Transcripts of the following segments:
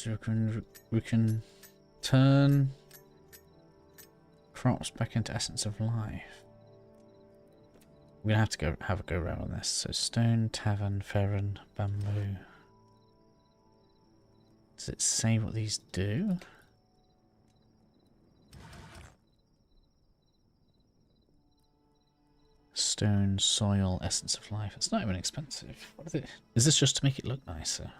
So we can turn crops back into essence of life. We're gonna have to have a go around on this. So stone, tavern, ferron, bamboo. Does it say what these do? Stone, soil, essence of life. It's not even expensive. What is it? Is this just to make it look nicer?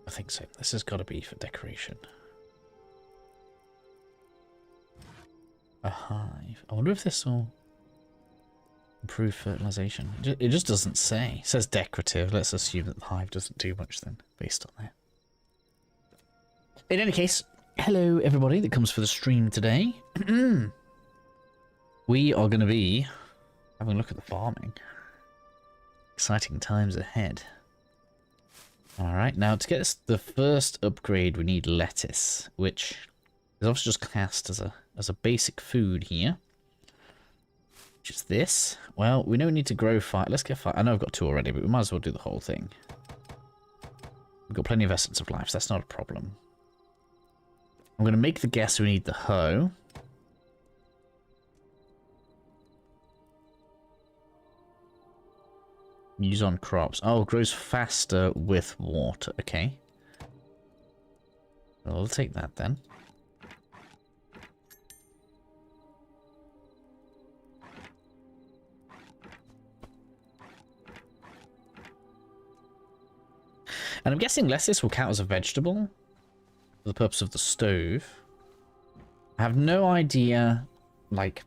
I think so. This has got to be for decoration. A hive. I wonder if this will improve fertilization. It just doesn't say. It says decorative. Let's assume that the hive doesn't do much then, based on that. In any case, hello everybody that comes for the stream today. We are going to be having a look at the farming. Exciting times ahead. Alright, now to get the first upgrade we need lettuce, which is obviously just classed as a basic food here. Which is this. Well, we don't need to grow 5. Let's get 5. I know I've got 2 already, but we might as well do the whole thing. We've got plenty of essence of life, so that's not a problem. I'm going to make the guess we need the hoe. Use on crops. Oh, grows faster with water. Okay. Well, we'll take that then. And I'm guessing lettuce will count as a vegetable for the purpose of the stove. I have no idea, like,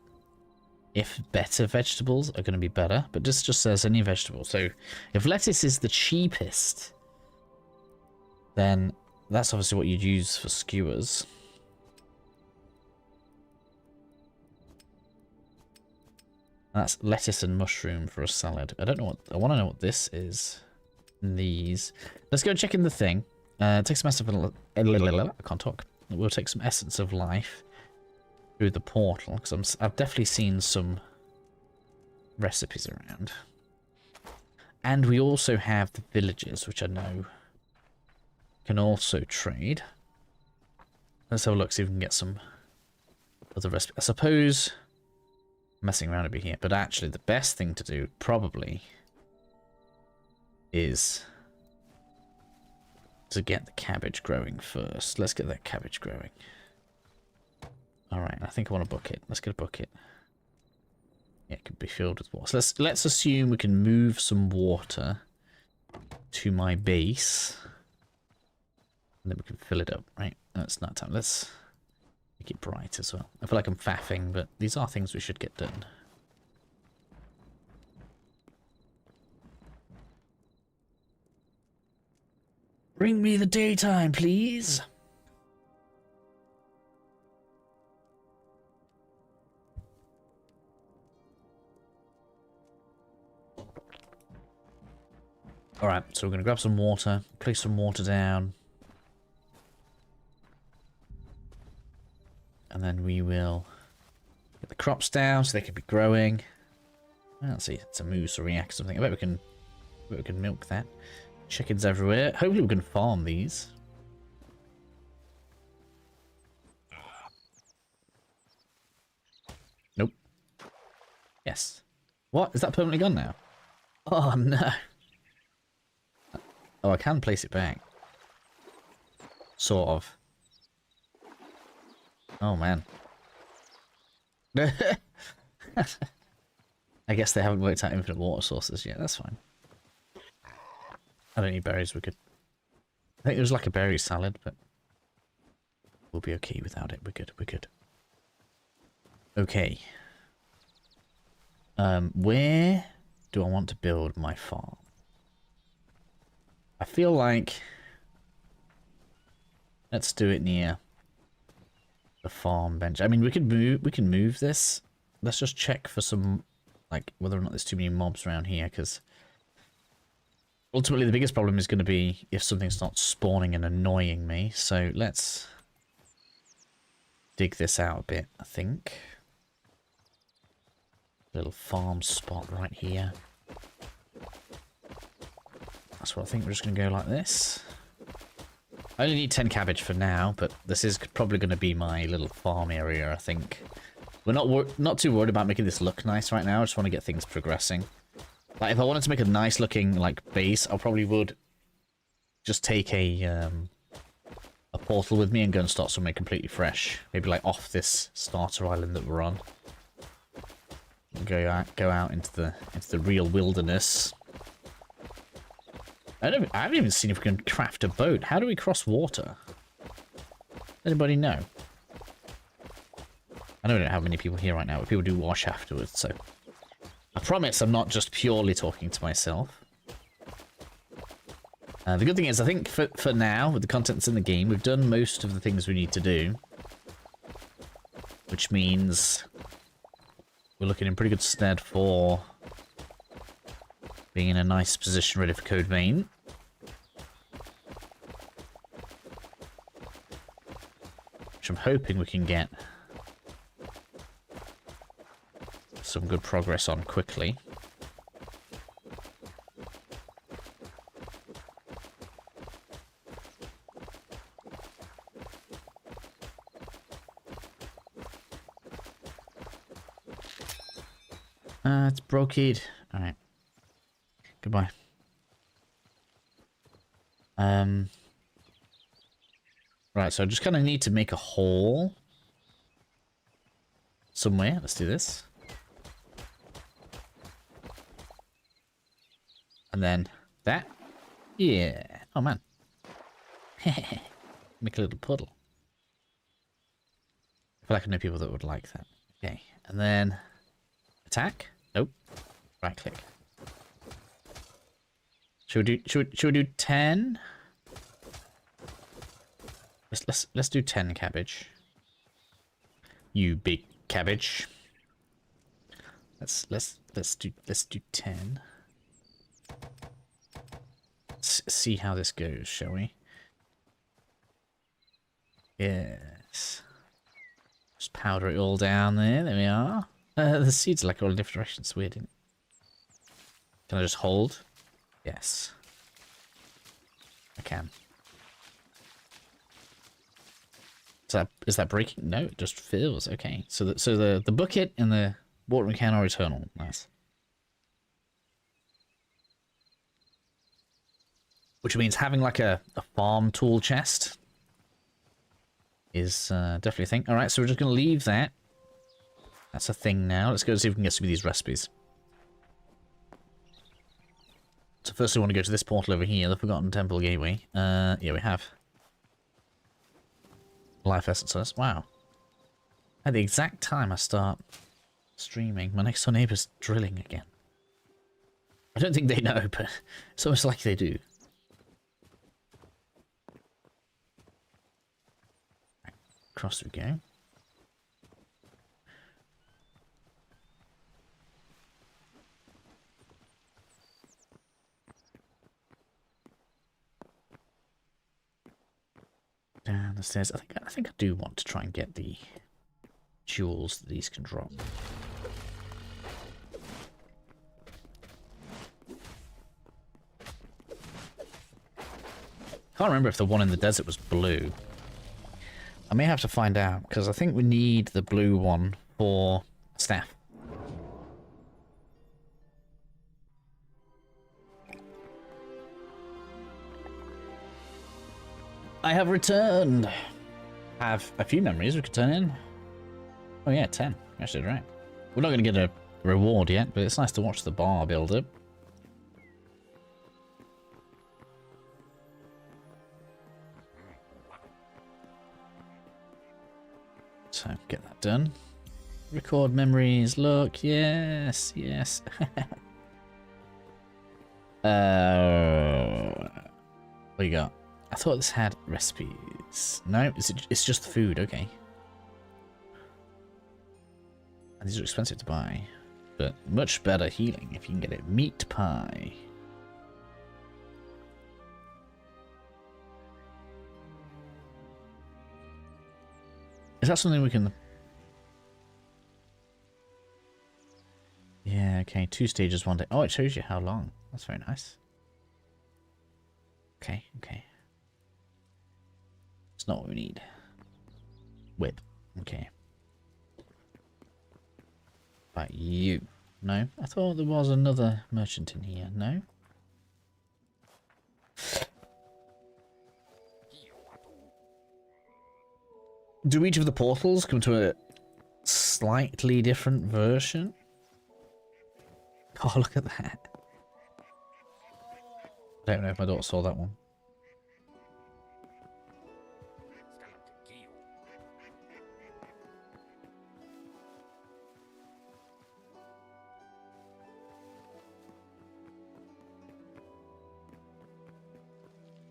if better vegetables are going to be better, but this just says any vegetable. So if lettuce is the cheapest, then that's obviously what you'd use for skewers. That's lettuce and mushroom for a salad. I don't know what, I want to know what this is. These. Let's go check in the thing. Take some essence of, I can't talk. We'll take some essence of life through the portal, because I've definitely seen some recipes around. And we also have the villagers, which I know can also trade. Let's have a look, see if we can get some other recipes. I suppose messing around a bit here, but actually the best thing to do probably is to get the cabbage growing first. Let's get that cabbage growing. Alright, I think I want a bucket. Let's get a bucket. Yeah, it could be filled with water. So let's assume we can move some water to my base. And then we can fill it up, right? No, it's not time. Let's make it bright as well. I feel like I'm faffing, but these are things we should get done. Bring me the daytime, please. Alright, so we're going to grab some water, place some water down. And then we will get the crops down so they can be growing. Well, let's see, it's a moose or a yak or something. I bet we can milk that. Chickens everywhere. Hopefully we can farm these. Nope. Yes. What? Is that permanently gone now? Oh no. Oh, I can place it back. Sort of. Oh man. I guess they haven't worked out infinite water sources yet. That's fine. I don't need berries. We could. I think it was like a berry salad, but we'll be okay without it. We're good. We're good. Okay. Where do I want to build my farm? I feel like let's do it near the farm bench. I mean, we can move this. Let's just check for some, like, whether or not there's too many mobs around here, because ultimately the biggest problem is going to be if something's not spawning and annoying me. So let's dig this out a bit, I think. Little farm spot right here. That's what I think. We're just going to go like this. I only need 10 cabbage for now, but this is probably going to be my little farm area, I think. We're not too worried about making this look nice right now. I just want to get things progressing. Like, if I wanted to make a nice looking, like, base, I probably would just take a portal with me and go and start somewhere completely fresh. Maybe, like, off this starter island that we're on. Go out into the real wilderness. I haven't even seen if we can craft a boat. How do we cross water? Anybody know? I know we don't have many people here right now, but people do wash afterwards, so I promise I'm not just purely talking to myself. The good thing is, I think for now, with the contents in the game, we've done most of the things we need to do, which means we're looking in pretty good stead for being in a nice position ready for Code Vein. Which I'm hoping we can get some good progress on quickly. It's brokeyed. Alright. Goodbye. Right, so I just kind of need to make a hole somewhere. Let's do this. And then that. Yeah. Oh, man. Make a little puddle. I feel like I know people that would like that. Okay. And then attack. Nope. Right click. Should we do 10? Let's do 10 cabbage. You big cabbage. Let's do 10. Let's see how this goes, shall we? Yes. Just powder it all down there. There we are. The seeds are like all in different directions. Weird. Can I just hold? Yes. I can. Is that breaking? No, it just fills. Okay. So the bucket and the watering can are eternal. Nice. Which means having like a farm tool chest is definitely a thing. Alright, so we're just going to leave that. That's a thing now. Let's go see if we can get some of these recipes. So first we want to go to this portal over here, the Forgotten Temple Gateway. Yeah, we have. Life essences. Wow. At the exact time I start streaming, my next door neighbour's drilling again. I don't think they know, but it's almost like they do. Right, across we go. Down the stairs. I think I do want to try and get the jewels that these can drop. Can't remember if the one in the desert was blue. I may have to find out because I think we need the blue one for staff. I have returned. I have a few memories we could turn in. Oh yeah, 10. Actually, right. We're not going to get a reward yet, but it's nice to watch the bar build up. So, get that done. Record memories. Look, yes, yes. What you got? I thought this had recipes. No, it's just food, okay. And these are expensive to buy. But much better healing if you can get it. Meat pie. Is that something we can... Yeah, okay. 2 stages, 1 day. Oh, it shows you how long. That's very nice. Okay, okay. It's not what we need. Whip. Okay. Right, you. No? I thought there was another merchant in here. No? Do each of the portals come to a slightly different version? Oh, look at that. I don't know if my daughter saw that one.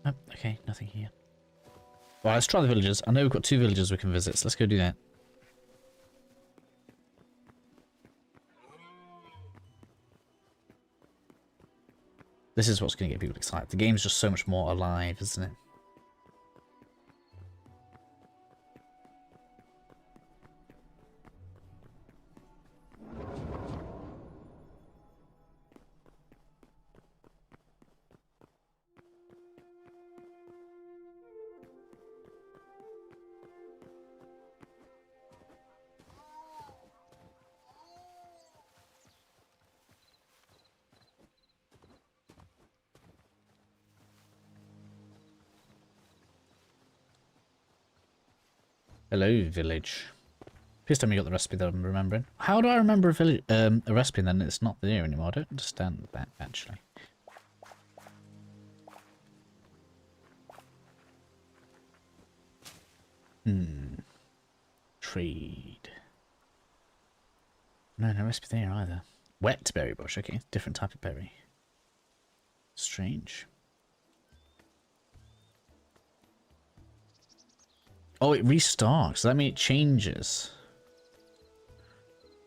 Oh, okay, nothing here. Well, let's try the villages. I know we've got 2 villages we can visit, so let's go do that. This is what's going to get people excited. The game's just so much more alive, isn't it? Hello, village. Please tell me you got the recipe that I'm remembering. How do I remember a village, a recipe and then it's not there anymore? I don't understand that, actually. Trade. No, no recipe there either. Wet berry bush, okay. Different type of berry. Strange. Oh, it restarts. Does that mean it changes?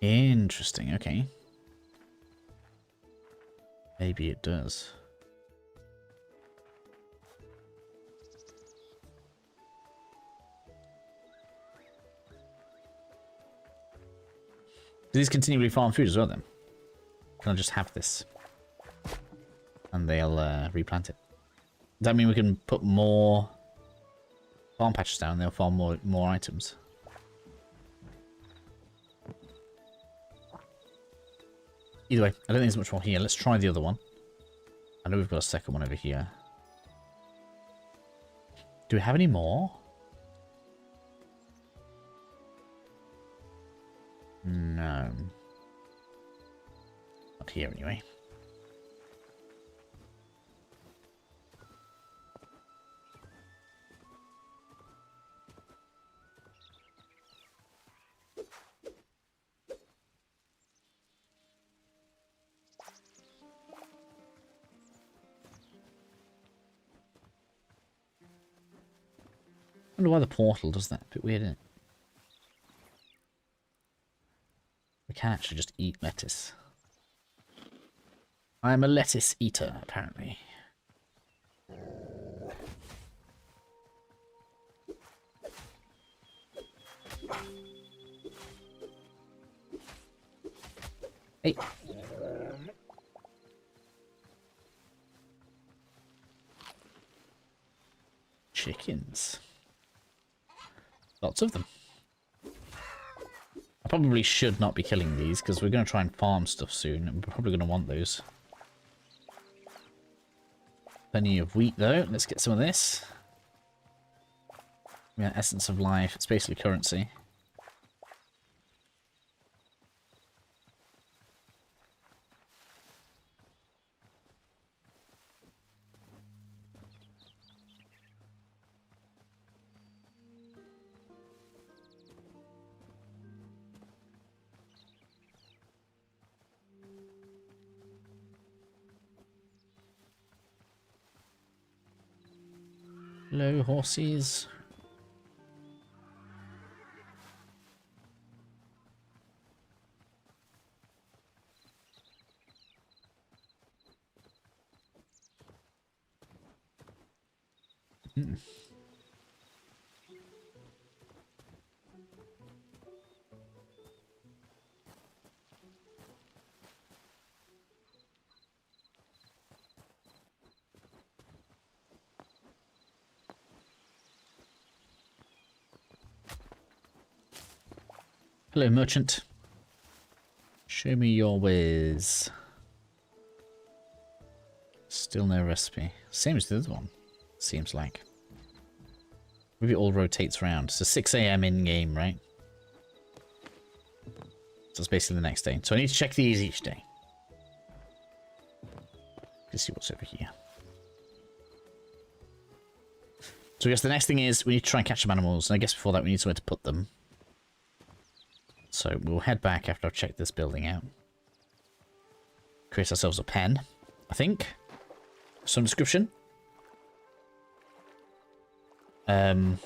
Interesting, okay. Maybe it does. Do these continually farm food as well then? Can I just have this? And they'll replant it. Does that mean we can put more farm patches down and they'll farm more items? Either way, I don't think there's much more here. Let's try the other one. I know we've got a second one over here. Do we have any more? No. Not here anyway. I wonder why the portal does that. A bit weird, isn't it? We can actually just eat lettuce. I'm a lettuce eater, apparently. Hey. Chickens. Lots of them. I probably should not be killing these because we're going to try and farm stuff soon. And we're probably going to want those. Plenty of wheat though. Let's get some of this. Yeah, essence of life. It's basically currency. Hello, horses. Hello, merchant. Show me your ways. Still no recipe. Same as the other one, seems like. Maybe it all rotates around. So 6 AM in game, right? So it's basically the next day. So I need to check these each day. Let's see what's over here. So I guess the next thing is we need to try and catch some animals. And I guess before that we need somewhere to put them. So we'll head back after I've checked this building out. Create ourselves a pen, I think. Some description. I'm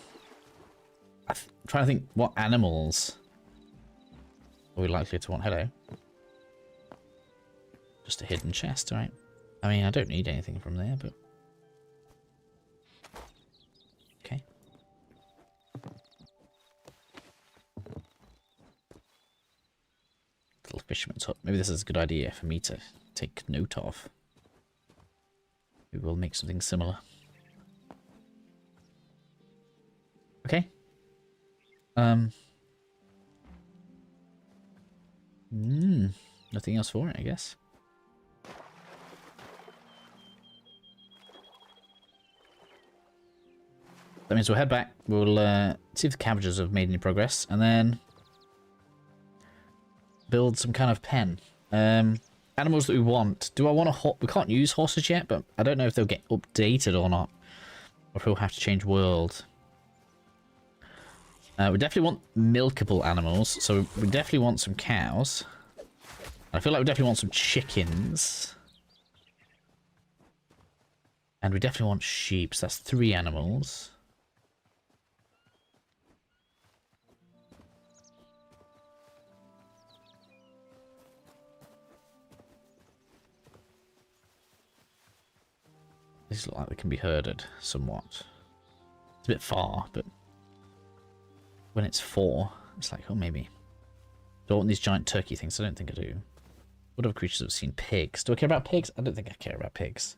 trying to think what animals are we likely to want. Hello. Just a hidden chest, alright. I mean, I don't need anything from there, but... Okay. Little fisherman's hut. Maybe this is a good idea for me to take note of. We will make something similar. Okay. Nothing else for it, I guess. That means we'll head back. We'll see if the cabbages have made any progress, and then build some kind of pen. Animals that we want. Do I want a we can't use horses yet, but I don't know if they'll get updated or not, or if we'll have to change world. We definitely want milkable animals, so we definitely want some cows. I feel like we definitely want some chickens. And we definitely want sheep, so that's 3 animals. These look like they can be herded somewhat. It's a bit far, but when it's 4, it's like, oh, maybe. Do I want these giant turkey things? I don't think I do. What other creatures have seen? Pigs. Do I care about pigs? I don't think I care about pigs.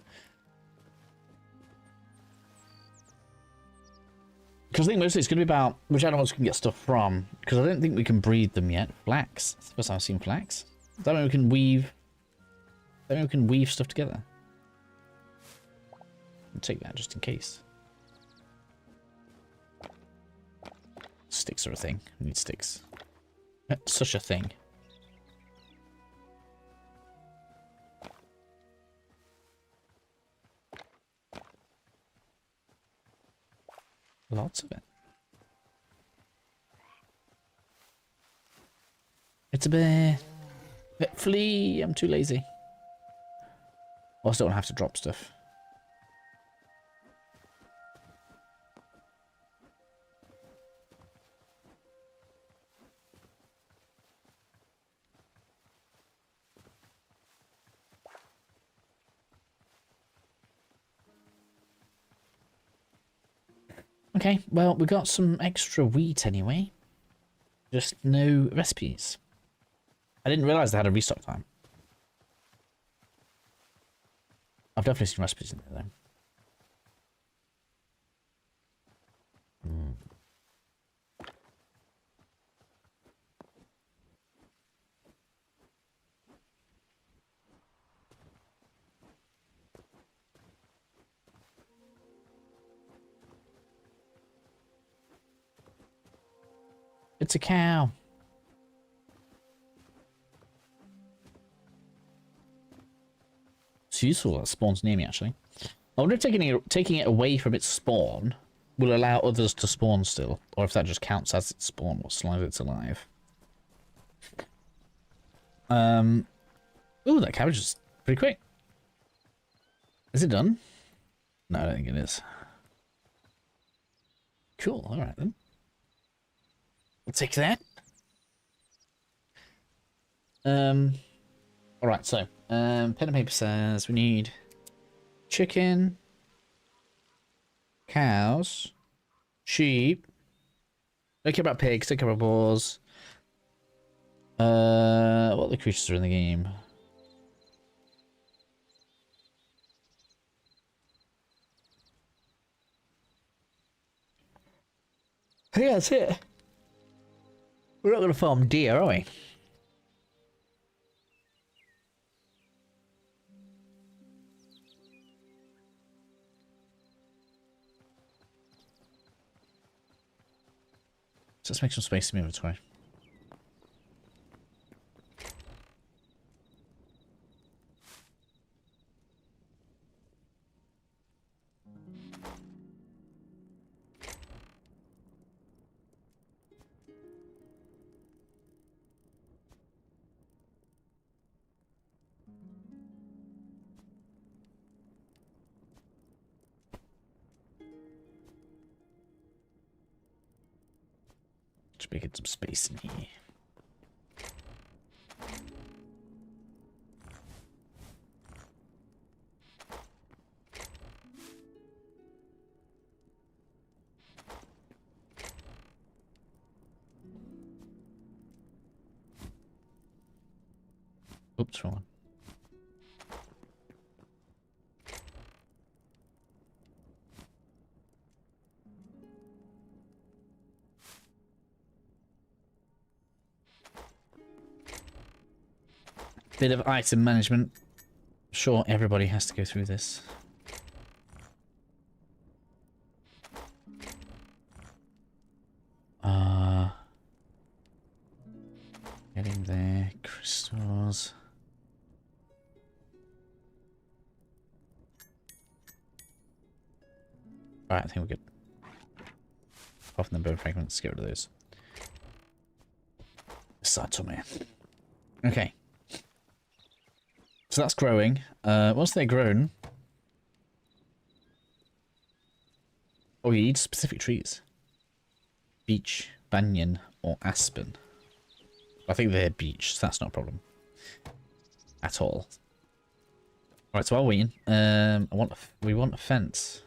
Because I think mostly it's going to be about which animals we can get stuff from. Because I don't think we can breed them yet. Flax. That's the first time I've seen flax. Does that mean we can weave? Does that mean we can weave stuff together? I'll take that just in case. Sticks are a thing. We need sticks. Such a thing. Lots of it. It's a bear. Flee! I'm too lazy. I also don't have to drop stuff. Okay, well, we got some extra wheat anyway. Just no recipes. I didn't realise they had a restock time. I've definitely seen recipes in there, though. It's a cow. It's useful that spawns near me, actually. I wonder if taking it away from its spawn will allow others to spawn still, or if that just counts as its spawn, as long as it's alive. Ooh, that cabbage is pretty quick. Is it done? No, I don't think it is. Cool, alright then. We'll take that. Alright, so, pen and paper says we need chicken, cows, sheep, don't care about pigs, don't care about boars. What other creatures are in the game? I think that's it. We're not going to farm deer, are we? Let's make some space in my inventory. Just making some space in here. Oops, wrong one. Bit of item management. Sure, everybody has to go through this. Getting there. Crystals. Alright, I think we're good. Apart from the bone fragments, get rid of those. Start somewhere. Okay. So that's growing. Once they're grown... Oh, you need specific trees. Beech, banyan, or aspen. I think they're beech, so that's not a problem. At all. Alright, so while we're waiting, we want a fence.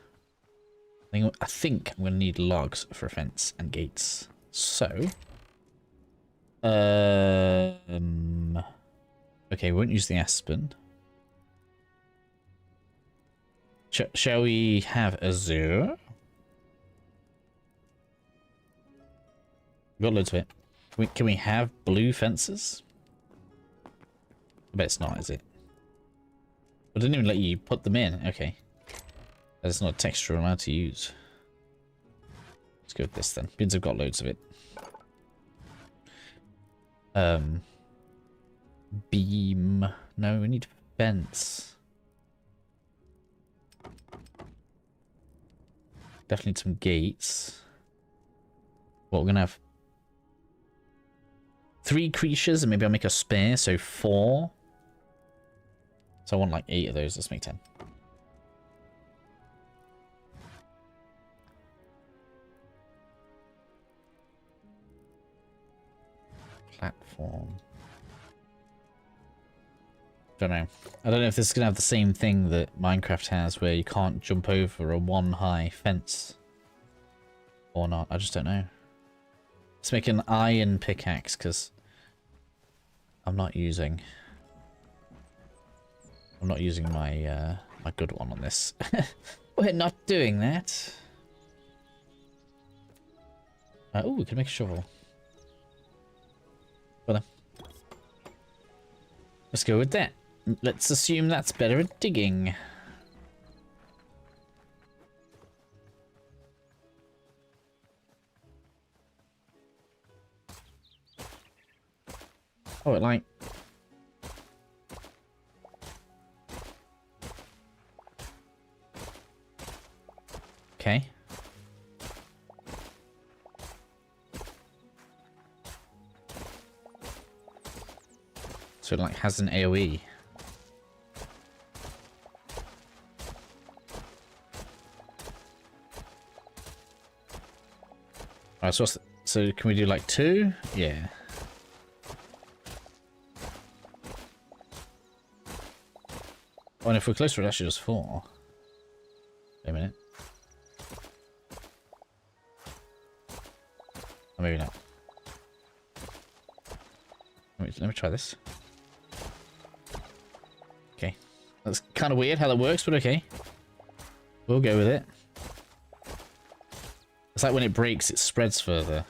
I think I'm going to need logs for a fence and gates. So... okay, we won't use the aspen. Shall we have a zoo? We've got loads of it. Can we have blue fences? I bet it's not, is it? I didn't even let you put them in. Okay. That's not a texture I'm allowed to use. Let's go with this then. Bins have got loads of it. Beam. No, we need fence. Definitely need some gates. What, we're gonna have 3 creatures and maybe I'll make a spare, so 4. So I want like 8 of those. Let's make 10. Platform. Don't know. I don't know if this is going to have the same thing that Minecraft has where you can't jump over a 1-high fence. Or not. I just don't know. Let's make an iron pickaxe because I'm not using my my good one on this. We're not doing that. Oh, we can make a shovel. Well then. Let's go with that. Let's assume that's better at digging. Oh, it like... Okay. So it like has an AoE. Alright, so can we do like 2? Yeah. Oh, and if we're closer, it actually does 4. Wait a minute. Or maybe not. Let me try this. Okay. That's kind of weird how that works, but okay. We'll go with it. It's like when it breaks, it spreads further.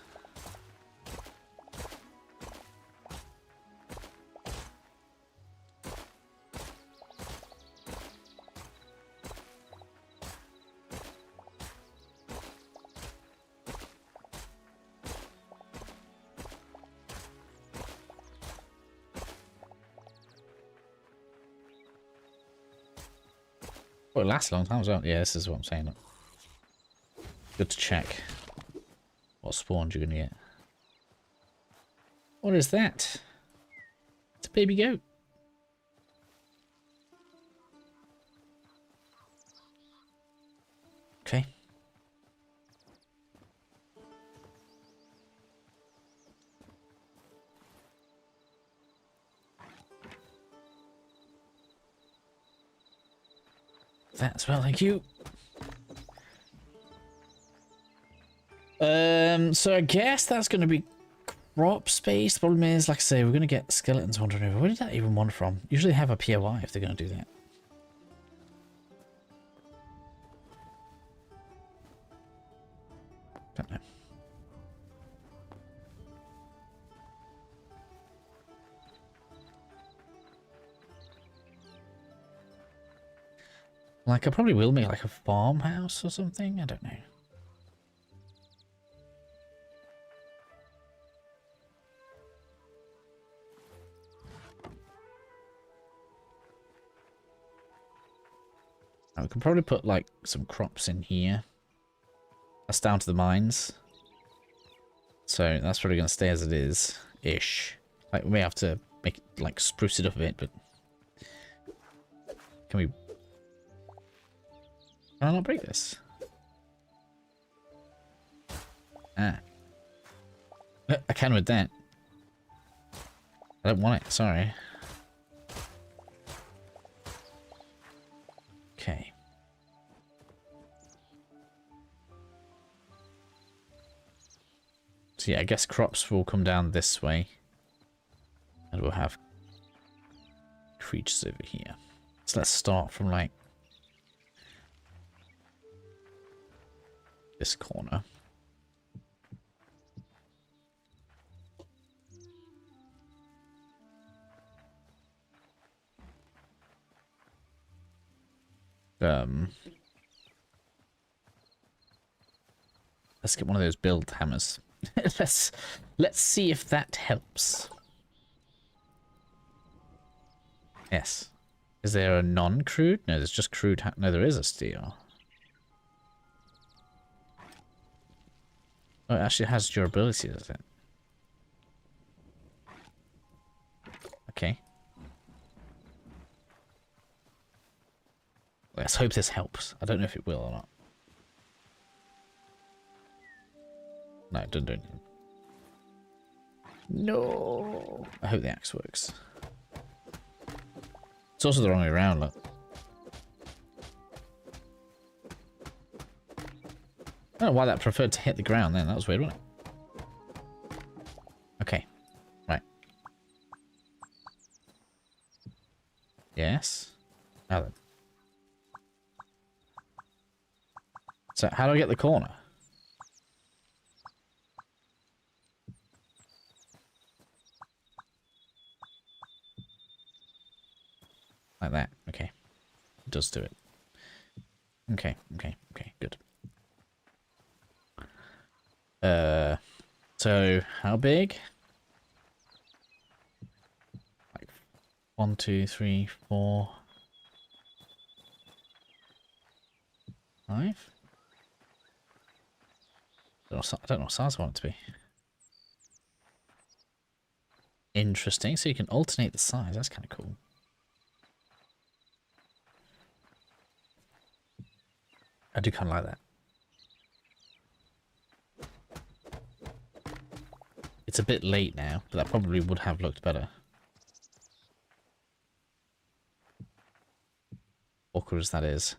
Oh, it lasts a long time as well. Yeah, this is what I'm saying. Good to check what spawns you're gonna get. What is that? It's a baby goat. Okay. That's well, thank you. So I guess that's going to be crop space. The problem is, like I say, we're going to get skeletons wandering over. Where did that even want from? Usually have a POI if they're going to do that. Don't know. Like, I probably will make like a farmhouse or something. I don't know. I could probably put like some crops in here. That's down to the mines. So that's probably going to stay as it is, ish. Like, we may have to make it, like, spruce it up a bit, but... Can we... Can I not break this? Ah. I can with that. I don't want it, sorry. Okay. So yeah, I guess crops will come down this way. And we'll have creatures over here. So let's start from like this corner. Let's get one of those build hammers. let's see if that helps. Yes. Is there a non-crude? No, there's just crude. No, there is a steel. Oh, it actually has durability, does it? Okay. Let's hope this helps. I don't know if it will or not. No, it doesn't do anything. No. I hope the axe works. It's also the wrong way around, look. I don't know why that preferred to hit the ground then. That was weird, wasn't it? Okay. Right. Yes. Now then. So, how do I get the corner? Like that. Okay. It does do it. Okay, good. So how big? Like 1, 2, 3, 4, 5? I don't know what size I want it to be. Interesting. So you can alternate the size. That's kind of cool. I do kind of like that. It's a bit late now, but that probably would have looked better. Awkward as that is.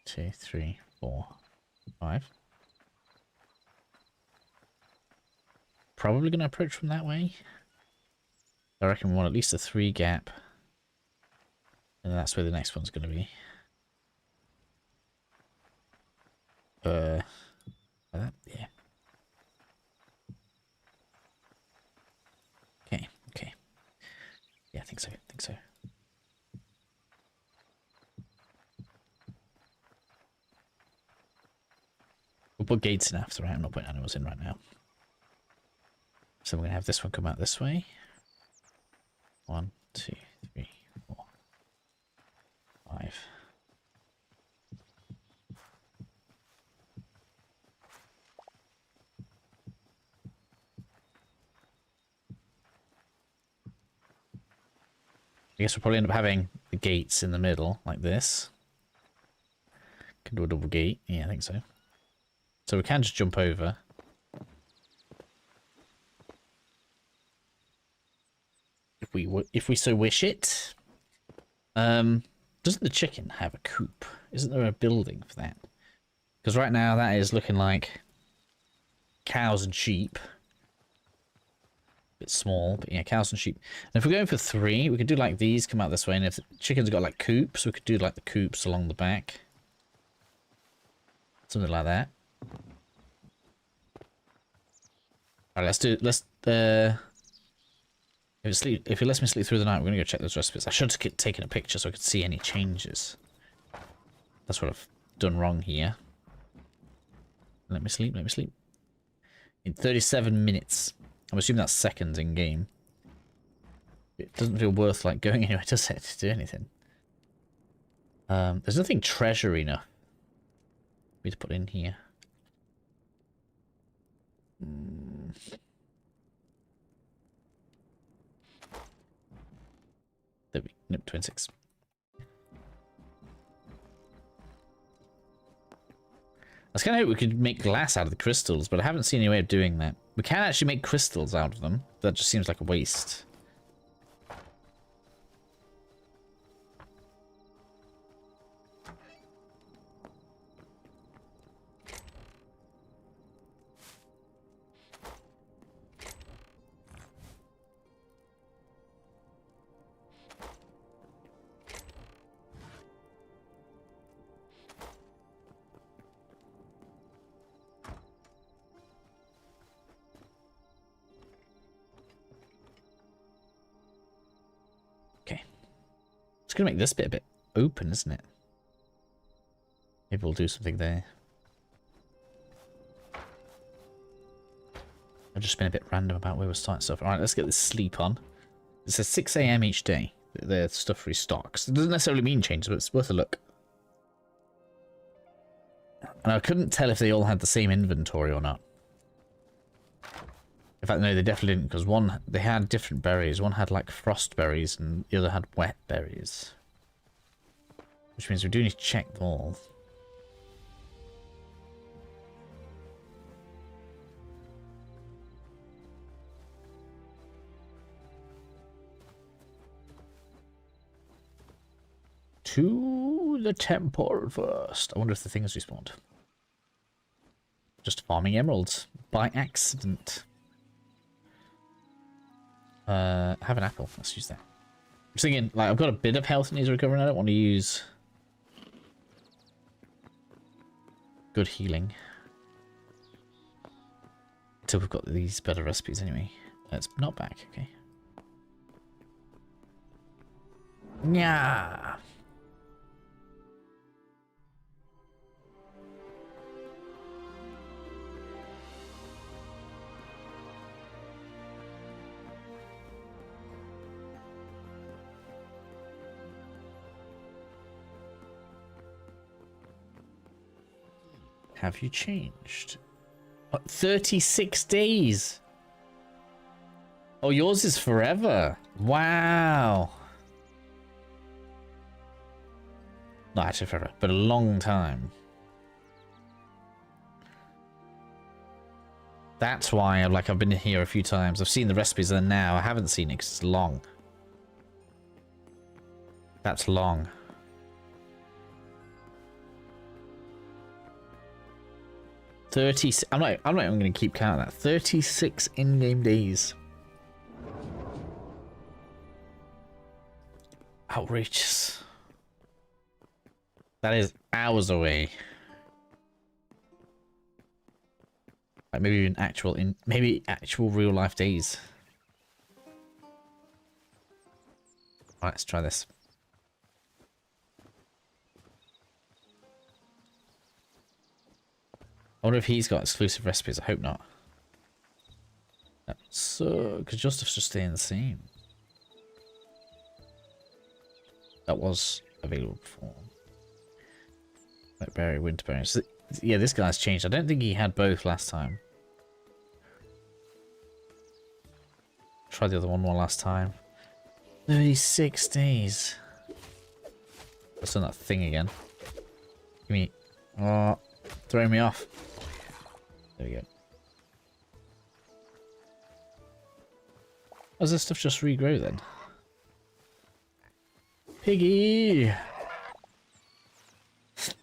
2, 3, 4, 5. Probably going to approach from that way. I reckon we want at least a 3 gap. And that's where the next one's going to be. Like that? Yeah. Okay. Yeah, I think so. We'll put gates in after, right? I'm not putting animals in right now. So we're going to have this one come out this way. 1, 2, 3, 4, 5. I guess we'll probably end up having the gates in the middle, like this. Can do a double gate. Yeah, I think so. So we can just jump over. If we so wish it. Doesn't the chicken have a coop? Isn't there a building for that? Because right now that is looking like cows and sheep. Bit small, but yeah, cows and sheep. And if we're going for 3, we could do like these, come out this way, and if the chicken's got like coops, we could do like the coops along the back. Something like that. Alright, if it lets me sleep through the night, we're gonna go check those recipes. I should have taken a picture so I could see any changes. That's what I've done wrong here. Let me sleep, let me sleep. In 37 minutes. I'm assuming that's seconds in game. It doesn't feel worth like going anywhere, does it, to do anything? There's nothing treasure enough for me to put in here. There we go. Nope, 26. I was kind of hoping we could make glass out of the crystals, but I haven't seen any way of doing that. We can actually make crystals out of them. That just seems like a waste. It's going to make this bit a bit open, isn't it? Maybe we'll do something there. I've just been a bit random about where we're starting stuff. Alright, let's get this sleep on. It says 6 AM each day. The stuff restocks. It doesn't necessarily mean changes, but it's worth a look. And I couldn't tell if they all had the same inventory or not. In fact, no, they definitely didn't, because one, they had different berries. One had, like, frost berries, and the other had wet berries. Which means we do need to check them all. To the temple first. I wonder if the things respawned. Just farming emeralds. By accident. Have an apple. Let's use that. I'm just thinking, like, I've got a bit of health that needs recovering. I don't want to use good healing until we've got these better recipes anyway. It's not back, okay. Yeah. Have you changed? What, 36 days? Oh, yours is forever. Wow. Not actually forever, but a long time. That's why I've been here a few times. I've seen the recipes and now I haven't seen it because it's long. That's long. I'm not even going to keep count of that. 36 in-game days. Outrageous. That is hours away. Like maybe even actual real life days. Alright, let's try this. I wonder if he's got exclusive recipes. I hope not. So, because your stuff's just staying the same. That was available before. Blackberry, winterberry. So, yeah, this guy's changed. I don't think he had both last time. Try the other one last time. 36 days. That's on that thing again. Give me... Oh, throwing me off. There we go. Does this stuff just regrow then? Piggy! So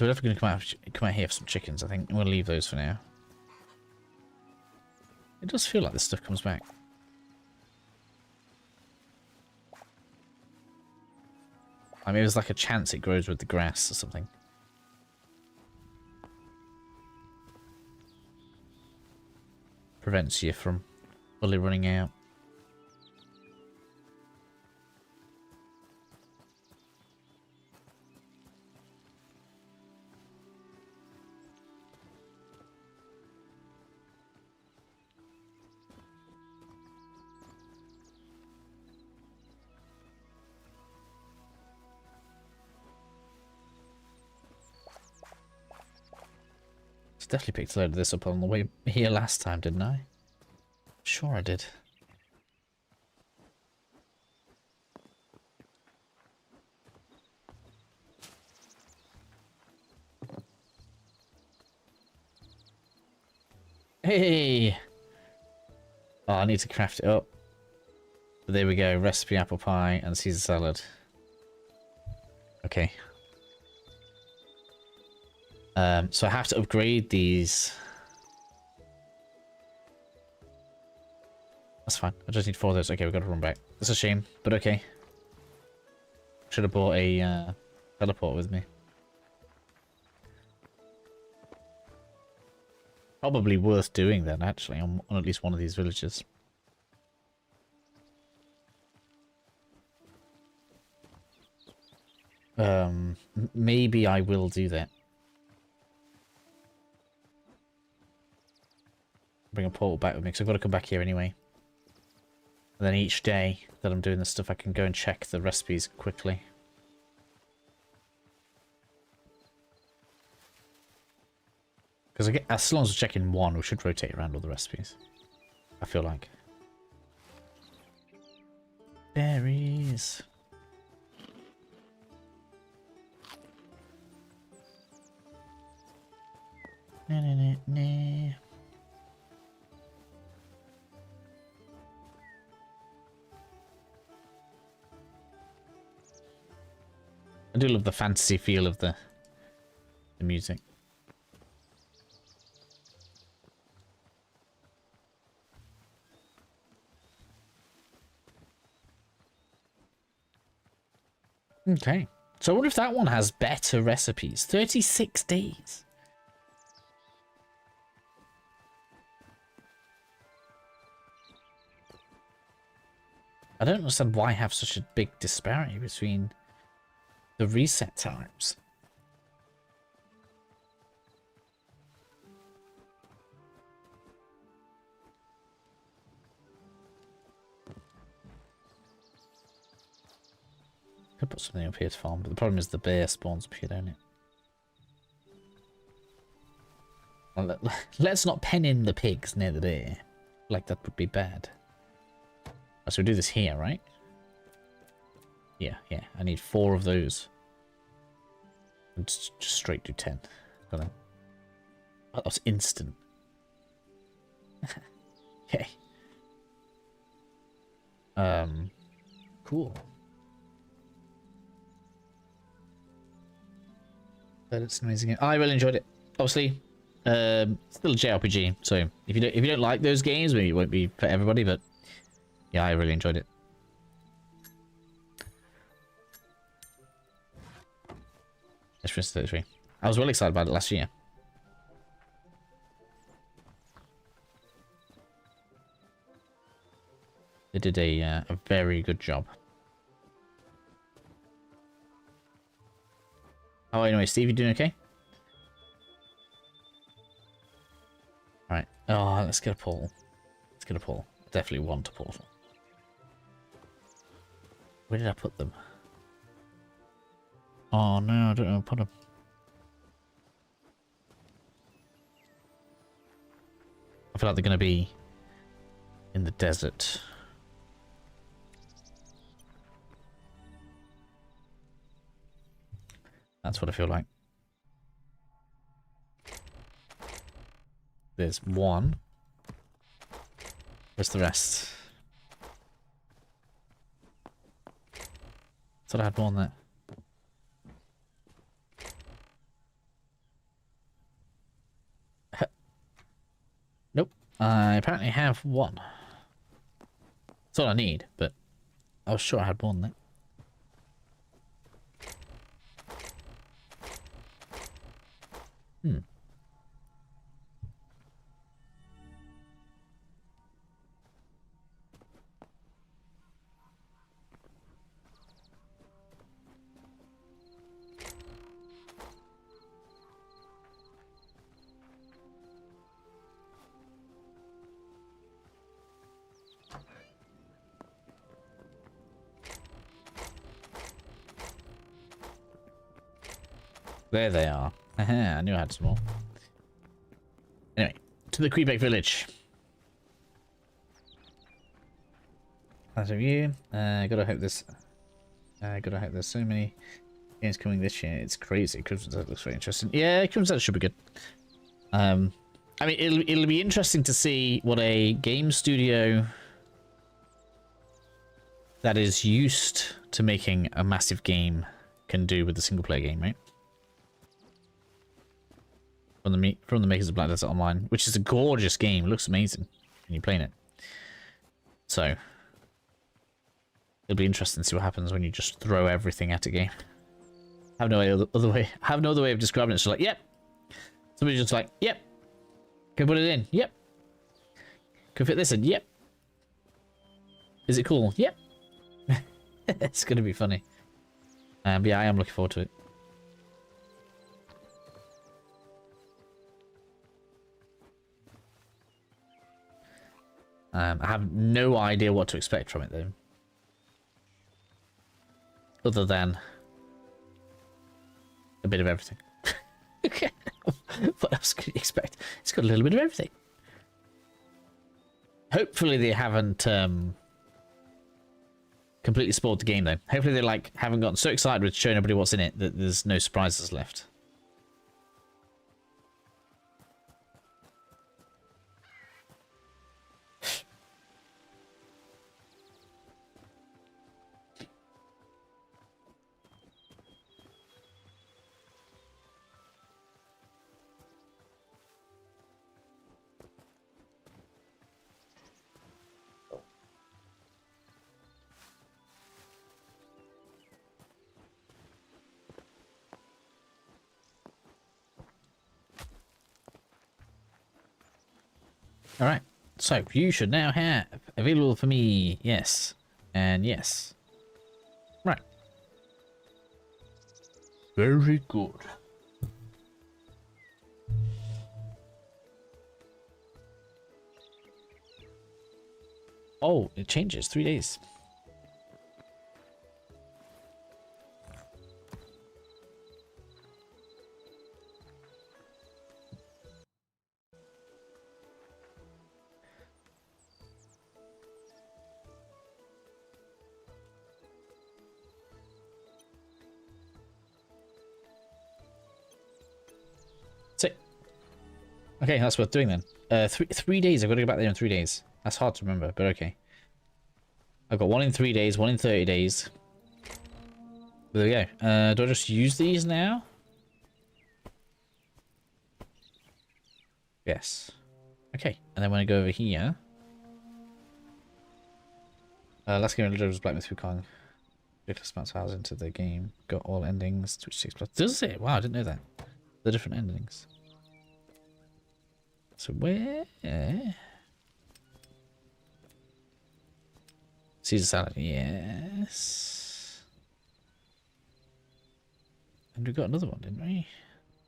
we're definitely going to come out here for some chickens, I think. We'll leave those for now. It does feel like this stuff comes back. I mean, there's like a chance it grows with the grass or something. Prevents you from fully running out. Definitely picked a load of this up on the way here last time, didn't I? Sure I did. Hey! Oh, I need to craft it up. But there we go. Recipe apple pie and Caesar salad. Okay. So I have to upgrade these. That's fine. I just need 4 of those. Okay, we've got to run back. That's a shame, but okay. Should have brought a teleport with me. Probably worth doing then, actually, on at least one of these villages. Maybe I will do that. Bring a portal back with me, because I've got to come back here anyway. And then each day that I'm doing this stuff, I can go and check the recipes quickly. Because as long as we're checking one, we should rotate around all the recipes. I feel like. Berries. Nah, nah, nah, nah. I do love the fantasy feel of the music. Okay. So I wonder if that one has better recipes. 36 days. I don't understand why I have such a big disparity between the reset times. Could put something up here to farm, but the problem is the bear spawns up here, don't it? Well, let's not pen in the pigs near the bear. Like, that would be bad. Oh, so we do this here, right? Yeah. I need 4 of those. And just straight do 10. Got it. Oh, that was instant. Okay. Cool. But it's an amazing game. I really enjoyed it. Obviously, still a JRPG. So if you don't like those games, maybe it won't be for everybody. But yeah, I really enjoyed it. That's 33. I was really excited about it last year. They did a very good job. Oh, anyway, Steve, you doing okay? Alright. Oh, let's get a portal. Let's get a portal. Definitely want a portal. Where did I put them? Oh, no, I don't know. Put them. I feel like they're going to be in the desert. That's what I feel like. There's one. Where's the rest? Thought I had more than that. Nope. I apparently have one. That's all I need, but I was sure I had more than that. Hmm. There they are. I knew I had some more. Anyway, to the Quebec village. As of you, gotta hope there's so many games coming this year. It's crazy. Crimson Tide looks very interesting. Yeah, Crimson Tide should be good. I mean, it'll be interesting to see what a game studio that is used to making a massive game can do with a single player game, right? From the makers of Black Desert Online, which is a gorgeous game. It looks amazing when you're playing it. So it'll be interesting to see what happens when you just throw everything at a game. I have no other way of describing it. It's just like, yep. Somebody's just like, yep. Can put it in. Yep. Can fit this in. Yep. Is it cool? Yep. It's gonna be funny. But yeah, I am looking forward to it. I have no idea what to expect from it, though. Other than a bit of everything. What else could you expect? It's got a little bit of everything. Hopefully they haven't completely spoiled the game, though. Hopefully they haven't gotten so excited with showing everybody what's in it that there's no surprises left. Alright, so you should now have available for me, yes, and yes. Right. Very good. Oh, it changes, 3 days. Okay, that's worth doing then. 3 days. I've got to go back there in 3 days. That's hard to remember, but okay. I've got one in 3 days, one in 30 days. There we go. Do I just use these now? Yes. Okay, and then when I go over here... last game I was Black Myth Wukong. Ridiculous amounts of hours into the game. Got all endings, which 6 plus. Does it? Wow, I didn't know that. The different endings. So where? Caesar salad, yes. And we got another one, didn't we?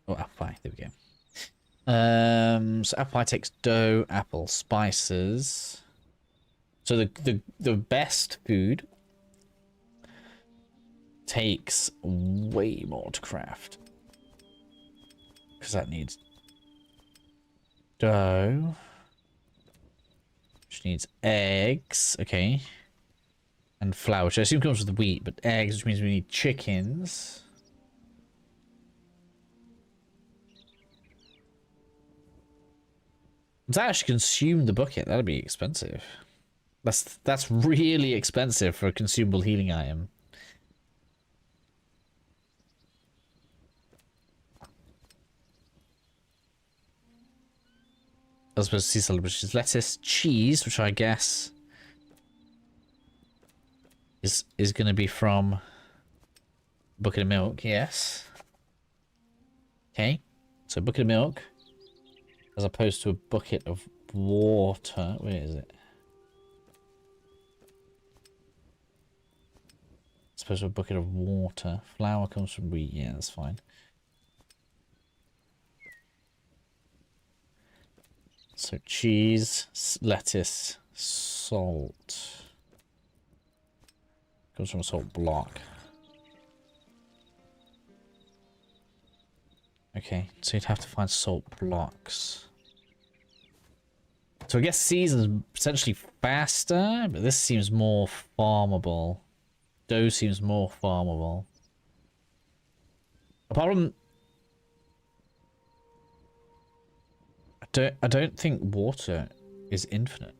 Oh, apple pie. There we go. So apple pie takes dough, apple, spices. So the best food takes way more to craft because that needs dough, which needs eggs, okay, and flour, which I assume comes with the wheat, but eggs, which means we need chickens. To actually consume the bucket, that'd be expensive. That's really expensive for a consumable healing item. I was supposed to see something, which is lettuce, cheese, which I guess is going to be from bucket of milk. Yes. Okay, so bucket of milk as opposed to a bucket of water. Where is it? As opposed to a bucket of water. Flour comes from wheat. Yeah, that's fine. So cheese, lettuce, salt. Comes from a salt block. Okay, so you'd have to find salt blocks. So I guess season's potentially faster, but this seems more farmable. Dough seems more farmable. The problem... I don't think water is infinite.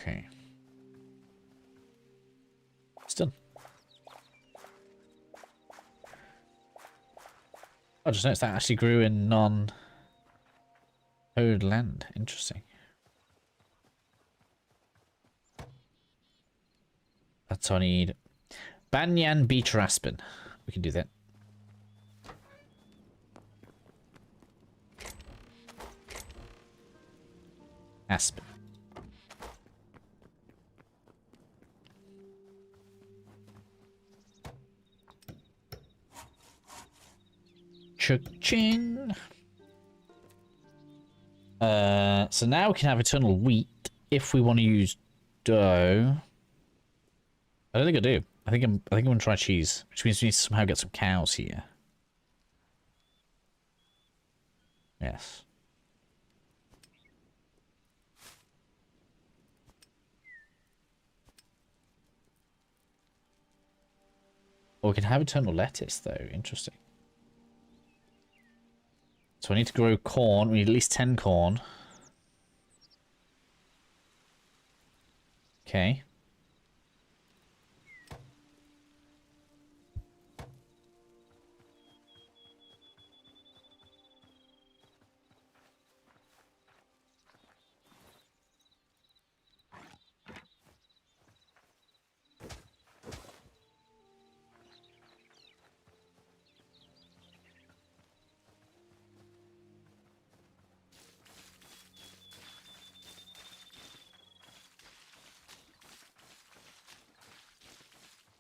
Okay. It's done. I just noticed that actually grew in non-hoed land. Interesting. That's all I need. Banyan beech aspen. We can do that. Aspen. Cha-ching. So now we can have eternal wheat if we want to use dough. I don't think I do. I think I'm gonna try cheese, which means we need to somehow get some cows here. Yes. Or we can have eternal lettuce though. Interesting. So we need to grow corn. We need at least 10 corn. Okay.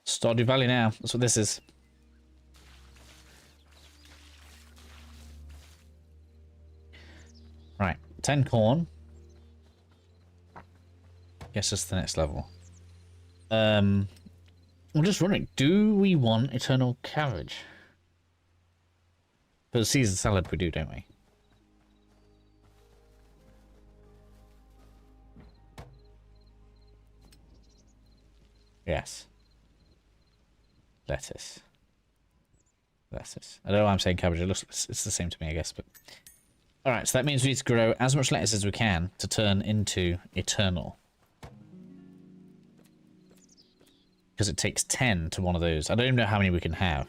Stardew Valley now. That's what this is. Right. 10 corn. Guess that's the next level. I'm just wondering, do we want eternal cabbage? For the Caesar salad we do, don't we? Yes. Lettuce. Lettuce. I don't know why I'm saying cabbage. It looks, it's the same to me, I guess. But all right, so that means we need to grow as much lettuce as we can to turn into eternal. Because it takes 10 to one of those. I don't even know how many we can have.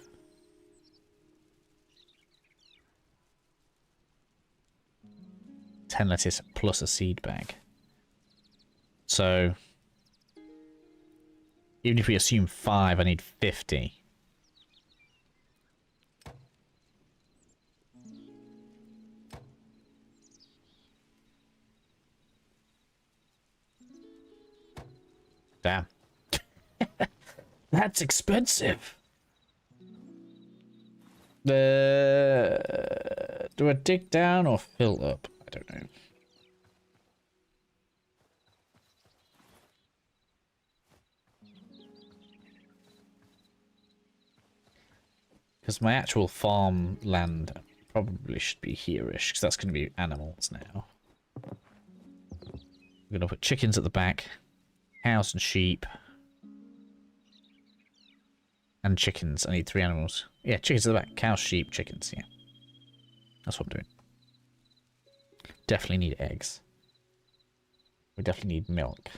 $10 lettuce plus a seed bag. So even if we assume 5, I need 50. Damn. That's expensive. Do I dig down or fill up? I don't know. Because my actual farm land probably should be here-ish, because that's going to be animals now. We're going to put chickens at the back, cows and sheep, and chickens. I need 3 animals. Yeah, chickens at the back, cows, sheep, chickens. Yeah, that's what I'm doing. Definitely need eggs. We definitely need milk.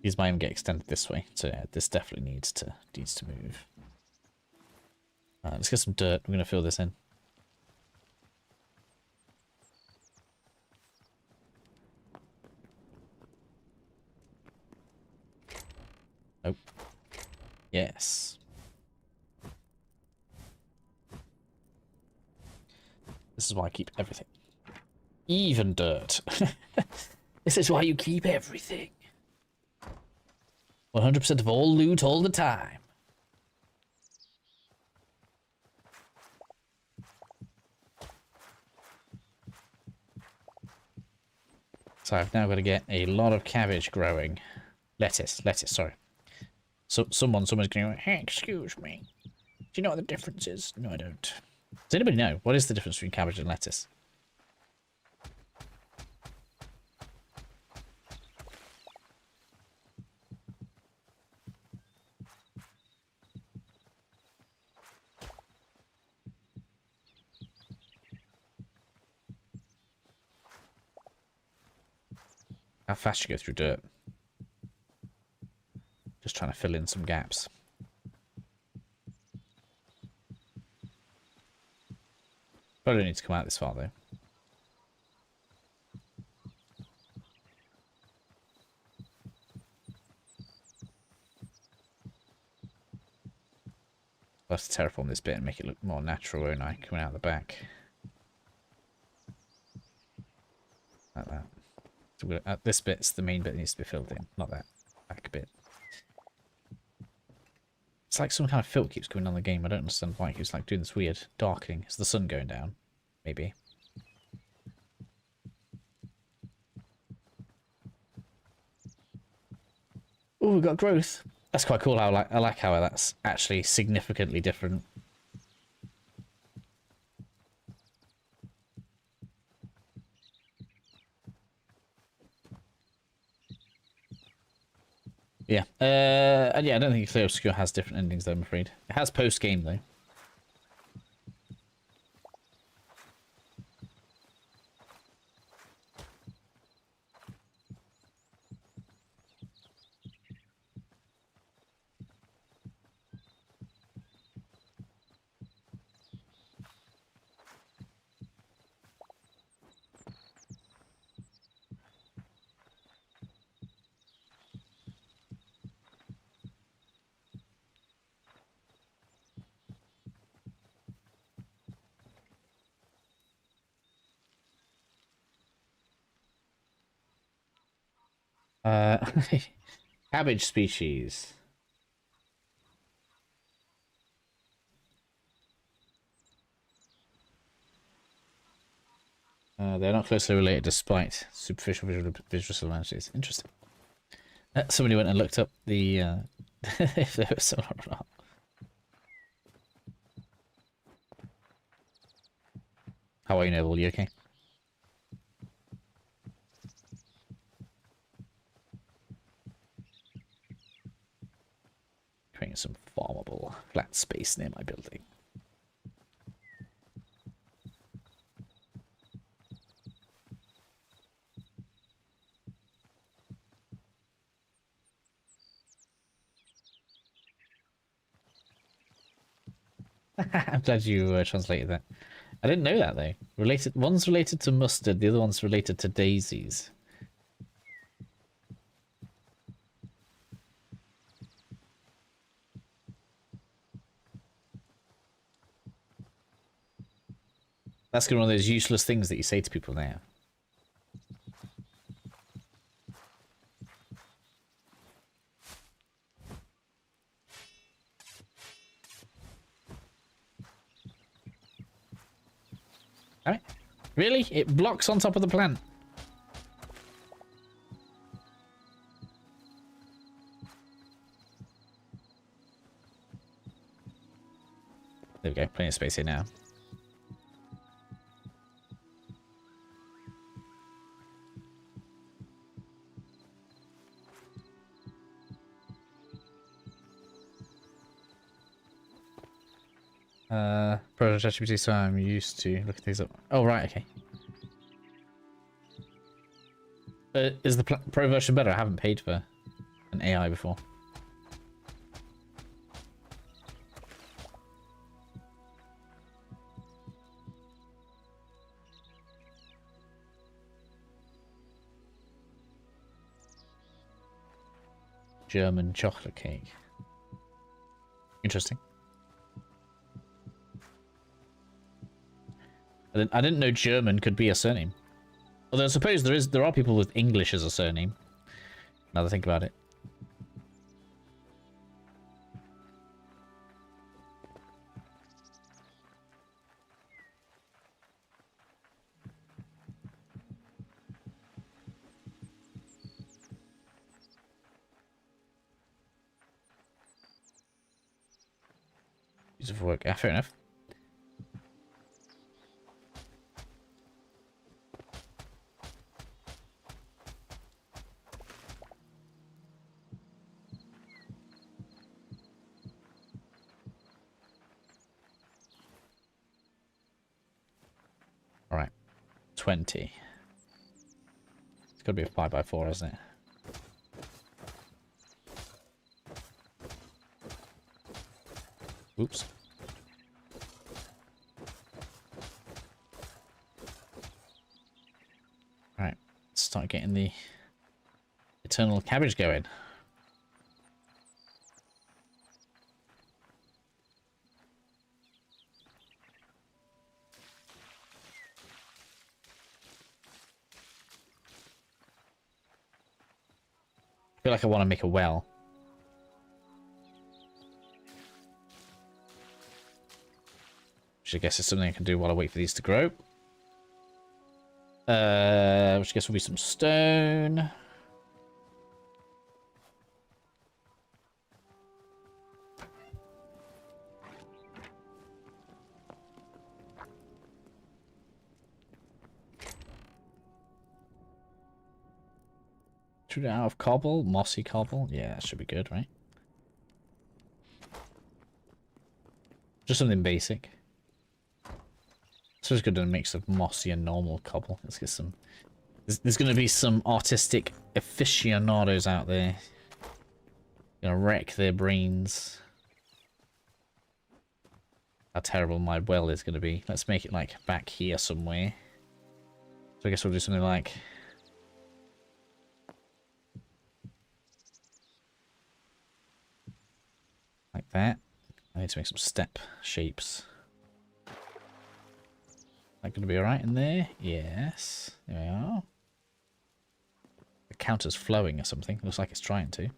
These might even get extended this way, so yeah, this definitely needs to move. Let's get some dirt. We're going to fill this in. Oh. Yes. This is why I keep everything. Even dirt. This is why you keep everything. 100% of all loot all the time. So I've now got to get a lot of cabbage growing. Lettuce, sorry. So someone's going to go, hey, excuse me. Do you know what the difference is? No, I don't. Does anybody know? What is the difference between cabbage and lettuce? How fast you go through dirt. Just trying to fill in some gaps. Probably don't need to come out this far though. I'll have to terraform this bit and make it look more natural, won't I? Coming out the back. Like that. So this bit's the main bit that needs to be filled in, not that back bit. It's like some kind of filter keeps going on the game. I don't understand why it keeps like doing this weird darkening. Is the sun going down? Maybe. Oh, we've got growth. That's quite cool. I like how that's actually significantly different. Yeah. And yeah, I don't think Clear Obscure has different endings though, I'm afraid. It has post-game though. Cabbage species. They're not closely related despite superficial visual similarities. Interesting. Somebody went and looked up the if they were similar or not. How are you, Neville? You okay? Creating some farmable flat space near my building. I'm glad you translated that. I didn't know that though. One's related to mustard, the other one's related to daisies. That's gonna be one of those useless things that you say to people now. Alright. Really? It blocks on top of the plant. There we go. Plenty of space here now. Pro ChatGPT, so I'm used to looking things up. Oh, right, okay. Is the pro version better? I haven't paid for an AI before. German chocolate cake. Interesting. I didn't know German could be a surname. Although I suppose there are people with English as a surname. Now that I think about it. Use it for work. Yeah, fair enough. All right, 20. It's got to be a 5x4, isn't it? Oops. Right, let's start getting the eternal cabbage going. I feel like I want to make a well. Which I guess is something I can do while I wait for these to grow. Which I guess will be some stone. Shoot it out of cobble, mossy cobble. Yeah, that should be good, right? Just something basic. So it's good in a mix of mossy and normal cobble. Let's get some. There's going to be some artistic aficionados out there. Gonna wreck their brains. How terrible my well is going to be. Let's make it like back here somewhere. So I guess we'll do something like. Like that. I need to make some step shapes. That gonna be alright in there? Yes. There we are. The counter's flowing or something. Looks like it's trying to.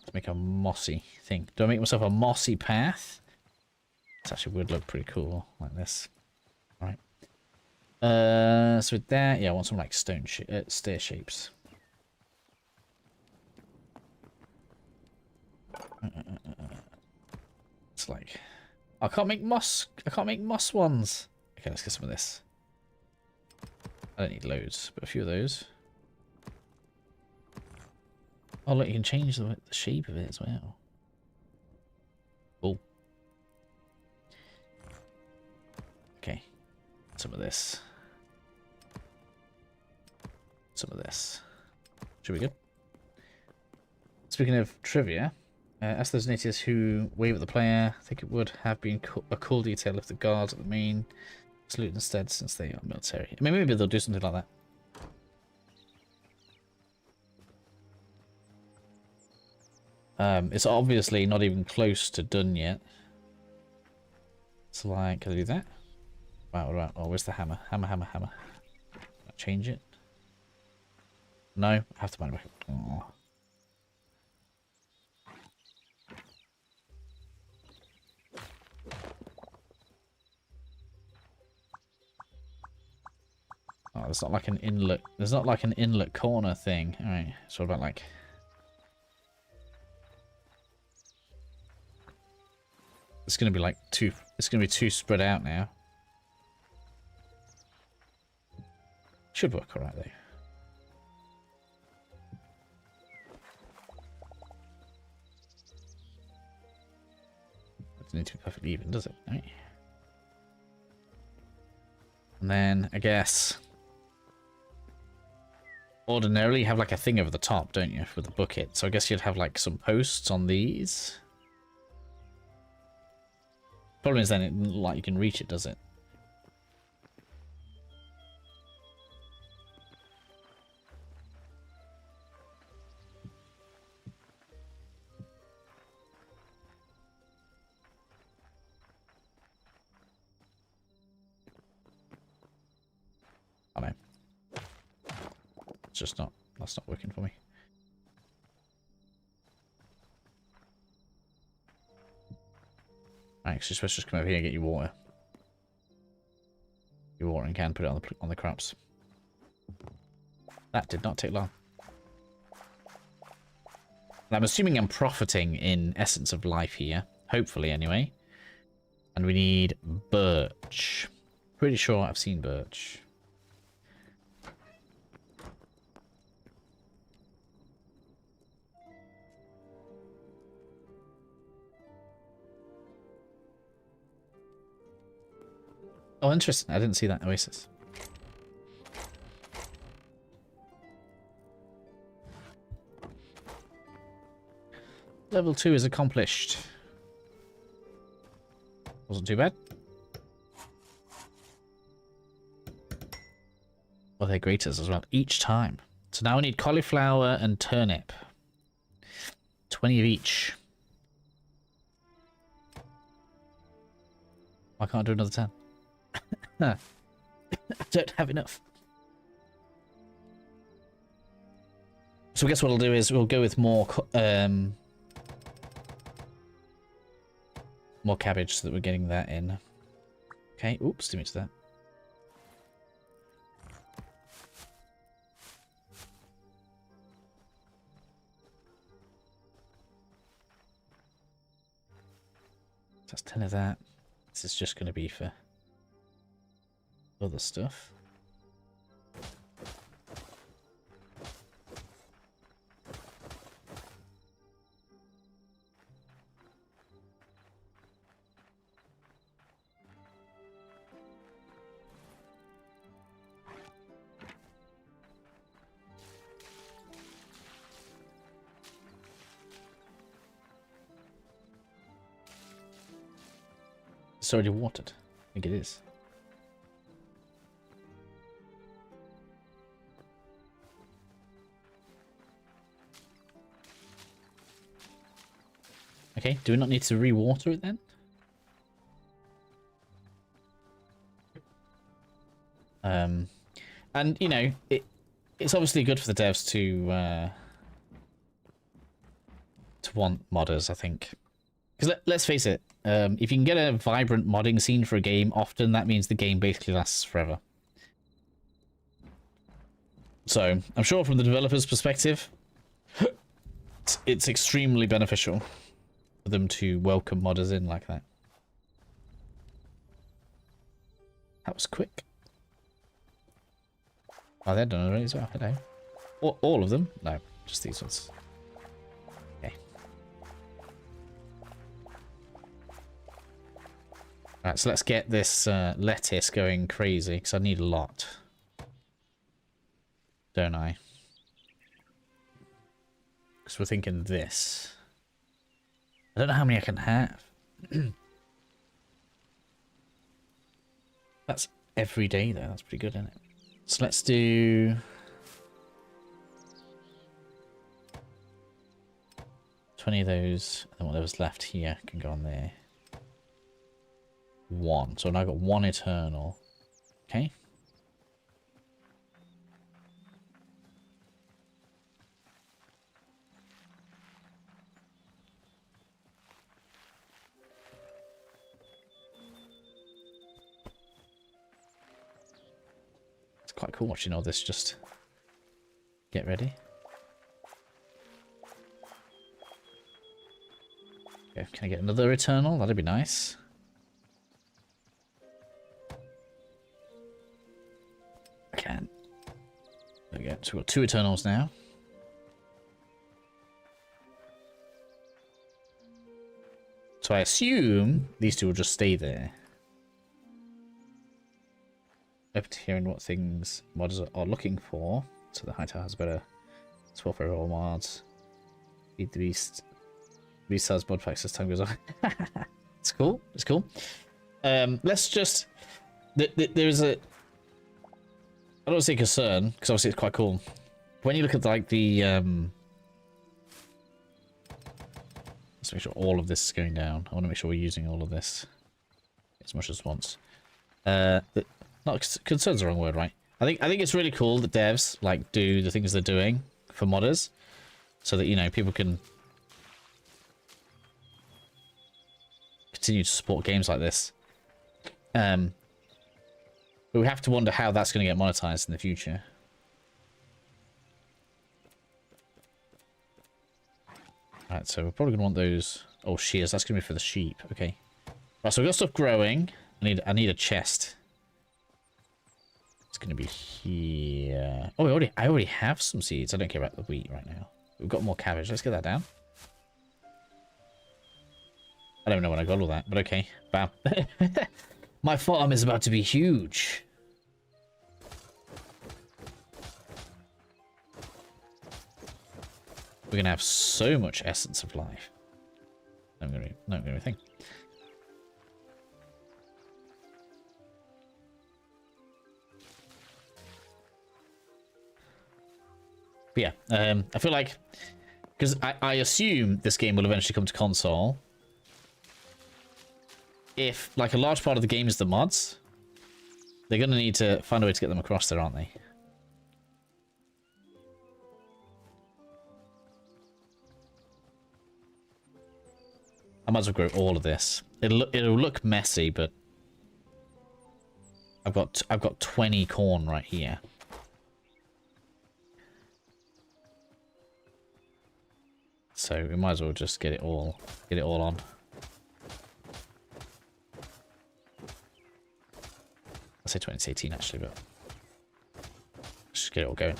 Let's make a mossy thing. Do I make myself a mossy path? This actually would look pretty cool like this. Alright. So with that, yeah, I want some like stone stair shapes. It's like I can't make moss ones. Okay, let's get some of this. I don't need loads, but a few of those. Oh look, you can change the shape of it as well. Cool. Okay. Some of this. Some of this. Should be good. Speaking of trivia, as those natives who wave at the player, I think it would have been a cool detail if the guards at the main salute instead, since they are military. I mean, maybe they'll do something like that. It's obviously not even close to done yet. So, like, can I do that? Wow, right. Oh, where's the hammer? Hammer. Can I change it? No, I have to find it back. Oh. Oh, there's not like an inlet. There's not like an inlet corner thing. All right. So what about like? It's gonna be like too. It's gonna be too spread out now. Should work all right though. doesn't need to be perfectly even, does it? Right. And then, I guess, ordinarily you have like a thing over the top, don't you, with the bucket? So I guess you'd have like some posts on these. Problem is then it doesn't look like you can reach it, does it? I know. It's just not, that's not working for me. Right, so you're supposed to just come over here and get your water. Your watering can, put it on the crops. That did not take long. And I'm assuming I'm profiting in Essence of Life here. Hopefully, anyway. And we need birch. Pretty sure I've seen birch. Oh, interesting. I didn't see that oasis. Level 2 is accomplished. Wasn't too bad. Well, they're graters as well, each time. So now we need cauliflower and turnip. 20 of each. Why can't I do another 10? I don't have enough. So I guess what I'll do is we'll go with more cabbage so that we're getting that in. Okay, oops, do me to that. That's 10 of that. This is just going to be for other stuff. It's already watered. I think it is. Okay, do we not need to re-water it then? And you know, it's obviously good for the devs to want modders, I think. Because let's face it, if you can get a vibrant modding scene for a game, often that means the game basically lasts forever. So, I'm sure from the developer's perspective, it's extremely beneficial for them to welcome modders in like that. That was quick. Oh, they're done already as well. Hello. All of them? No, just these ones. Okay. Alright, so let's get this lettuce going crazy, because I need a lot. Don't I? Because we're thinking this. I don't know how many I can have. That's every day, though. That's pretty good, isn't it? So let's do 20 of those, and whatever's left here can go on there. 1. So now I've got 1 eternal. Okay. It's quite cool watching all this just get ready. Okay, can I get another eternal? That'd be nice. I can. There we go. So we've got 2 eternals now. So I assume these two will just stay there. Open to hearing what things modders are looking for. So the Hytale has better swap for all mods. Feed the beast. Beast has mod packs as time goes on. It's cool. It's cool. Let's just... There's a... I don't want to say concern, because obviously it's quite cool. When you look at like the... Let's make sure all of this is going down. I want to make sure we're using all of this as much as once. Not concern's the wrong word, right? I think it's really cool that devs like do the things they're doing for modders, so that, you know, people can continue to support games like this. But we have to wonder how that's going to get monetized in the future. Right, so we're probably going to want those... Oh, shears. That's going to be for the sheep. Okay. Right, so we've got stuff growing. I need a chest. It's going to be here. Oh, I already have some seeds. I don't care about the wheat right now. We've got more cabbage. Let's get that down. I don't know when I got all that, but okay. Bam. My farm is about to be huge. We're gonna have so much essence of life. Not gonna think. But yeah, I feel like, because I assume this game will eventually come to console. If like a large part of the game is the mods, they're gonna need to find a way to get them across there, aren't they? I might as well grow all of this. It'll look messy, but I've got 20 corn right here. So we might as well just get it all on. I say 2018 actually, but let's just get it all going.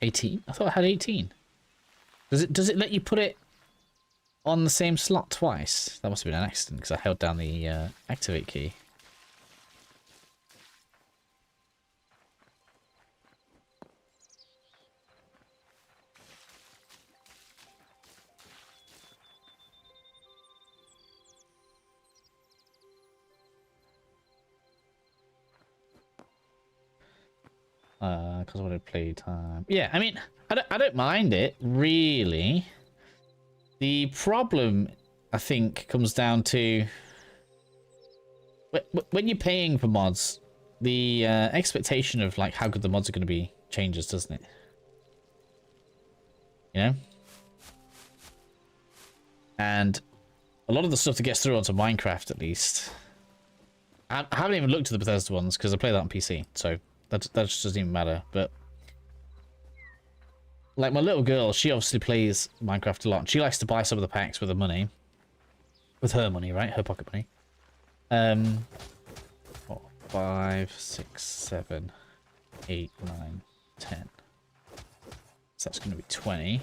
$18? I thought I had 18. Does it let you put it on the same slot twice? That must have been an accident because I held down the activate key. Because I wanted to play time. Yeah, I mean, I don't mind it, really. The problem, I think, comes down to... When you're paying for mods, the expectation of, like, how good the mods are going to be changes, doesn't it? You know? And a lot of the stuff that gets through onto Minecraft, at least... I haven't even looked at the Bethesda ones, because I play that on PC, so... That just doesn't even matter, but... Like, my little girl, she obviously plays Minecraft a lot. She likes to buy some of the packs with her money. With her money, right? Her pocket money. 4, 5, 6, 7, 8, 9, 10. So that's going to be 20.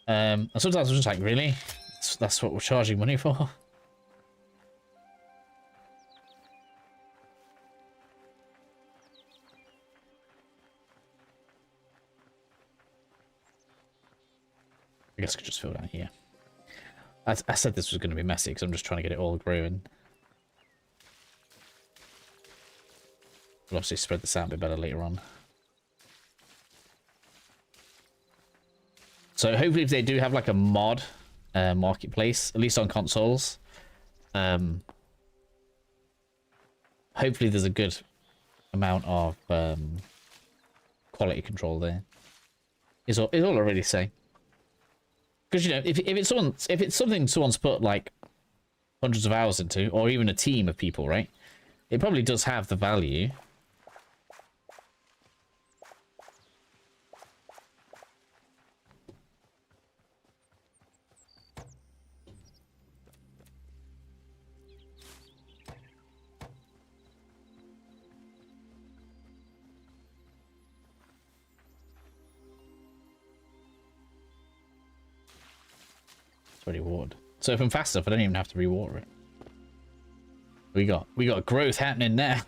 And sometimes I'm just like, really? That's what we're charging money for? I guess I could just fill down here. I said this was going to be messy because I'm just trying to get it all growing. We'll obviously spread this out a bit better later on. So hopefully if they do have like a mod marketplace, at least on consoles, hopefully there's a good amount of quality control there. Is all I really say. Because, you know, if it's something someone's put like hundreds of hours into, or even a team of people, right? It probably does have the value. already watered. So if I'm fast enough, I don't even have to rewater it. We got growth happening now.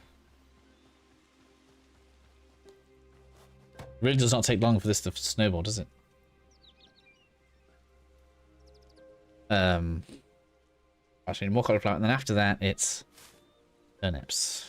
Really does not take long for this to snowball, does it? Actually, more cauliflower, and then after that, it's turnips.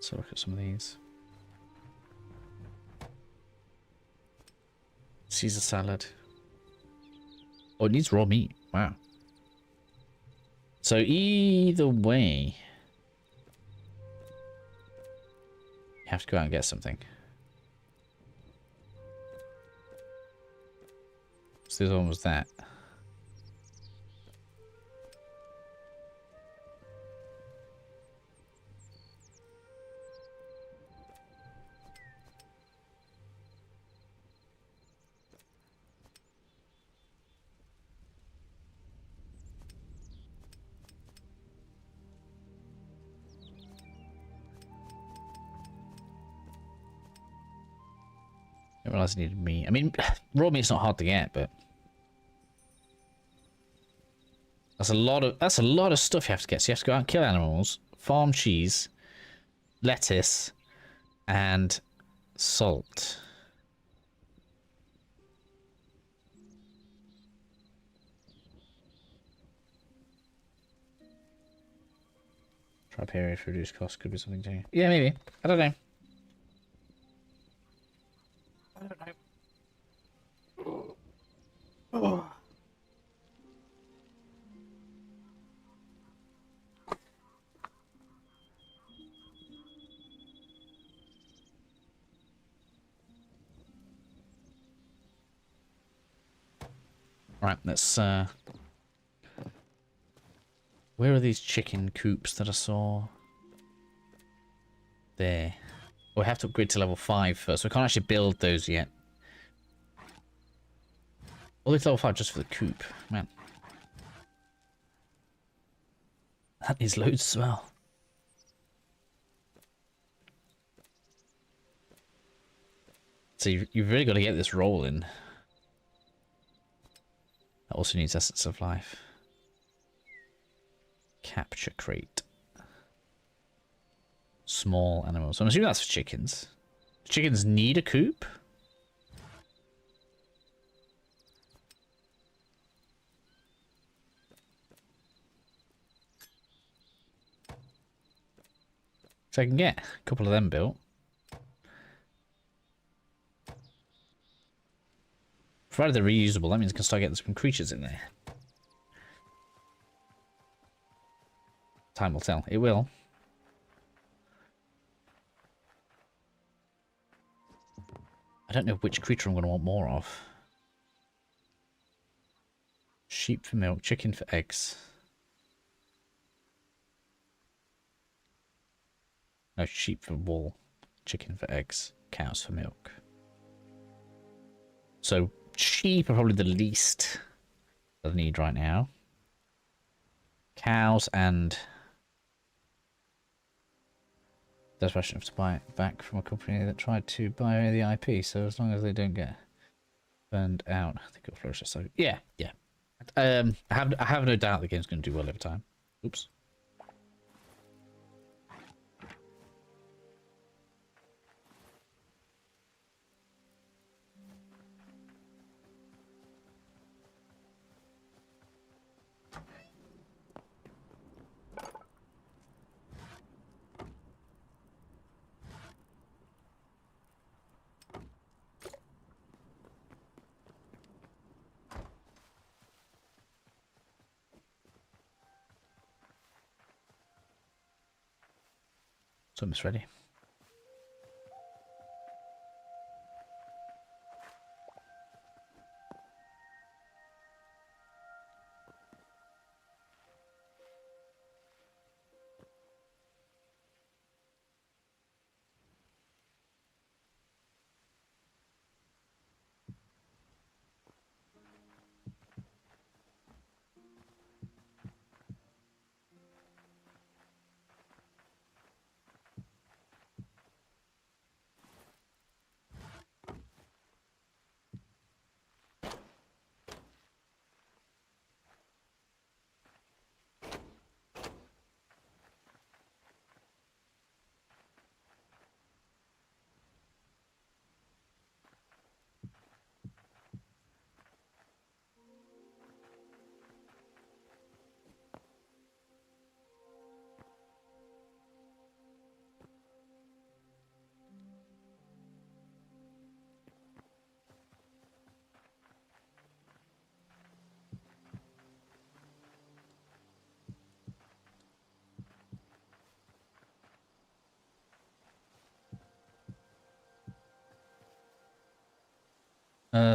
So look at some of these. Caesar salad. Oh, it needs raw meat. Wow. So either way, you have to go out and get something. So this one was that. I didn't realize I needed meat. I mean, raw meat's not hard to get, but that's a lot of stuff you have to get. So you have to go out and kill animals, farm cheese, lettuce, and salt. Triparian for reduced cost could be something to you. Yeah, maybe. I don't know. I don't know. Oh. Right, let's where are these chicken coops that I saw? There. We have to upgrade to level 5 first. We can't actually build those yet. Only level 5 just for the coop. Man. That is loads as well. So you've really got to get this rolling. That also needs essence of life. Capture crate. Small animals. So I'm assuming that's for chickens. Chickens need a coop? So I can get a couple of them built. Provided they're reusable, that means I can start getting some creatures in there. Time will tell. It will. I don't know which creature I'm going to want more of. Sheep for milk, chicken for eggs. No, sheep for wool, chicken for eggs, cows for milk. So sheep are probably the least that I need right now. Cows and that's why I shouldn't have to buy it back from a company that tried to buy the IP. So as long as they don't get burned out, I think it'll flourish. So yeah. I have no doubt the game's going to do well over time. Oops. So I'm ready.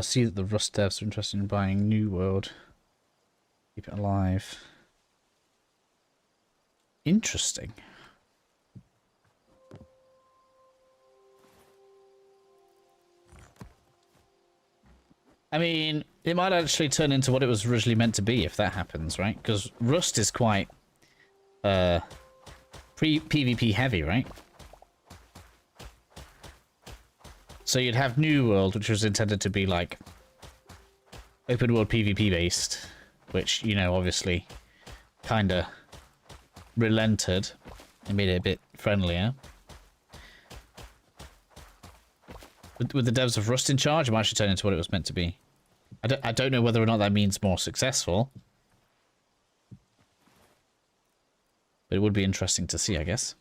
See that the Rust devs are interested in buying New World. Keep it alive. Interesting. I mean, it might actually turn into what it was originally meant to be if that happens, right? Because Rust is quite PvP heavy, right? So you'd have New World, which was intended to be like open world PvP based, which, you know, obviously kind of relented and made it a bit friendlier. With the devs of Rust in charge, it might actually turn into what it was meant to be. I don't know whether or not that means more successful. But it would be interesting to see, I guess.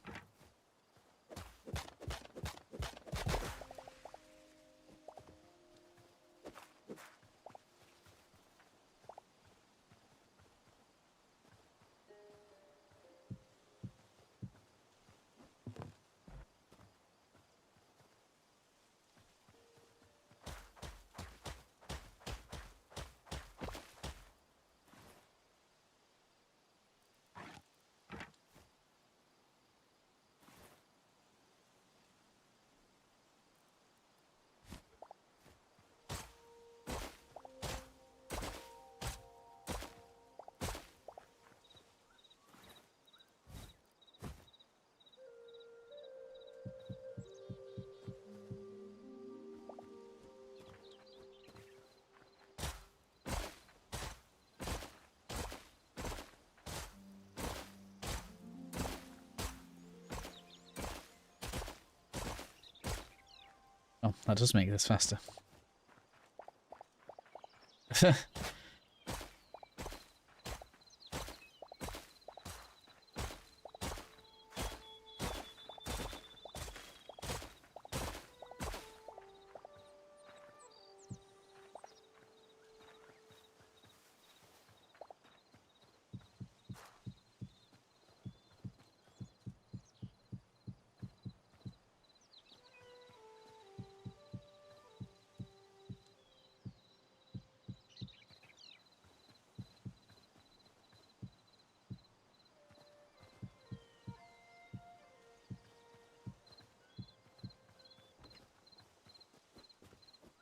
Oh, that does make this faster.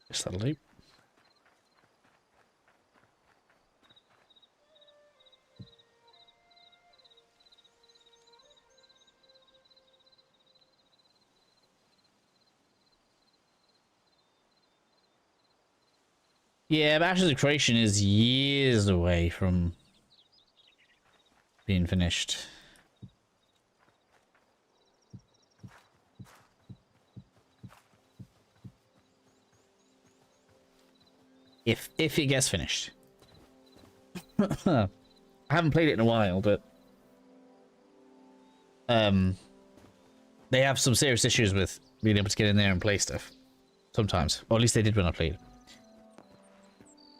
Just that loop. Yeah, but Ashes of Creation is years away from being finished. If it gets finished. I haven't played it in a while, but they have some serious issues with being able to get in there and play stuff. Sometimes. Or at least they did when I played.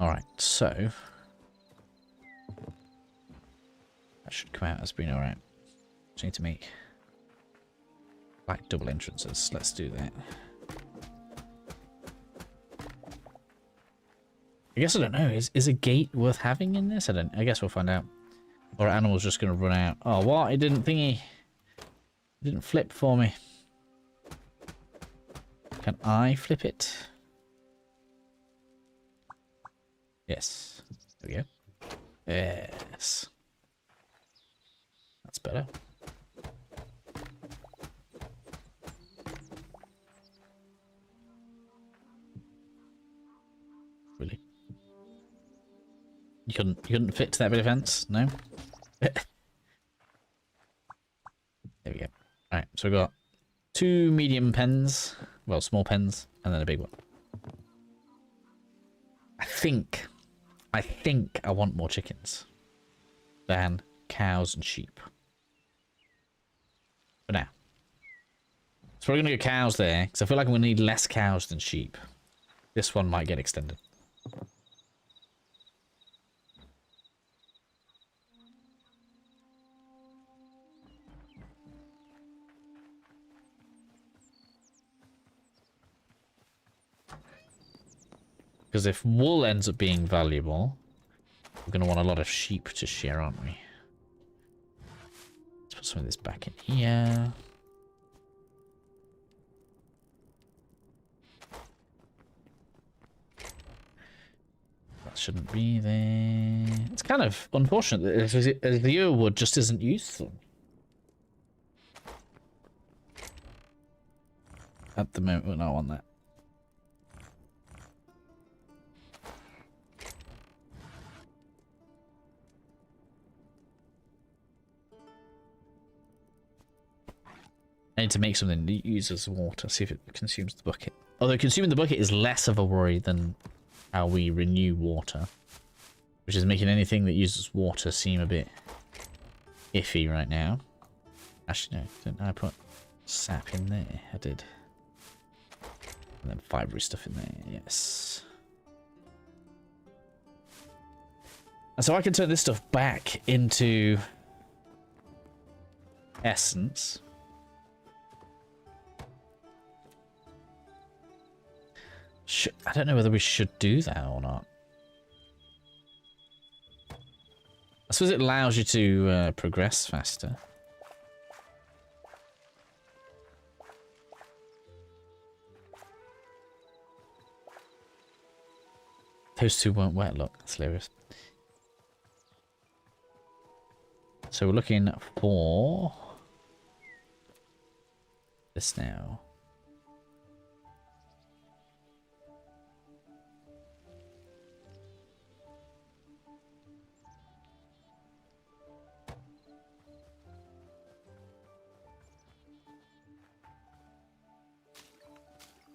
Alright, so that should come out as being alright. Just need to make like double entrances. Let's do that. I guess I don't know. Is a gate worth having in this? I guess we'll find out. Or are animals just gonna run out? Oh, what? It didn't thingy. It didn't flip for me. Can I flip it? Yes. There we go. Yes. That's better. Really? You couldn't fit to that bit of fence? No? There we go. Alright, so we've got 2 medium pens. Well, small pens, and then a big one. I think I want more chickens than cows and sheep. For now. So we're going to go cows there, because I feel like I'm going to need less cows than sheep. This one might get extended. Because if wool ends up being valuable, we're going to want a lot of sheep to shear, aren't we? Let's put some of this back in here. That shouldn't be there. It's kind of unfortunate that the Azure wood just isn't useful. At the moment, we don't want that. I need to make something that uses water, see if it consumes the bucket. Although consuming the bucket is less of a worry than how we renew water, which is making anything that uses water seem a bit iffy right now. Actually, no, didn't I put sap in there? I did. And then fibery stuff in there, yes. And so I can turn this stuff back into essence. I don't know whether we should do that or not. I suppose it allows you to progress faster. Those two weren't wet, look. That's hilarious. So we're looking for this now.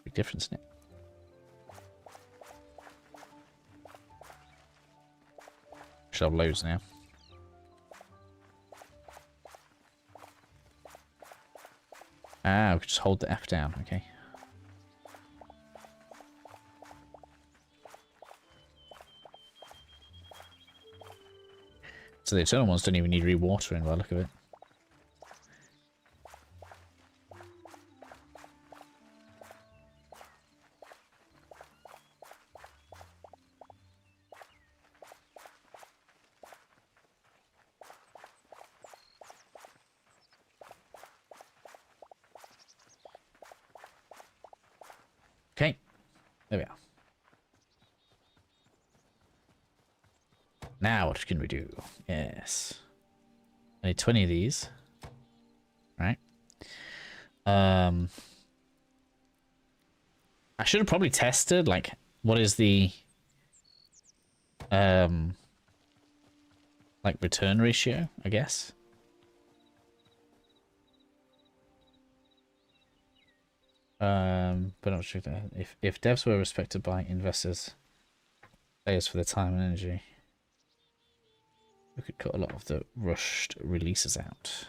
Big difference, isn't it? Should have loads now. Ah, we could just hold the F down, okay. So the eternal ones don't even need rewatering by the look of it. Okay, there we are. Now what can we do? Yes. I need 20 of these. Right. I should have probably tested, like, what is the like return ratio, I guess. But I'm sure that if devs were respected by investors, players for their time and energy, we could cut a lot of the rushed releases out.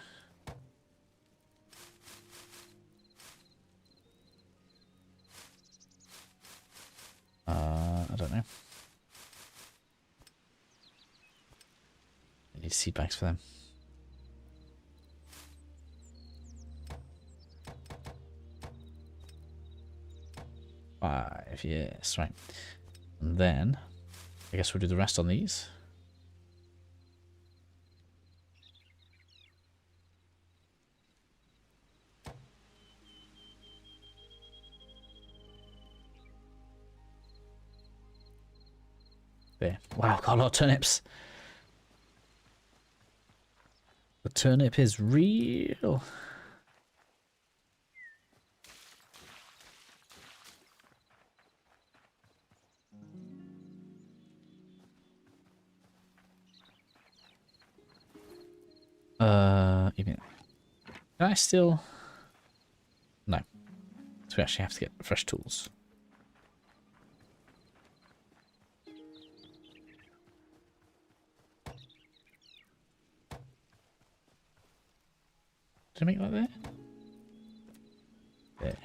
I don't know. I need seed bags for them. Five, yes, right. And then I guess we'll do the rest on these. There. Wow, got a lot of turnips. The turnip is real. Even can I still? No. So we actually have to get fresh tools. Did I make that there? There.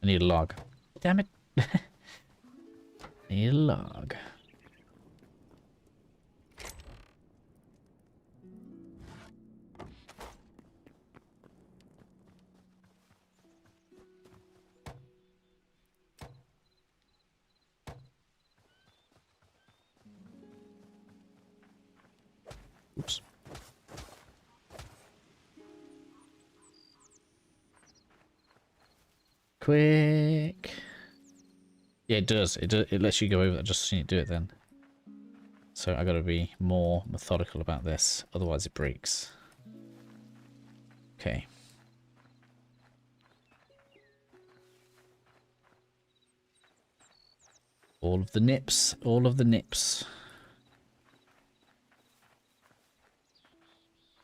I need a log. Damn it. I need a log. Oops. Quick. Yeah, it does. It lets you go over that just so you do it then. So I gotta be more methodical about this, otherwise it breaks. Okay. All of the nips, all of the nips.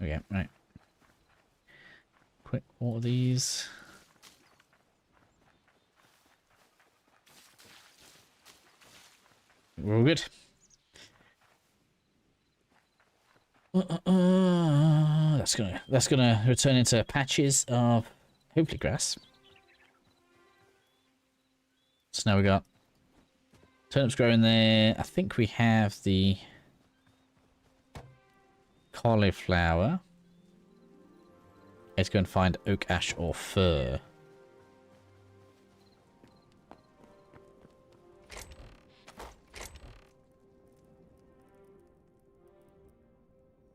Okay, right. Quick, what are these? We're all good. That's gonna return into patches of hopefully grass. So now we got turnips growing there. I think we have the cauliflower. Let's go and find oak, ash, or fir.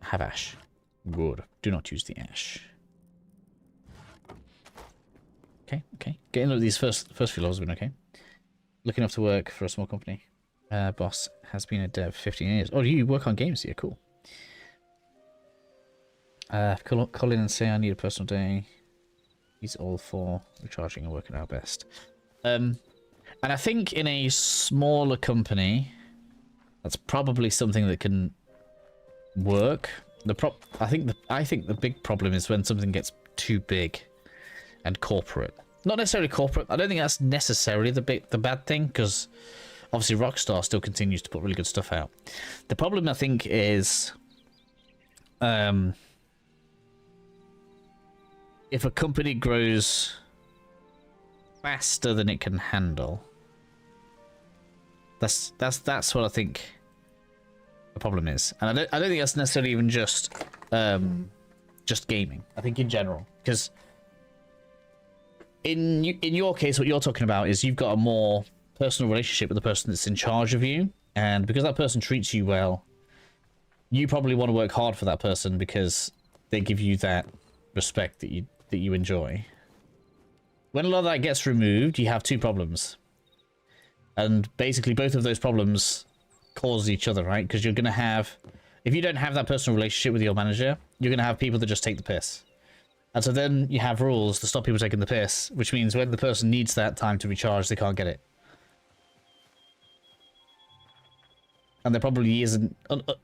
Have ash. Good. Do not use the ash. Okay, okay. Getting these first few levels have been okay. Looking up to work for a small company. Boss has been a dev 15 years. Oh, you work on games here? Cool. Call in and say I need a personal day. He's all for recharging and working our best. And I think in a smaller company, that's probably something that can work. I think the big problem is when something gets too big and corporate. Not necessarily corporate. I don't think that's necessarily the bad thing, because obviously Rockstar still continues to put really good stuff out. The problem I think is if a company grows faster than it can handle. That's what I think the problem is, and I don't think that's necessarily even just gaming. I think in general, because in your case, what you're talking about is you've got a more personal relationship with the person that's in charge of you, and because that person treats you well, you probably want to work hard for that person because they give you that respect that you enjoy. When a lot of that gets removed, you have two problems, and basically both of those problems cause each other, right? Because you're going to have, if you don't have that personal relationship with your manager, you're going to have people that just take the piss. And so then you have rules to stop people taking the piss, which means when the person needs that time to recharge, they can't get it. And there probably isn't,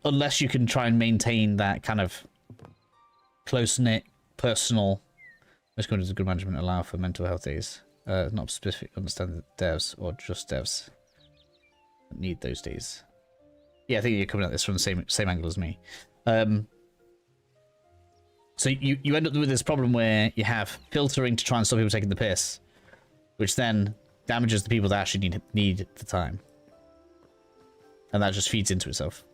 unless you can try and maintain that kind of close-knit, personal, most companies of good management allow for mental health days. Not specific, understand the devs or just devs that need those days. Yeah, I think you're coming at this from the same angle as me. So you end up with this problem where you have filtering to try and stop people taking the piss, which then damages the people that actually need the time. And that just feeds into itself.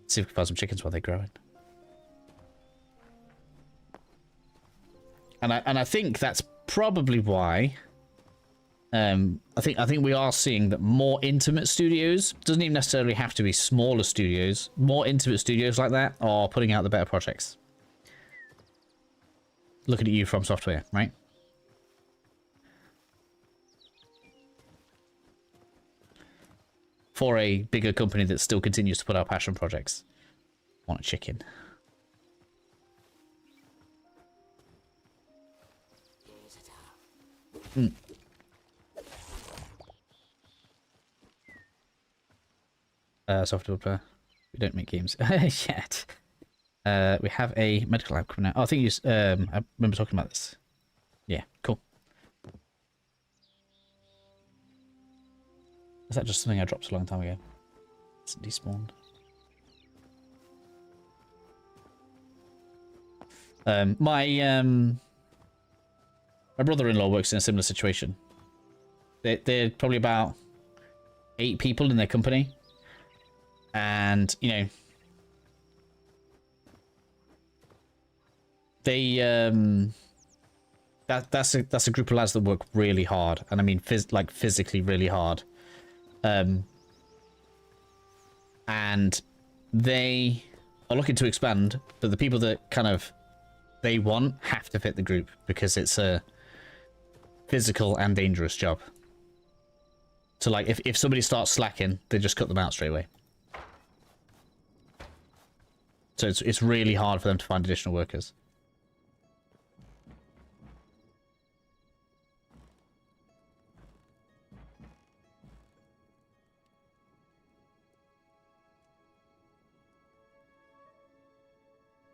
See if we can find some chickens while they're growing. And I think that's probably why I think we are seeing that more intimate studios, doesn't even necessarily have to be smaller studios, more intimate studios like that are putting out the better projects. Looking at you From Software, right? For a bigger company that still continues to put out passion projects. Want a chicken. Software developer. We don't make games yet. We have a medical lab coming out. Oh, I think you. I remember talking about this. Yeah, cool. Is that just something I dropped a long time ago? It's despawned. My brother-in-law works in a similar situation. They're probably about 8 people in their company. And, you know, They that's a group of lads that work really hard, and I mean like physically really hard. And they are looking to expand, but the people that kind of they want have to fit the group because it's a physical and dangerous job. So like if somebody starts slacking, they just cut them out straight away. So it's really hard for them to find additional workers.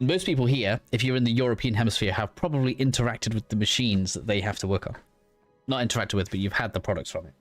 Most people here, if you're in the European hemisphere, have probably interacted with the machines that they have to work on. Not interacted with, but you've had the products from it.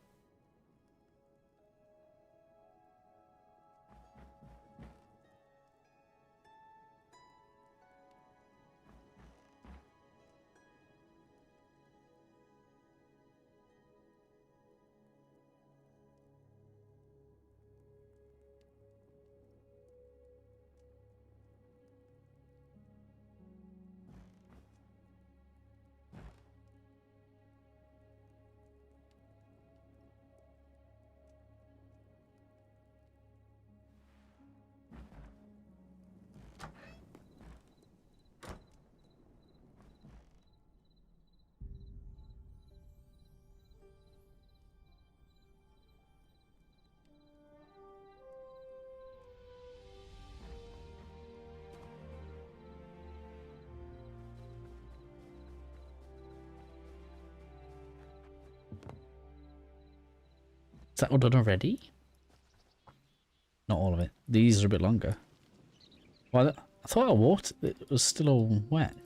Is that all done already? Not all of it. These are a bit longer. Well, I thought our water it was still all wet.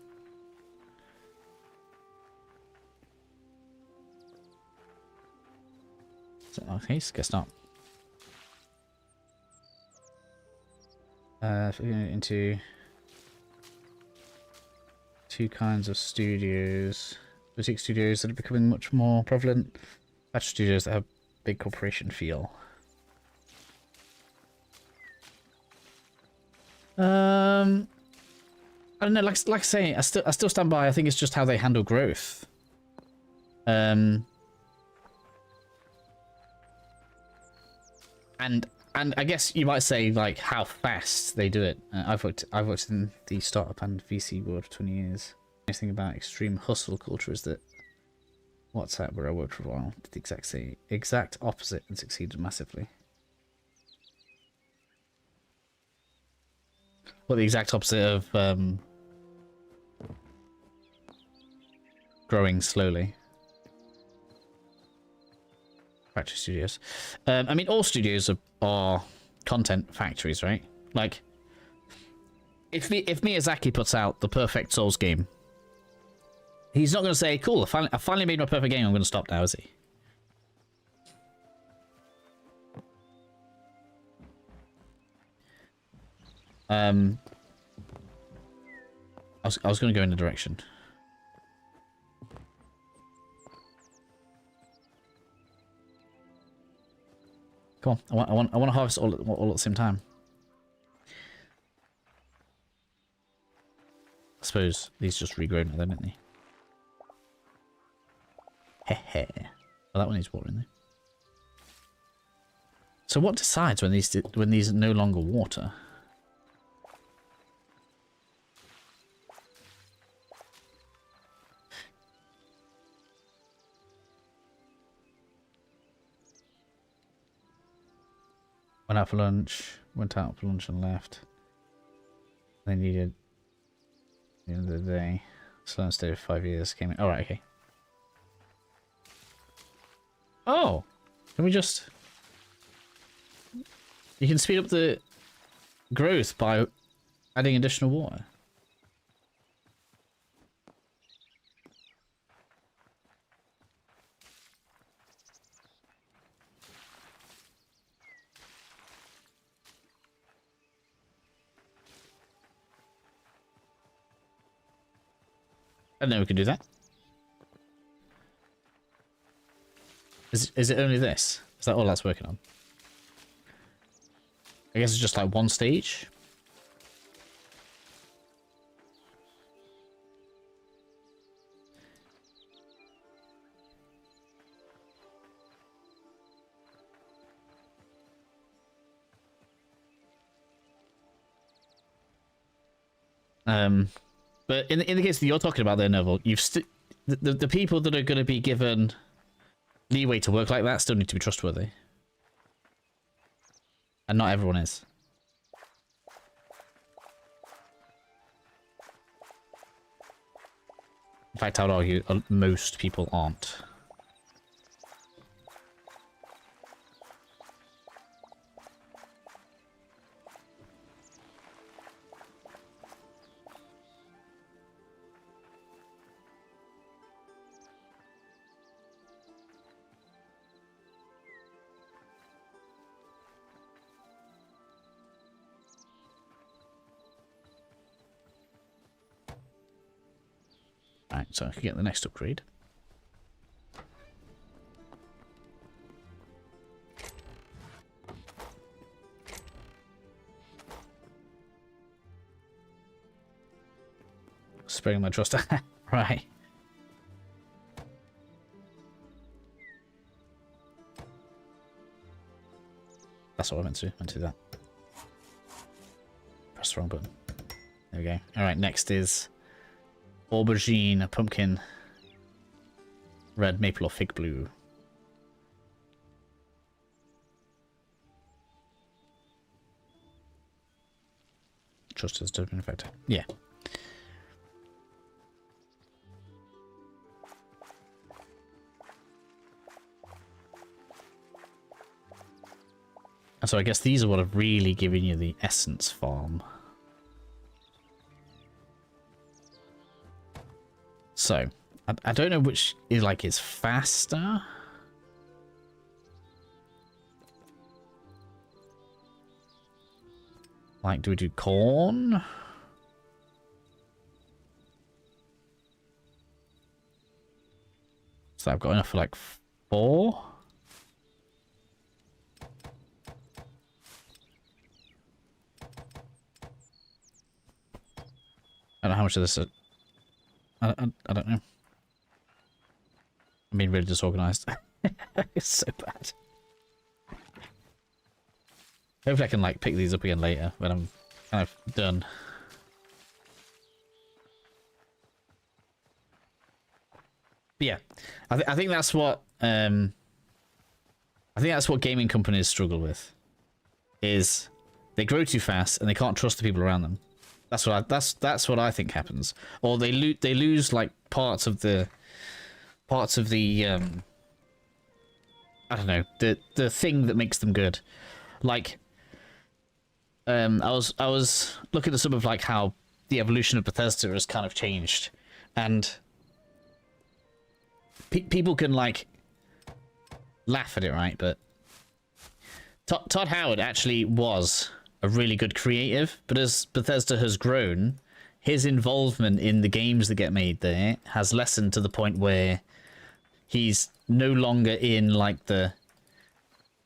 Is that not the case? Guess not. If we're going into two kinds of studios, boutique studios that are becoming much more prevalent, batch studios that have big corporation feel. I don't know. Like I say, I still stand by. I think it's just how they handle growth. And I guess you might say like how fast they do it. I've worked in the startup and VC world for 20 years. The nice thing about extreme hustle culture is that WhatsApp, where I worked for a while, did the exact opposite and succeeded massively. Well, the exact opposite of growing slowly. Factory studios. I mean, all studios are content factories, right? Like, if Miyazaki puts out the perfect Souls game, he's not going to say, "Cool, I finally made my perfect game. I'm going to stop now," is he? I was going to go in a direction. Come on, I want to harvest all at the same time. I suppose these just regrown now, didn't they? Heh. Well, that one needs water in there. So what decides when these are no longer water? Went out for lunch, and left. They needed the end of the day. Slow and steady for 5 years. Came in. All right, okay. Oh, can we just? You can speed up the growth by adding additional water. I don't know we can do that. Is it only this? Is that all that's working on? I guess it's just like one stage. But in the case that you're talking about there, Neville, the people that are going to be given leeway to work like that still need to be trustworthy. And not everyone is. In fact, I would argue most people aren't. Right, so I can get the next upgrade. Spreading my trust. Right. That's what I meant to do. I meant to do that. Press the wrong button. There we go. Alright, next is aubergine, pumpkin, red, maple, or fig blue. Trust has been affected. Yeah. And so I guess these are what have really given you the essence farm. So, I don't know which is faster. Like, do we do corn? So I've got enough for like 4. I don't know how much of this. I don't know. I'm being really disorganized. It's so bad. Hopefully I can like pick these up again later when I'm kind of done. But yeah, I think that's what gaming companies struggle with. Is they grow too fast and they can't trust the people around them. That's what I think happens. Or they lose like parts of the I don't know, the thing that makes them good. Like I was looking at some of like how the evolution of Bethesda has kind of changed, and people can like laugh at it, right? But Todd Howard actually was a really good creative, but as Bethesda has grown, his involvement in the games that get made there has lessened to the point where he's no longer in like the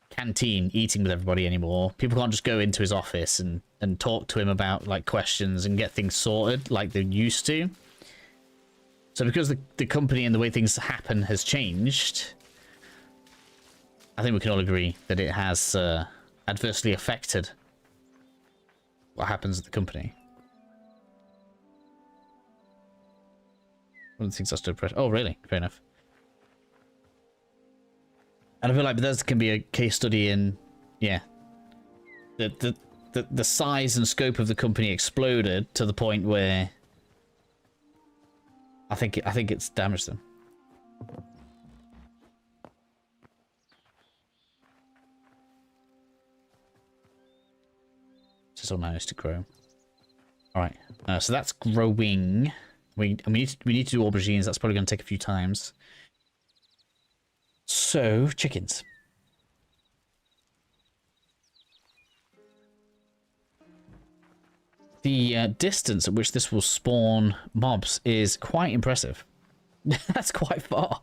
canteen eating with everybody anymore. People can't just go into his office and talk to him about like questions and get things sorted like they used to. So because the company and the way things happen has changed, I think we can all agree that it has adversely affected what happens at the company. One of the things I stood pressure. Oh, really? Fair enough. And I feel like Bethesda can be a case study in, yeah, the size and scope of the company exploded to the point where I think it's damaged them. This all managed to grow. All right, so that's growing. We need to do aubergines. That's probably going to take a few times. So chickens. The distance at which this will spawn mobs is quite impressive. That's quite far.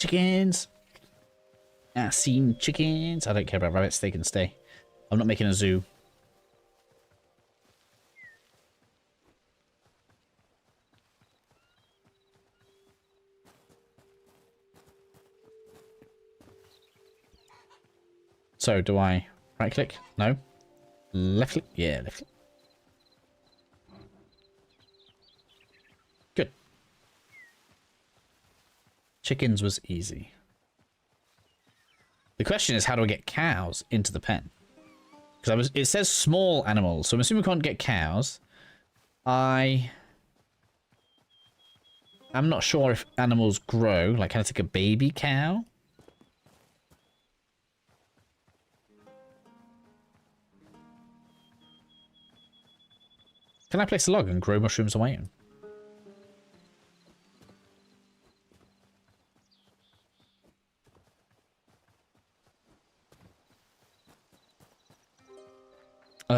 Chickens! Ah, seen chickens. I don't care about rabbits, they can stay. I'm not making a zoo. So, do I right click? No. Left click? Yeah, left click. Good. Chickens was easy. The question is, how do I get cows into the pen? Because it says small animals, so I'm assuming we can't get cows. I'm not sure if animals grow. Like, can I take a baby cow? Can I place a log and grow mushrooms on my own?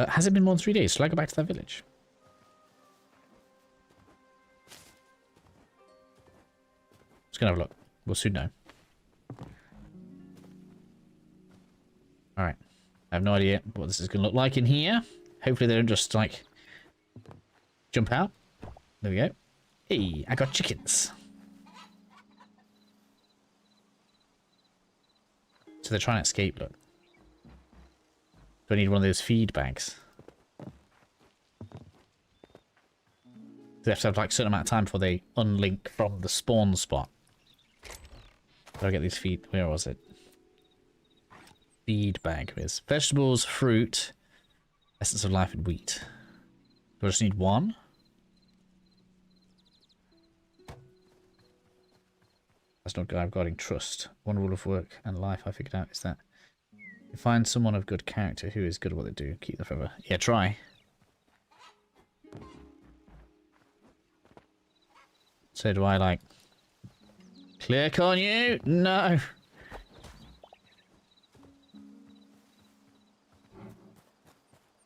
Has it been more than 3 days? Shall I go back to that village? Just gonna have a look. We'll soon know. Alright. I have no idea what this is gonna look like in here. Hopefully they don't just, like, jump out. There we go. Hey, I got chickens. So they're trying to escape, look. Do I need one of those feed bags? They have to have like a certain amount of time before they unlink from the spawn spot. How do I get these feed? Where was it? Feed bag is vegetables, fruit, essence of life, and wheat. Do I just need one? That's not good. I'm guarding trust. One rule of work and life I figured out is that you find someone of good character who is good at what they do. Keep them forever. Yeah, try. So do I, like, click on you? No.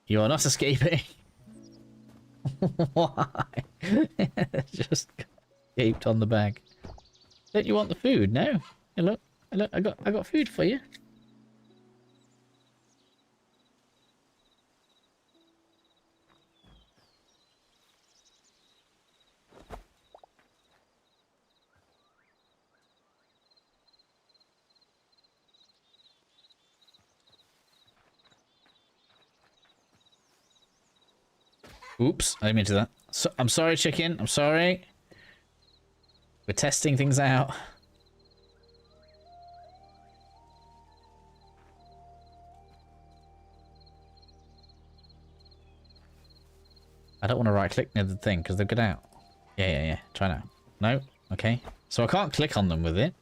You are not escaping. Why? Just escaped on the bag. Don't you want the food? No. Hey, look, I got food for you. Oops, I didn't mean to do that. So, I'm sorry, chicken. I'm sorry. We're testing things out. I don't want to right click near the thing because they'll get out. Yeah. Try now. No? Okay. So I can't click on them with it.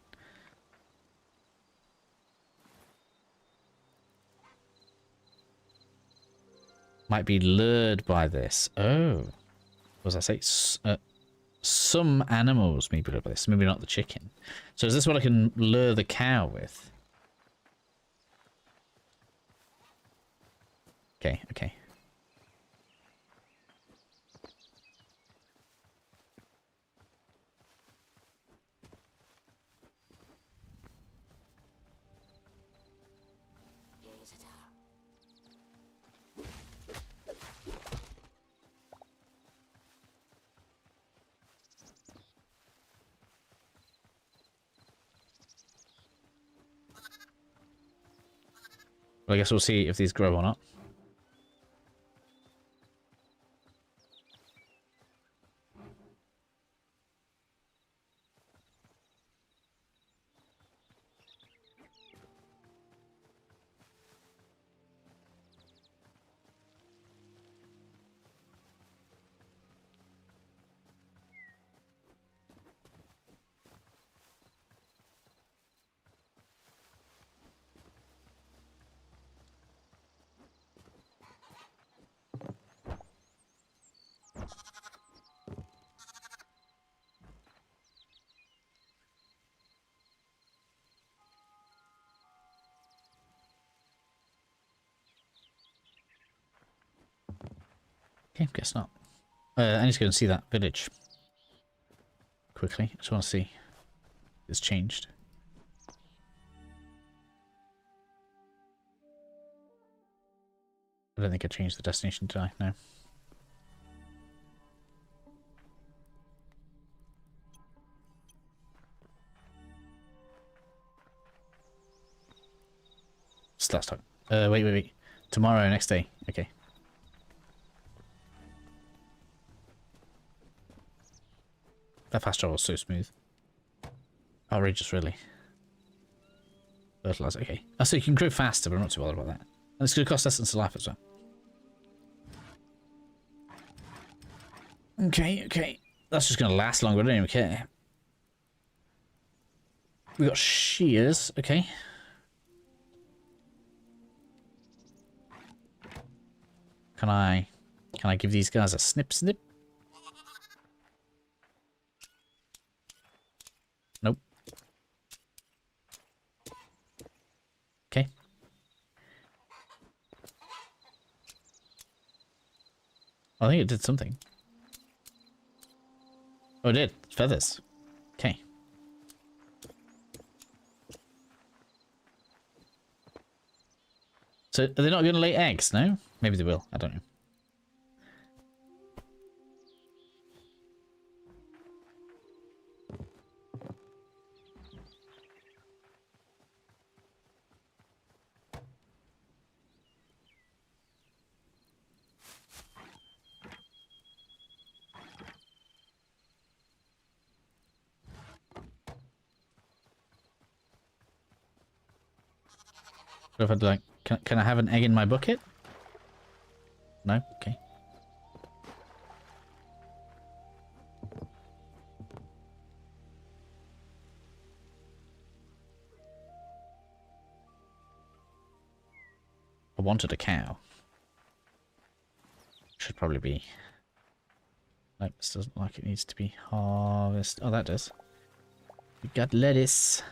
Might be lured by this. Oh. What was I say? Some animals may be lured by this. Maybe not the chicken. So is this what I can lure the cow with? Okay. Well, I guess we'll see if these grow or not. Okay, guess not. I need to go and see that village. Quickly. I just want to see if it's changed. I don't think I changed the destination, did I? No. It's last time. Wait. Tomorrow, next day. Okay. That fast travel was so smooth. Outrageous, really. Fertilizer, okay. Oh, so you can grow faster, but I'm not too bothered about that. And it's going to cost less than life as well. Okay. That's just going to last longer, I don't even care. We got shears, okay. Can I give these guys a snip? Nope. Okay. I think it did something. Oh, it did. Feathers. Okay. So, are they not going to lay eggs, no? Maybe they will. I don't know. What if I'd like... Can I have an egg in my bucket? No? Okay. I wanted a cow. Should probably be... Nope, this doesn't look like it needs to be harvested. Oh, that does. We got lettuce.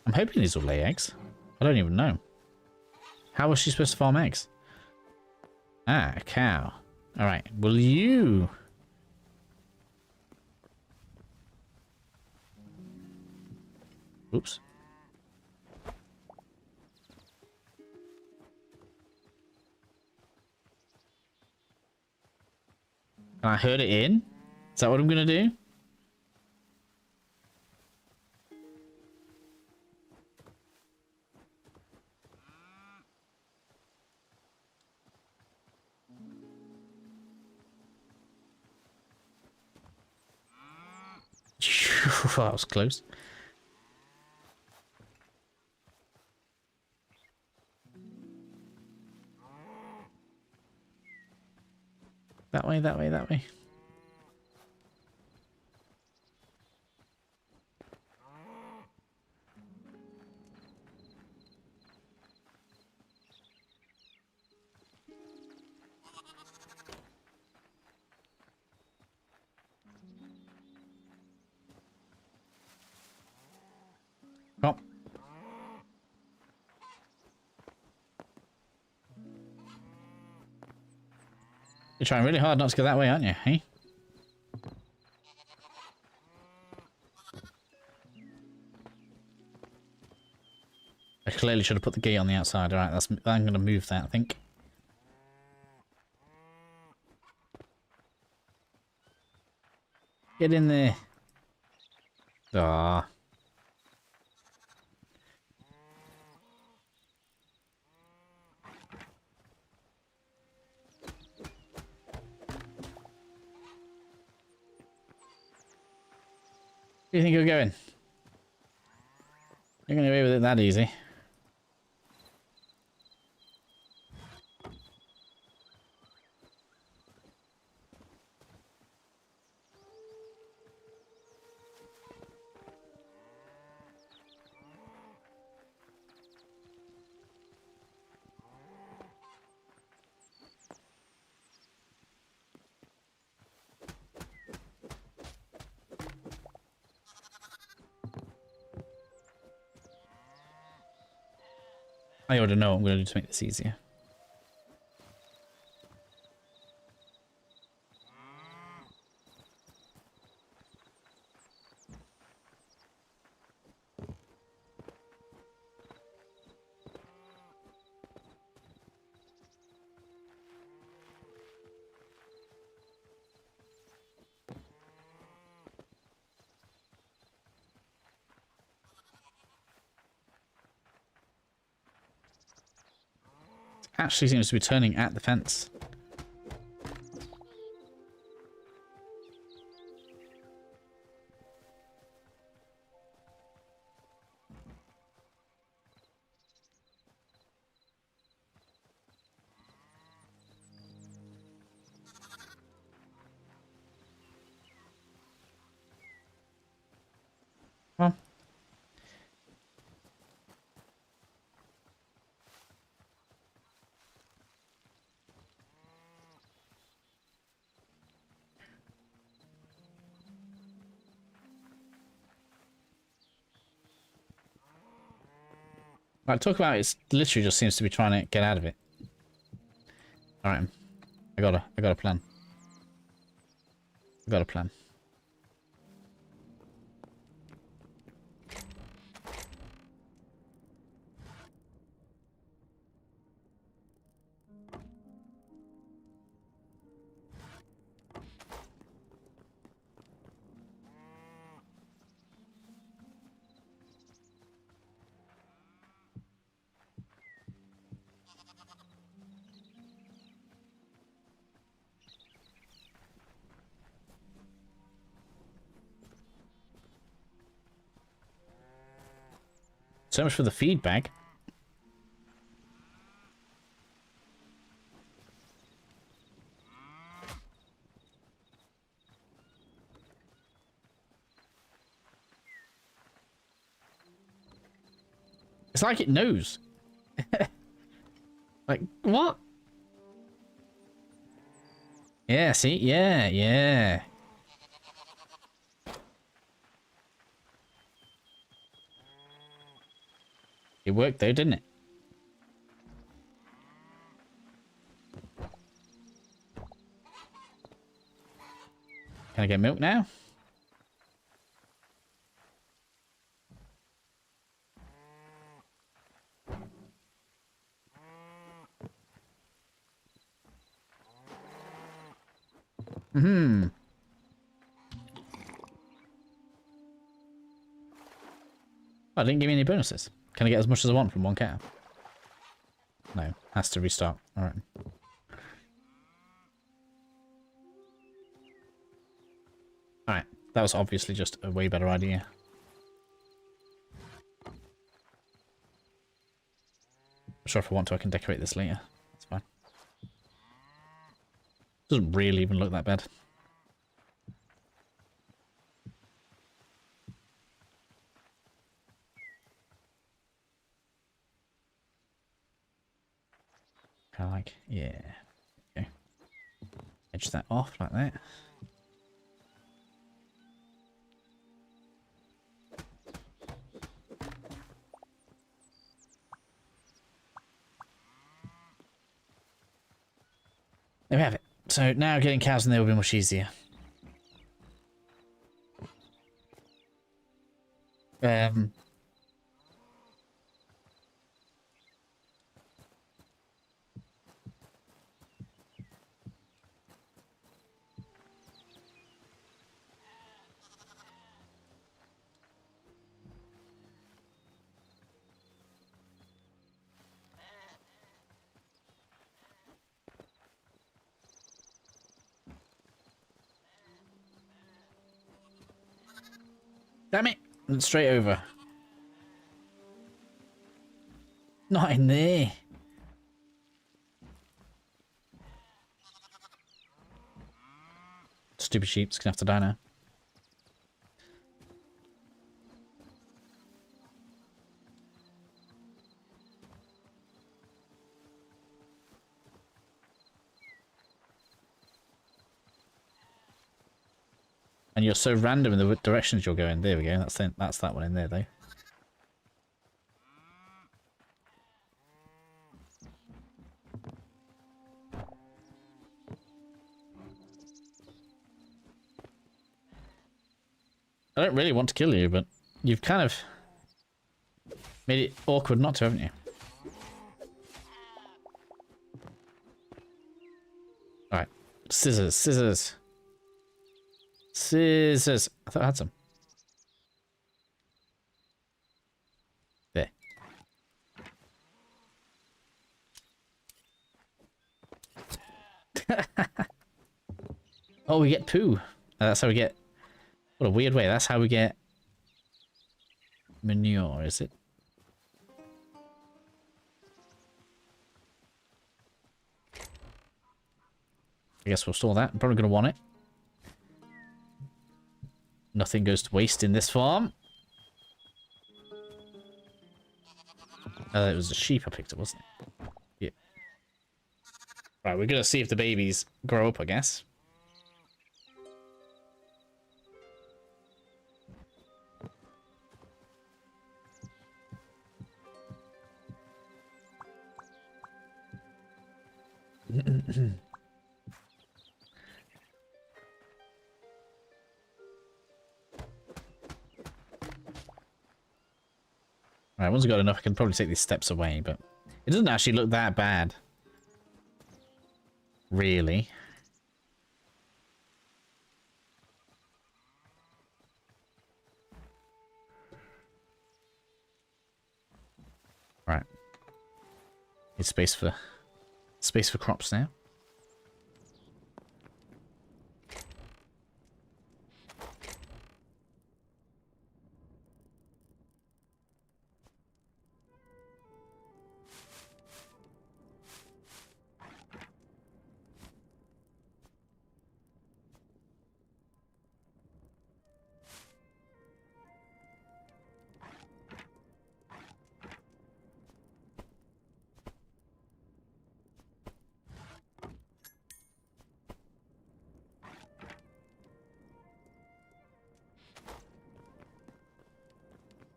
I'm hoping these will lay eggs. I don't even know. How was she supposed to farm eggs? Ah, a cow. Alright, will you... Oops. Can I herd it in? Is that what I'm going to do? That was close. That way, that way, that way. Oh. You're trying really hard not to go that way, aren't you? Hey? I clearly should have put the gate on the outside. Alright, I'm going to move that, I think. Get in there. Ah. Where do you think you're going? You're going to be away with it that easy. I already know what I'm going to do to make this easier. Actually seems to be turning at the fence. Well. Like, talk about it literally just seems to be trying to get out of it. Alright. I got a plan. I got a plan. So much for the feedback. It's like it knows. Like, what? Yeah, see? Yeah, yeah. It worked though, didn't it? Can I get milk now? Mm-hmm. Oh, it didn't give me any bonuses. Can I get as much as I want from one cow? No, has to restart. Alright. Alright, that was obviously just a way better idea. I'm sure if I want to, I can decorate this later. That's fine. Doesn't really even look that bad. Kind of like, yeah. Okay. Edge that off like that. There we have it. So now getting cows in there will be much easier. Damn it! And straight over. Not in there. Stupid sheep's gonna have to die now. And you're so random in the directions you're going. There we go. That's that one in there, though. I don't really want to kill you, but you've kind of made it awkward not to, haven't you? Alright. Scissors, scissors. Scissors. I thought I had some. There. Oh, we get poo. That's how we get... What a weird way. That's how we get manure, is it? I guess we'll store that. I'm probably going to want it. Nothing goes to waste in this farm. It was a sheep I picked up, wasn't it? Yeah. Right, we're going to see if the babies grow up, I guess. Alright, once I've got enough, I can probably take these steps away, but it doesn't actually look that bad. Really. Right. Need space for crops now.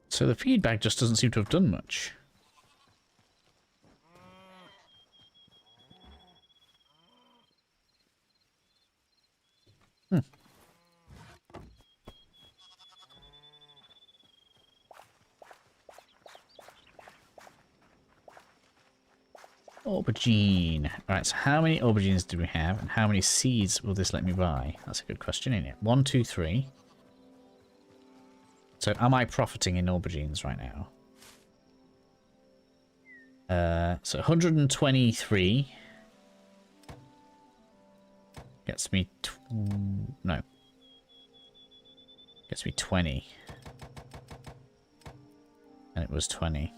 So the feedback just doesn't seem to have done much. Aubergine. Alright, so how many aubergines do we have, and how many seeds will this let me buy? That's a good question, isn't it? 1, 2, 3. So am I profiting in aubergines right now? So 123 gets me no. Gets me 20. And it was 20.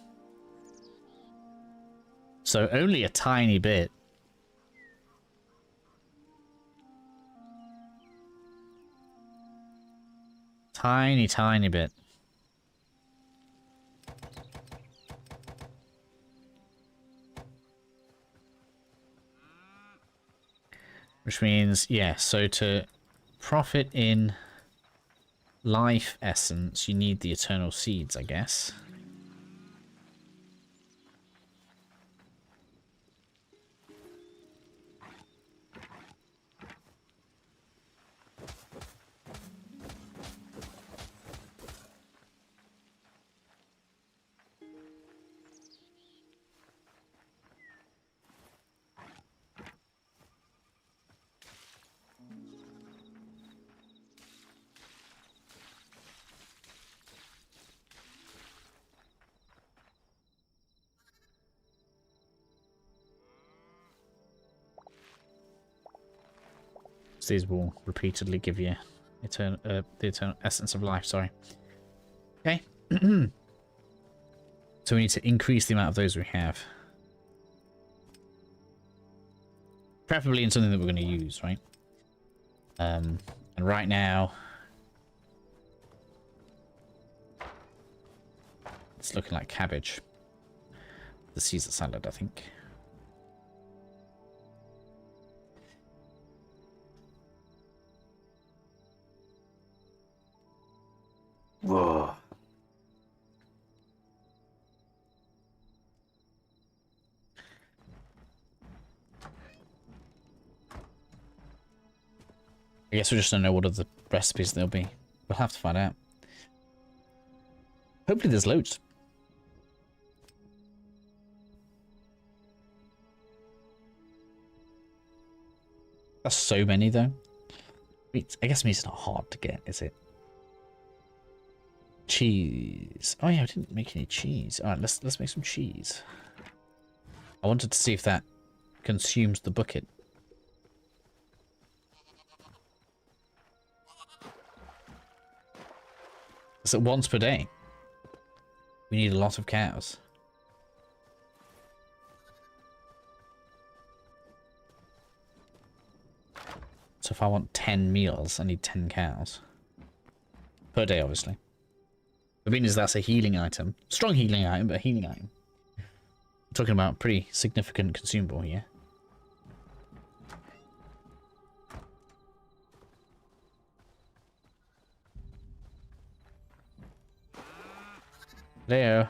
So only a tiny bit. Tiny bit. Which means, yeah, so to profit in life essence, you need the eternal seeds, I guess. These will repeatedly give you the eternal essence of life, sorry. Okay. So we need to increase the amount of those we have. Preferably in something that we're going to use, right? And right now, it's looking like cabbage. The Caesar salad, I think. Whoa. I guess we just don't know what other recipes there'll be. We'll have to find out. Hopefully there's loads. That's so many though. I guess means it's not hard to get, is it? Cheese. Oh yeah, I didn't make any cheese. Alright, let's make some cheese. I wanted to see if that consumes the bucket. Is it once per day? We need a lot of cows. So if I want 10 meals, I need 10 cows. Per day, obviously. The thing is, that's a healing item. Strong healing item, but a healing item. We're talking about pretty significant consumable here. There.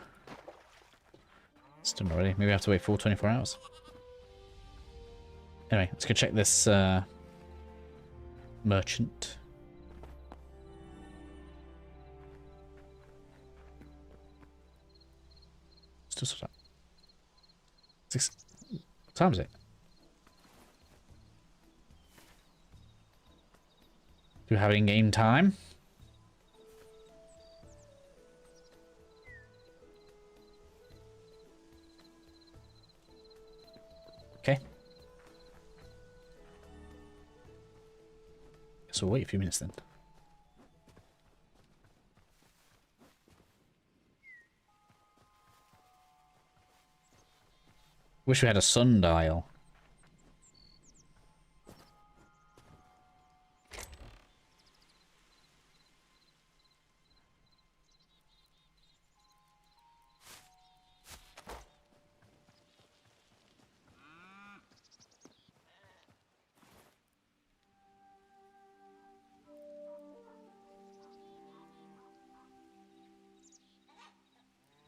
It's done already. Maybe I have to wait for 24 hours. Anyway, let's go check this merchant. Still sort of 6. What time is it? Do we have in-game time? Okay. So wait a few minutes then. Wish we had a sundial.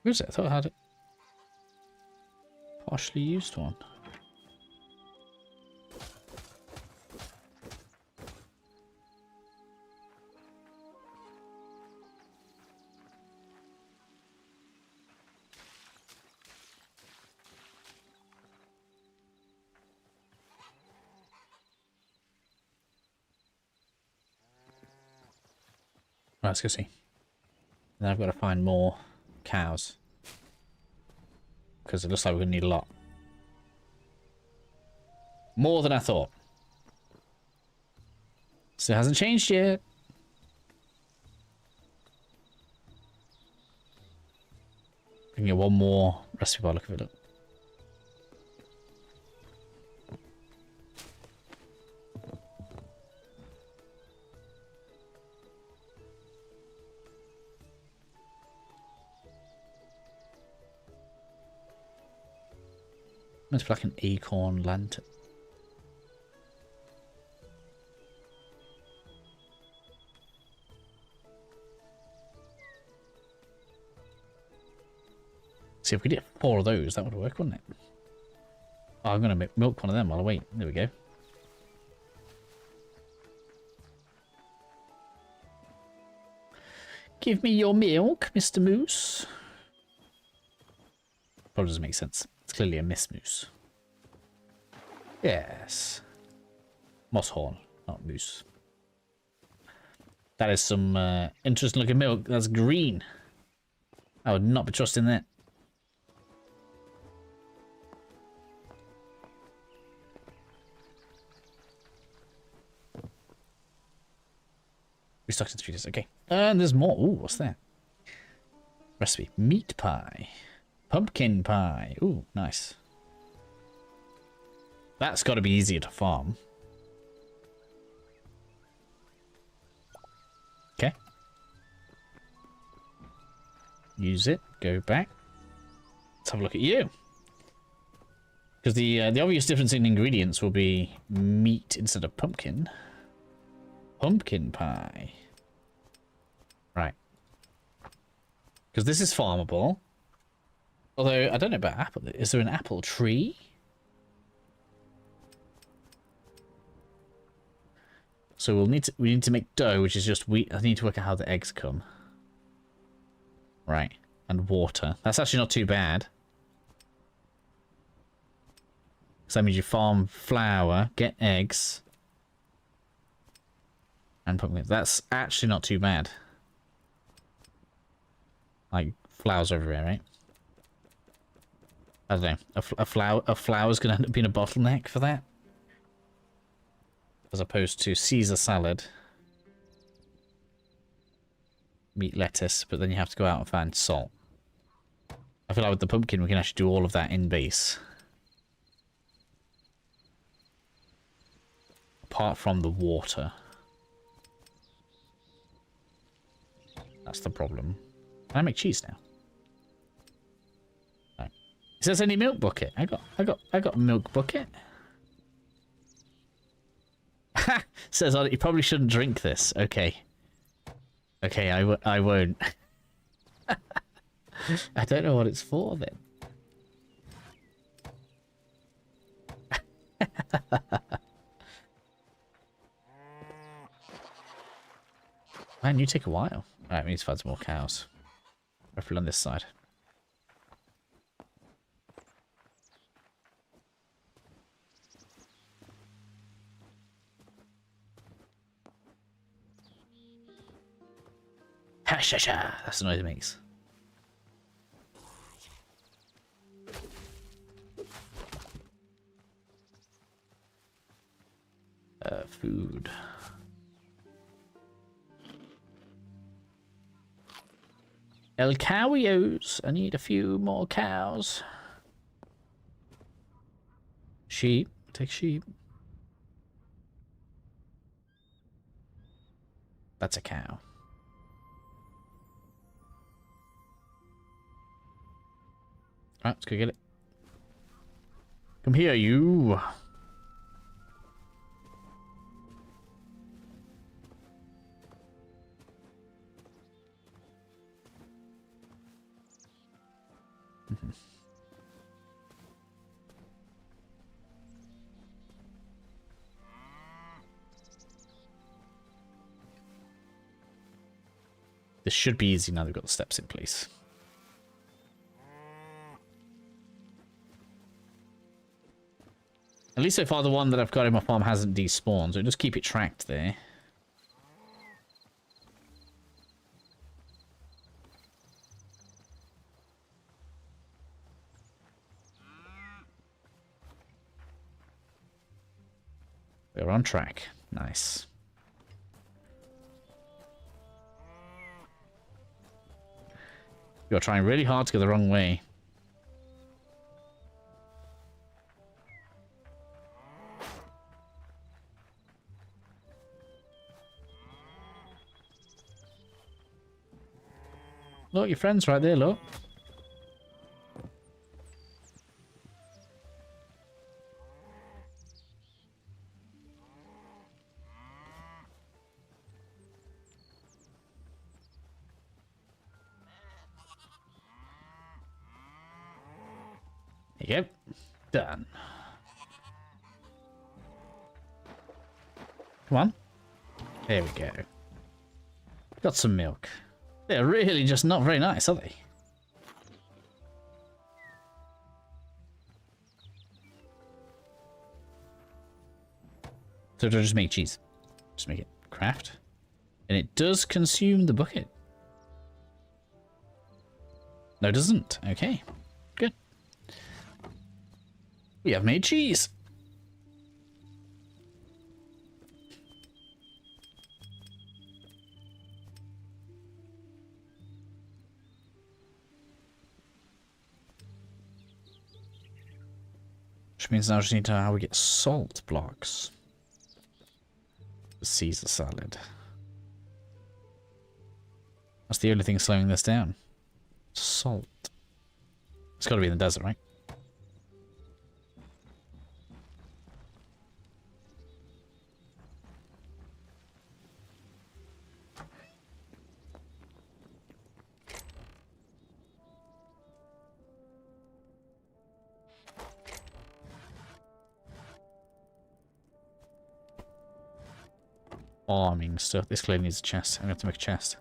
Where's it? I thought I had it. Partially used one. Right, let's go see. Then I've got to find more cows. Because it looks like we're going to need a lot. More than I thought. Still hasn't changed yet. I can get one more recipe by the look of it. Look. Meant to be like an acorn lantern. See, if we did 4 of those, that would work, wouldn't it? Oh, I'm going to milk one of them while I wait. There we go. Give me your milk, Mr. Moose. Probably doesn't make sense. It's clearly a Miss Moose. Yes. Mosshorn, not moose. That is some interesting looking milk. That's green. I would not be trusting that. Restocked in 3 days. Okay. And there's more. Ooh, what's that? Recipe. Meat pie. Pumpkin pie. Ooh, nice. That's got to be easier to farm. Okay. Use it. Go back. Let's have a look at you. Because the obvious difference in ingredients will be meat instead of pumpkin. Pumpkin pie. Right. Because this is farmable. Although, I don't know about apple. Is there an apple tree? So we need to make dough, which is just wheat. I need to work out how the eggs come. Right. and water. That's actually not too bad. So that means you farm flour, get eggs, and pumpkins. That's actually not too bad. Like, flowers everywhere, right? I don't know. A flower's gonna end up being a bottleneck for that. As opposed to Caesar salad. Meat, lettuce, but then you have to go out and find salt. I feel like with the pumpkin we can actually do all of that in base. Apart from the water. That's the problem. Can I make cheese now? No. It says any milk bucket. I got milk bucket. Ha! Says on it, you probably shouldn't drink this. Okay. Okay, I won't. I don't know what it's for then. Man, you take a while. Alright, we need to find some more cows. Hopefully on this side. Ha sha sha! That's the noise it makes. Food. El cowios. I need a few more cows. Sheep. Take sheep. That's a cow. Alright, let's go get it. Come here, you. This should be easy now they've got the steps in place. At least so far the one that I've got in my farm hasn't despawned, so just keep it tracked there. We're on track. Nice. You're trying really hard to go the wrong way. Look, your friend's right there, look. Yep, done. Come on. There we go. Got some milk. They're really just not very nice, are they? So do I just make cheese? Just make it craft. And it does consume the bucket. No, it doesn't. Okay. Good. We have made cheese. Which means now I just need to know how we get salt blocks. The Caesar salad. That's the only thing slowing this down. Salt. It's got to be in the desert, right? Farming stuff. This clearly needs a chest. I'm going to have to make a chest.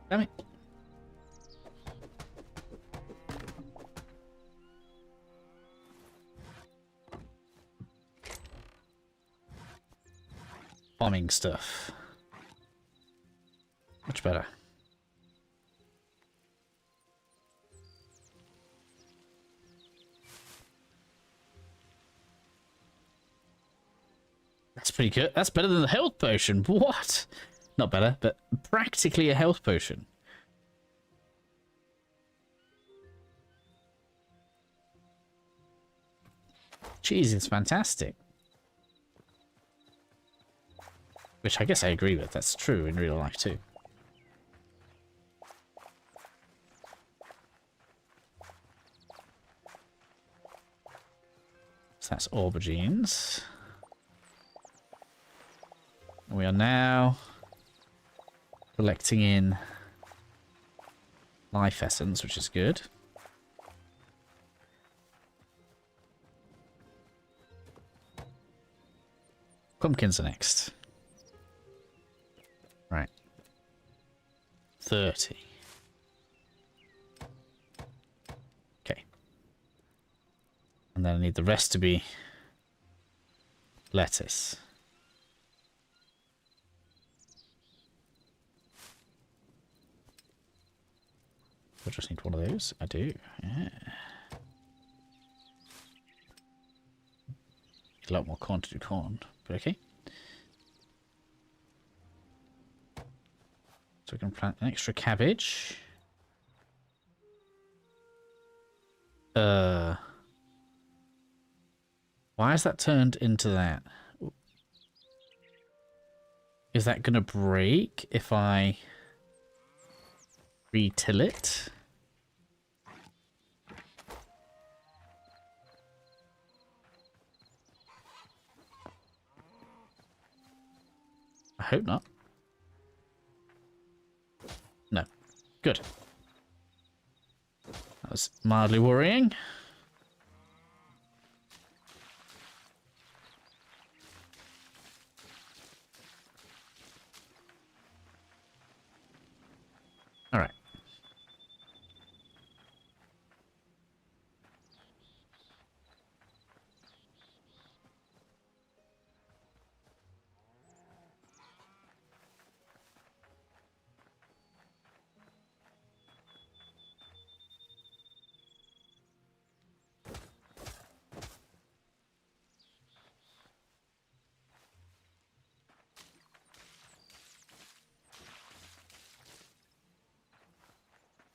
Damn it. Bombing stuff. Much better. That's pretty good. That's better than the health potion. What? Not better, but practically a health potion. Jeez, it's fantastic. Which I guess I agree with. That's true in real life too. So that's aubergines. We are now collecting in life essence, which is good. Pumpkins are next. Right. 30. Okay. And then I need the rest to be lettuce. I just need one of those. I do. Yeah. A lot more corn to do corn, but okay. So we can plant an extra cabbage. Why is that turned into that? Is that gonna break if I re-till it? I hope not. No. Good. That was mildly worrying. All right.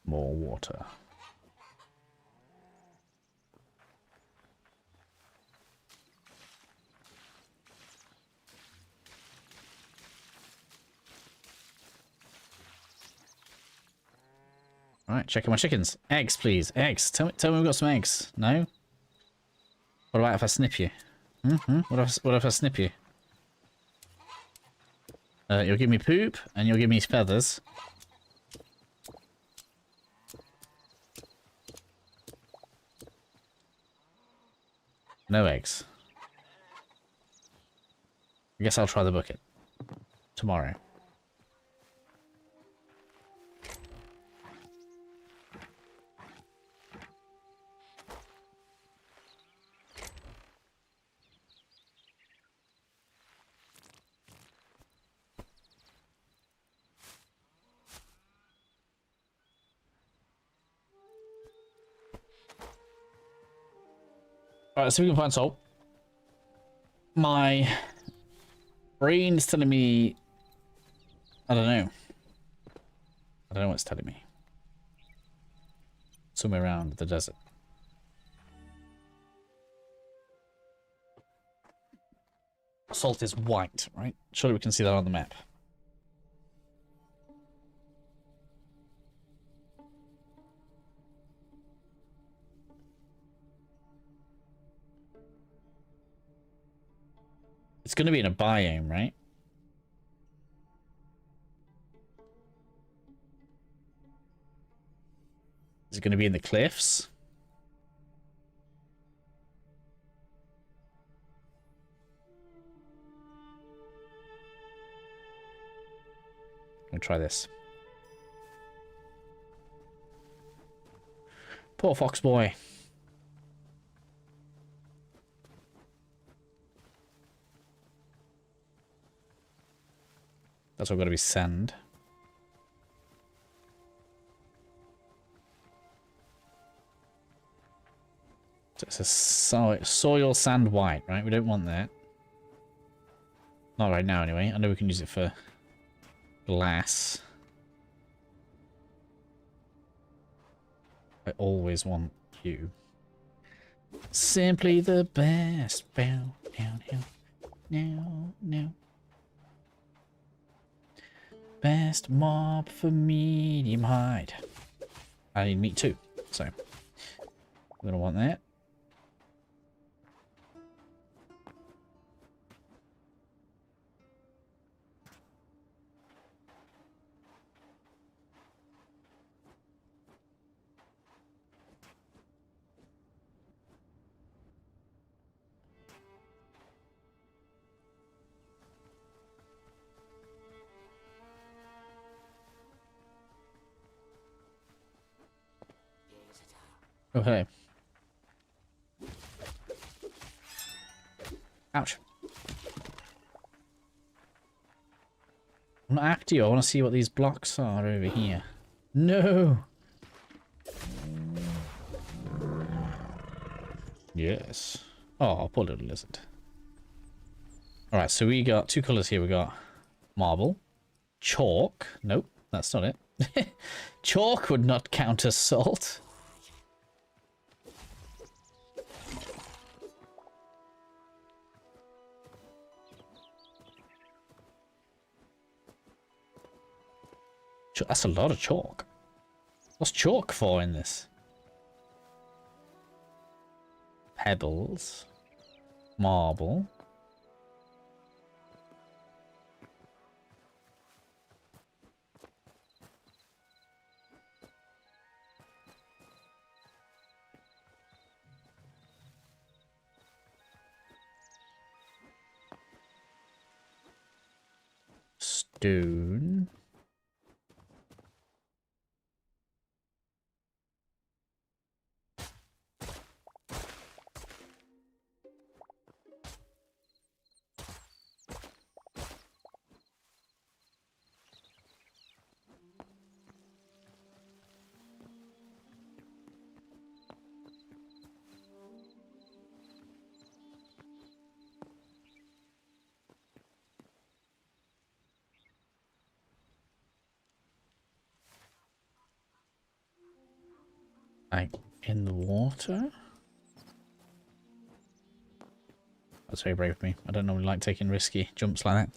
More water. All right, checking my chickens. Eggs, please. Eggs. Tell me we've got some eggs. No? What about if I snip you? What if I snip you? You'll give me poop, and you'll give me feathers. No eggs. I guess I'll try the bucket. Tomorrow. Alright, let's see if we can find salt. My brain's telling me... I don't know. I don't know what it's telling me. Somewhere around the desert. Salt is white, right? Surely we can see that on the map. It's going to be in a biome, right? Is it going to be in the cliffs? I'm going to try this. Poor fox boy. That's all got to be sand. So it's a soil sand white, right? We don't want that. Not right now, anyway. I know we can use it for glass. I always want you. Simply the best. Bow, down, down. Now, now. Best mob for medium height. I need meat too, so we're gonna want that. Okay. Ouch. I'm not after you. I want to see what these blocks are over here. No! Yes. Oh, poor little lizard. Alright, so we got two colours here. We got marble. Chalk. Nope, that's not it. Chalk would not count as salt. That's a lot of chalk. What's chalk for in this? Pebbles. Marble. Stone. Like, in the water? That's very brave of me. I don't normally like taking risky jumps like that.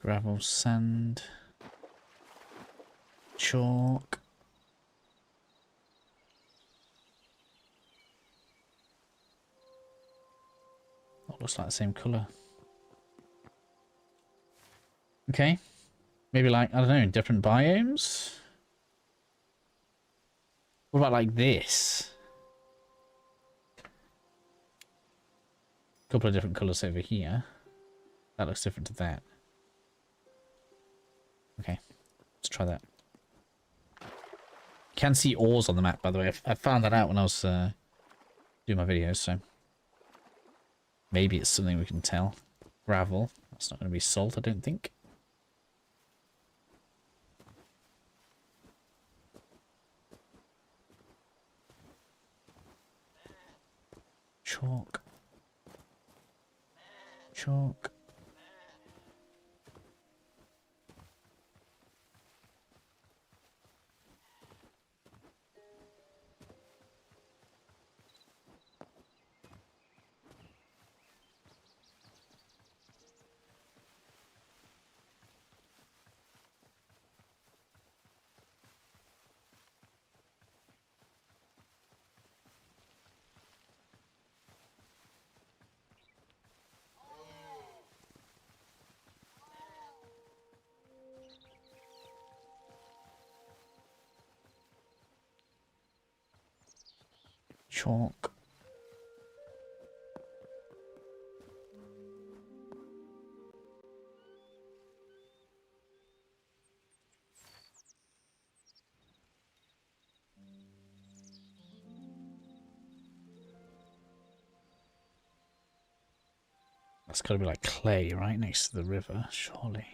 Gravel, sand, chalk. That looks like the same colour. Okay. Maybe like, I don't know, different biomes? What about like this? A couple of different colours over here. That looks different to that. Okay, let's try that. You can see ores on the map, by the way. I found that out when I was doing my videos, so maybe it's something we can tell. Gravel. That's not going to be salt, I don't think. Chalk. Chalk. chalk. That's got to be like clay right next to the river, surely.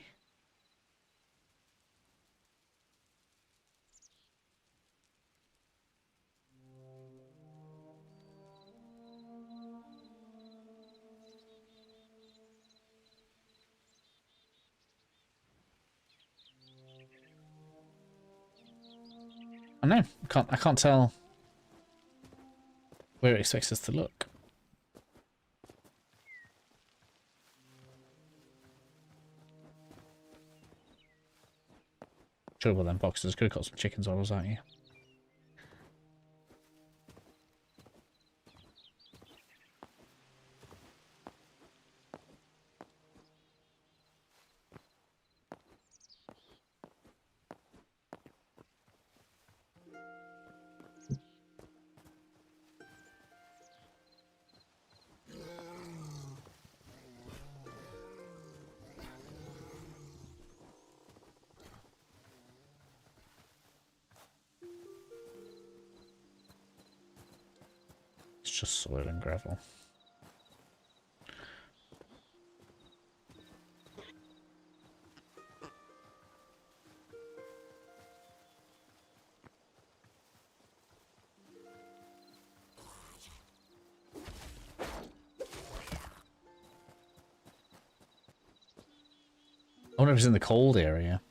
I know. I can't tell where it expects us to look. Sure, well then boxes could have got some chickens while I was out here. It's just soil and gravel. I wonder if it's in the cold area.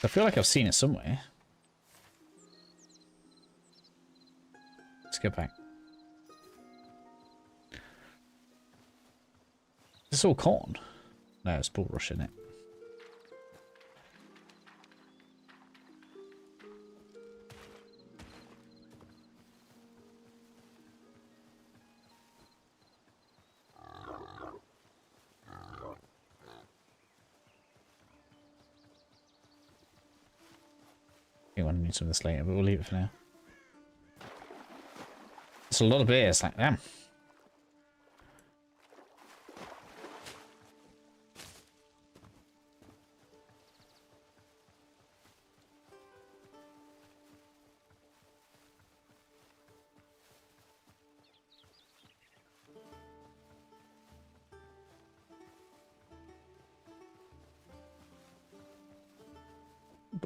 I feel like I've seen it somewhere. Let's go back. Is this all corn? No, it's bulrush in it. I think I need some of this later, but we'll leave it for now. It's a lot of beers, like, damn.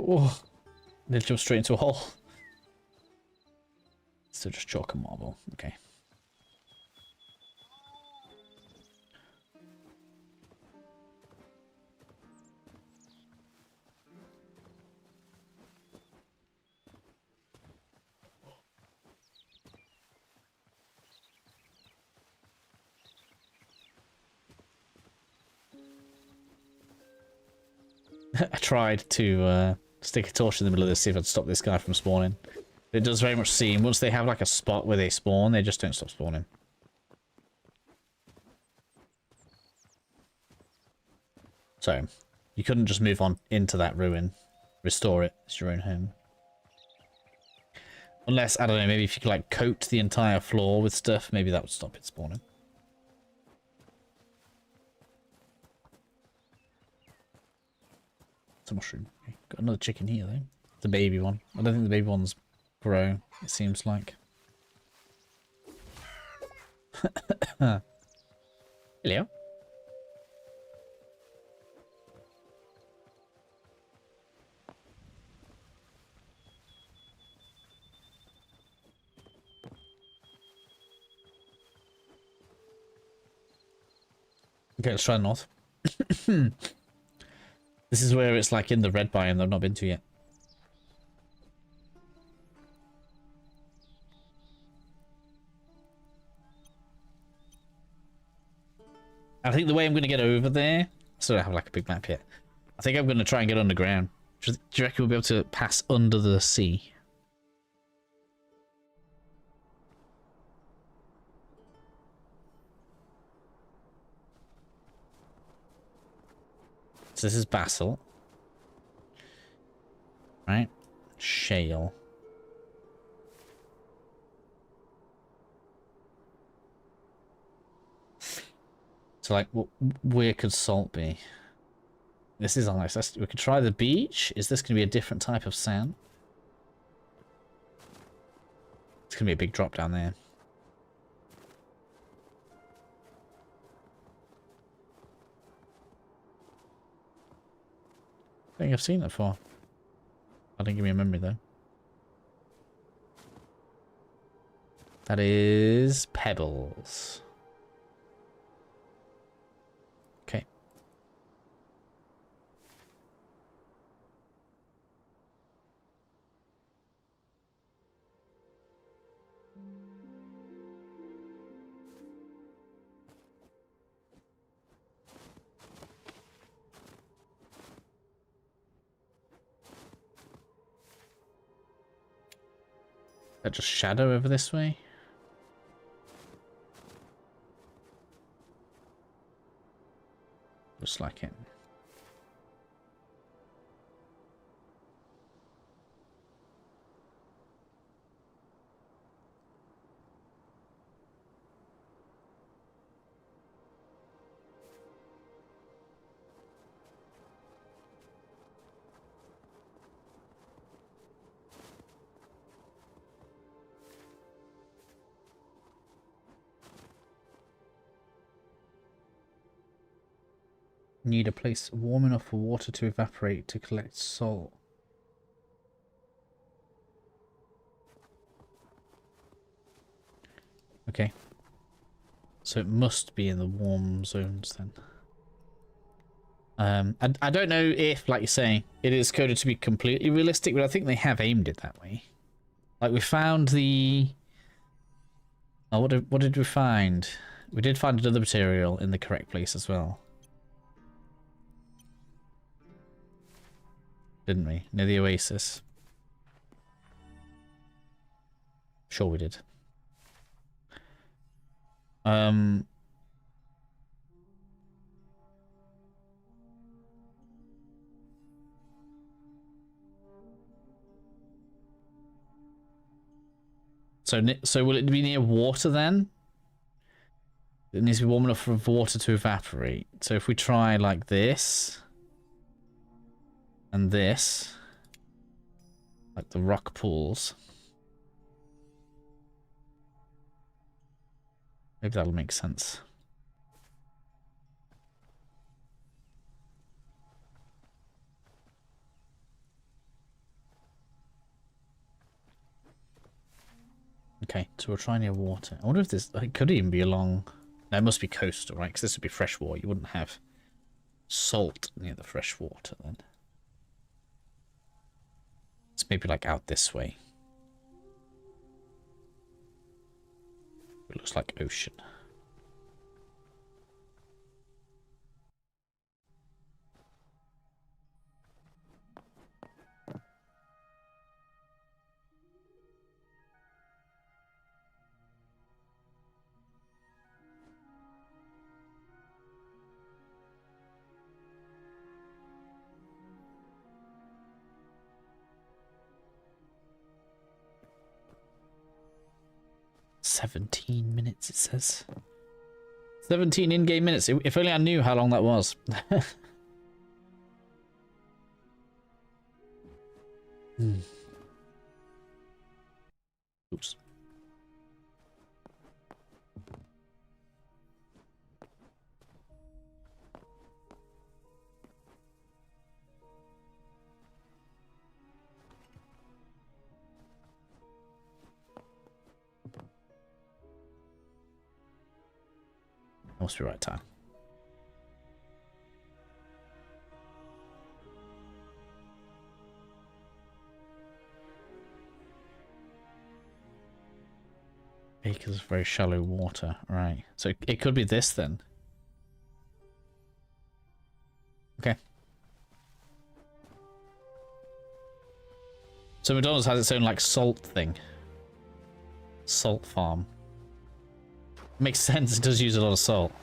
Oh, they jump straight into a hole. So just chalk and marble, okay. I tried to stick a torch in the middle of this, see if I'd stop this guy from spawning. It does very much seem, once they have like a spot where they spawn, they just don't stop spawning. So, you couldn't just move on into that ruin, restore it, it's your own home. Unless, I don't know, maybe if you could like coat the entire floor with stuff, maybe that would stop it spawning. It's a mushroom. Okay. Got another chicken here though. The baby one. I don't think the baby ones grow, it seems like. Hello. Okay, let's try the north. This is where it's like in the red biome that I've not been to yet. I think the way I'm going to get over there... So I don't have like a big map yet. I think I'm going to try and get underground. Do you reckon we'll be able to pass under the sea? So this is basalt. Right? shale. So, like, where could salt be? This is ice. We could try the beach. Is this going to be a different type of sand? It's going to be a big drop down there. I think I've seen it before. I didn't give me a memory though. That is pebbles. Okay. That just shadow over this way? Looks like it. Need a place warm enough for water to evaporate to collect salt. Okay. So it must be in the warm zones then. I don't know if, like you're saying, it is coded to be completely realistic, but I think they have aimed it that way. Like we found the... Oh, what did we find? We did find another material in the correct place as well. Didn't we? Near the oasis. Sure we did. So will it be near water then? It needs to be warm enough for water to evaporate. So if we try like this and this, like the rock pools, maybe that'll make sense. Okay, so we're trying near water. I wonder if this, it could even be along, no, it must be coastal, right? Because this would be fresh water. You wouldn't have salt near the fresh water then. It's maybe like out this way. It looks like ocean. $17 it says. 17 in-game minutes. If only I knew how long that was. Oops. Must be right time. Acres of very shallow water, right? So it could be this then. Okay. So McDonald's has its own like salt thing. Salt farm. Makes sense, it does use a lot of salt.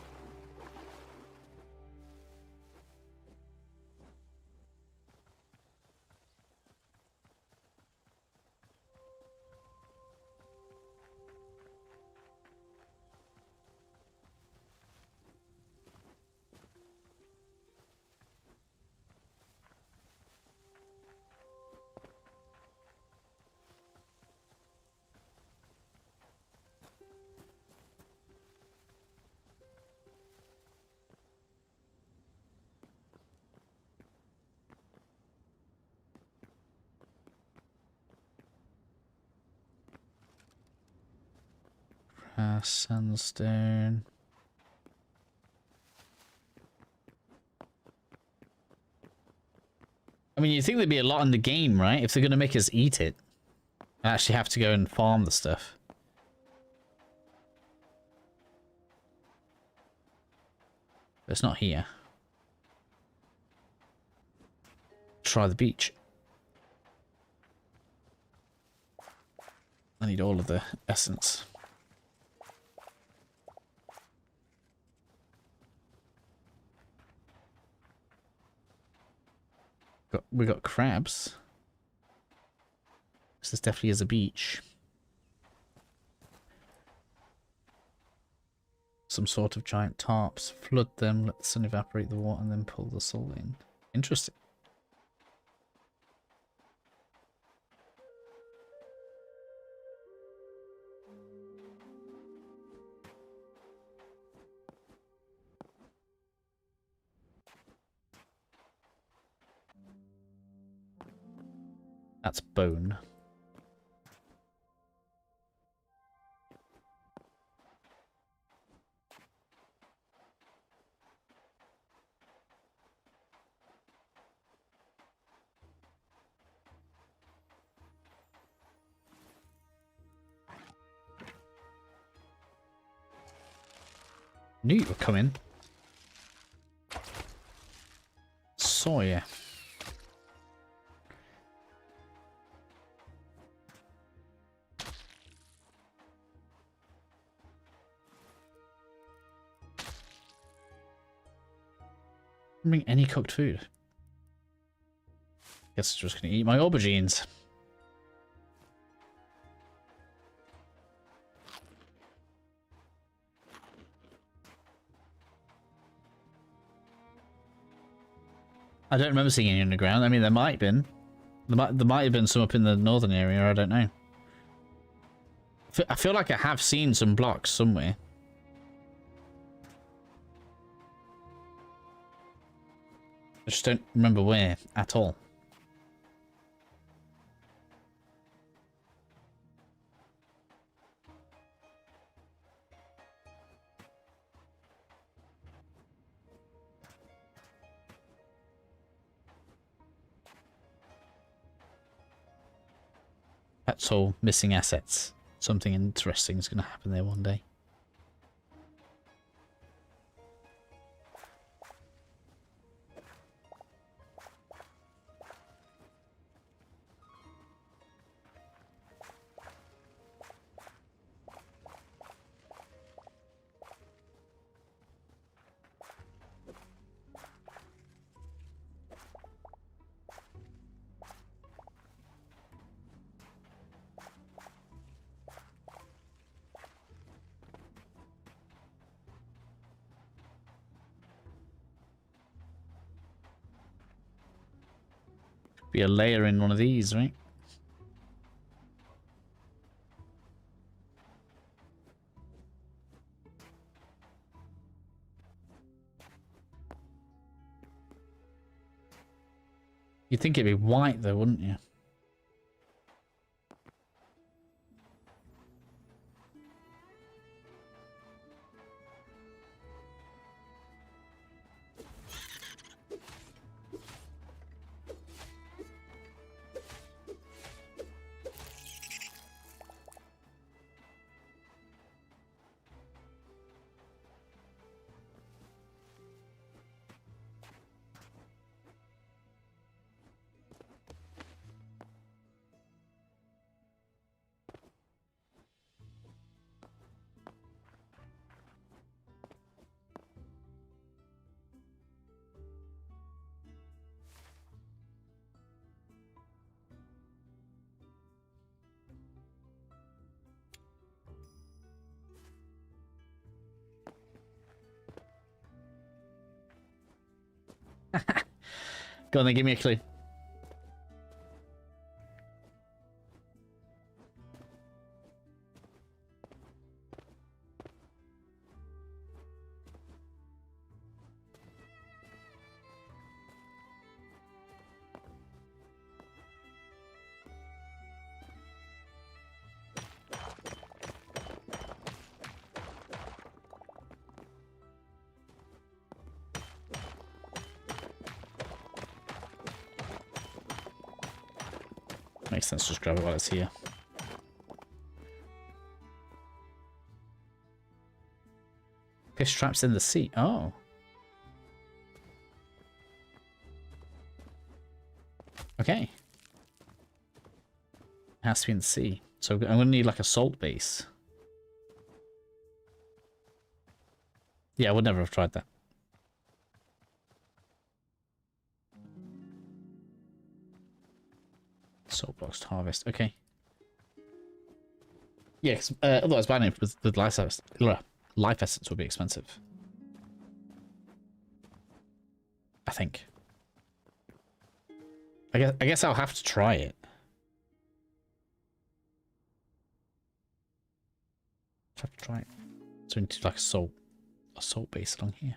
Sandstone. I mean, you'd think there'd be a lot in the game, right? If they're going to make us eat it. And actually have to go and farm the stuff. But it's not here. Try the beach. I need all of the essence. We got crabs. This definitely is a beach. Some sort of giant tarps. Flood them, let the sun evaporate the water, and then pull the salt in. Interesting. That's bone. Knew you were coming. Soy. Bring any cooked food. Guess I'm just gonna eat my aubergines. I don't remember seeing any underground. I mean, there might have been. There might have been some up in the northern area. I don't know. I feel like I have seen some blocks somewhere. I just don't remember where at all. That's all missing assets. Something interesting is going to happen there one day. Be a layer in one of these, right? You'd think it'd be white though, wouldn't you? Go on then, give me a clue. Makes sense to just grab it while it's here. Fish traps in the sea. Oh. Okay. It has to be in the sea. So I'm going to need like a salt base. Yeah, I would never have tried that. Salt boxed harvest. Okay. Yeah, because otherwise buying it with life essence would be expensive. I think. I guess I'll have to try it. Have to try it. So we need to like a salt base along here.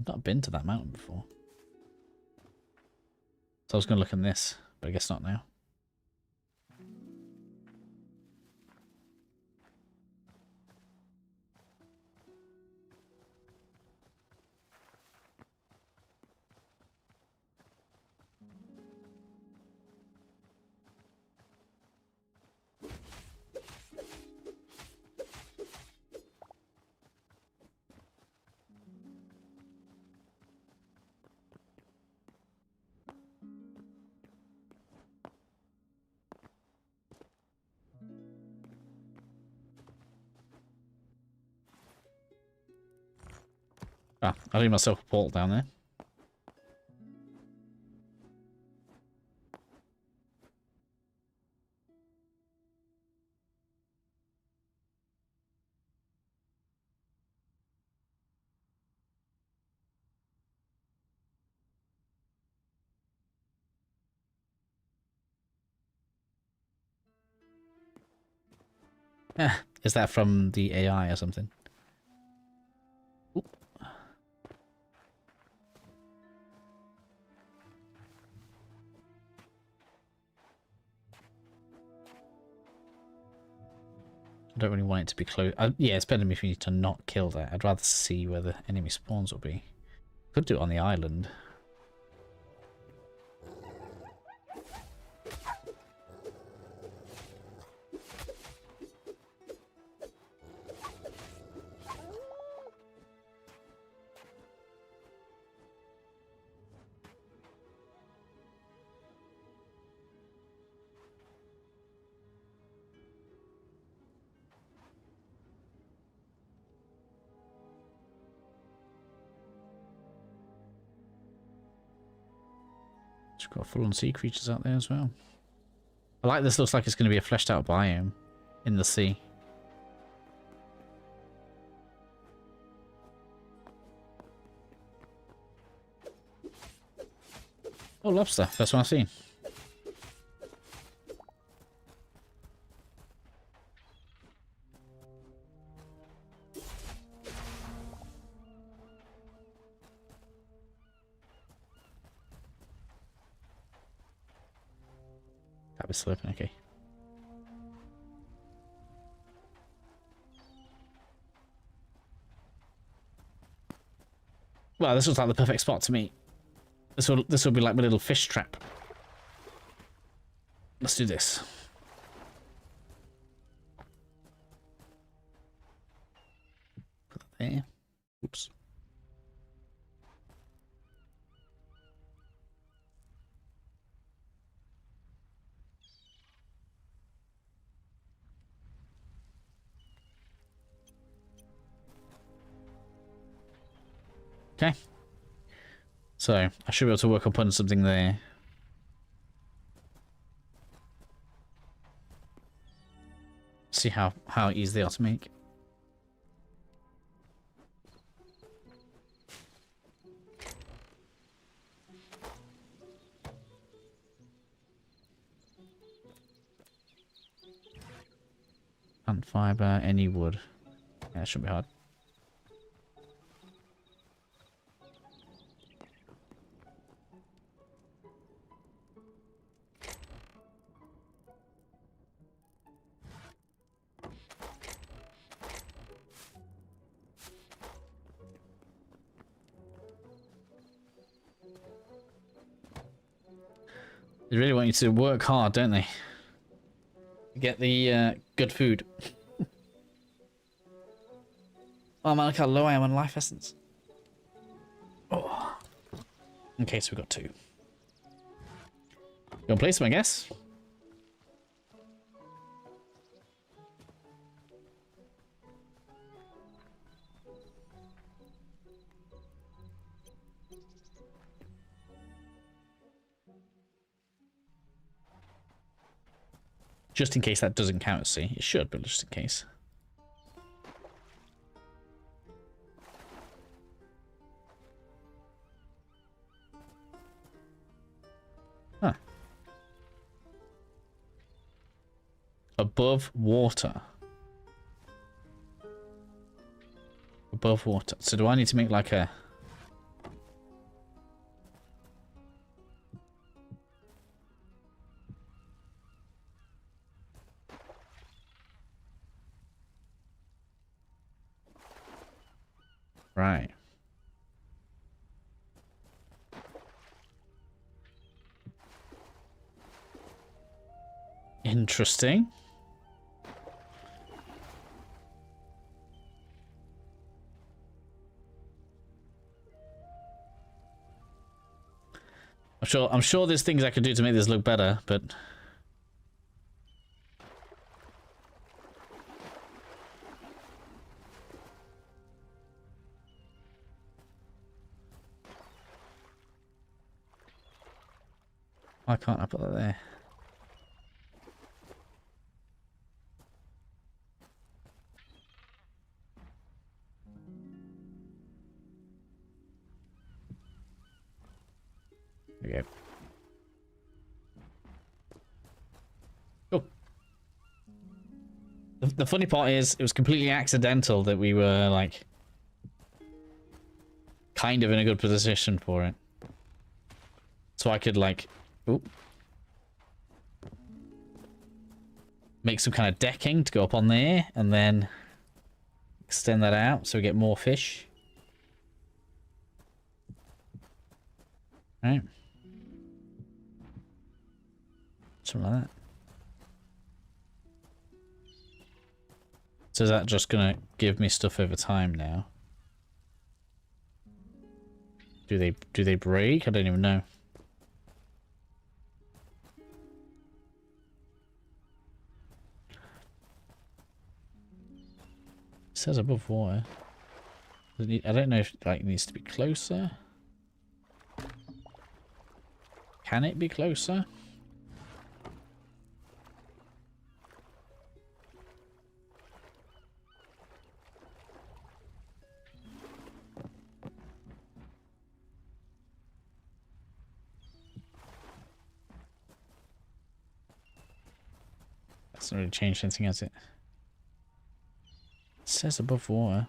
I've not been to that mountain before. So I was gonna look in this, but I guess not now. Ah, I leave myself a portal down there. Is that from the AI or something? Ooh. I don't really want it to be close. Yeah, it's better for me to not kill that. I'd rather see where the enemy spawns will be. Could do it on the island. It's got full-on sea creatures out there as well. I like this. Looks like it's going to be a fleshed out biome in the sea. Oh, lobster. First one I've seen. That was slipping. Okay. Well, this looks like the perfect spot to me. This will be like my little fish trap. Let's do this. Put that there. Oops. Okay. So I should be able to work on putting something there. See how easy they are to make. Plant fiber, any wood. Yeah, it shouldn't be hard. They really want you to work hard, don't they? To get the good food. Oh man, look how low I am on life essence. Oh. Okay, so we've got 2. Go and place them, I guess. Just in case that doesn't count, see? It should, but just in case. Huh. Above water. Above water. So do I need to make like a... Right. Interesting. I'm sure there's things I could do to make this look better, but why can't I put that there? There we go. Cool. The funny part is, it was completely accidental that we were, like, kind of in a good position for it. So I could, like, oop, make some kind of decking to go up on there, and then extend that out so we get more fish. Right. Something like that. So is that just gonna give me stuff over time now? Do they break? I don't even know. It says above water. I don't know if like it needs to be closer. Can it be closer? That's not really changed anything, has it? It says above water.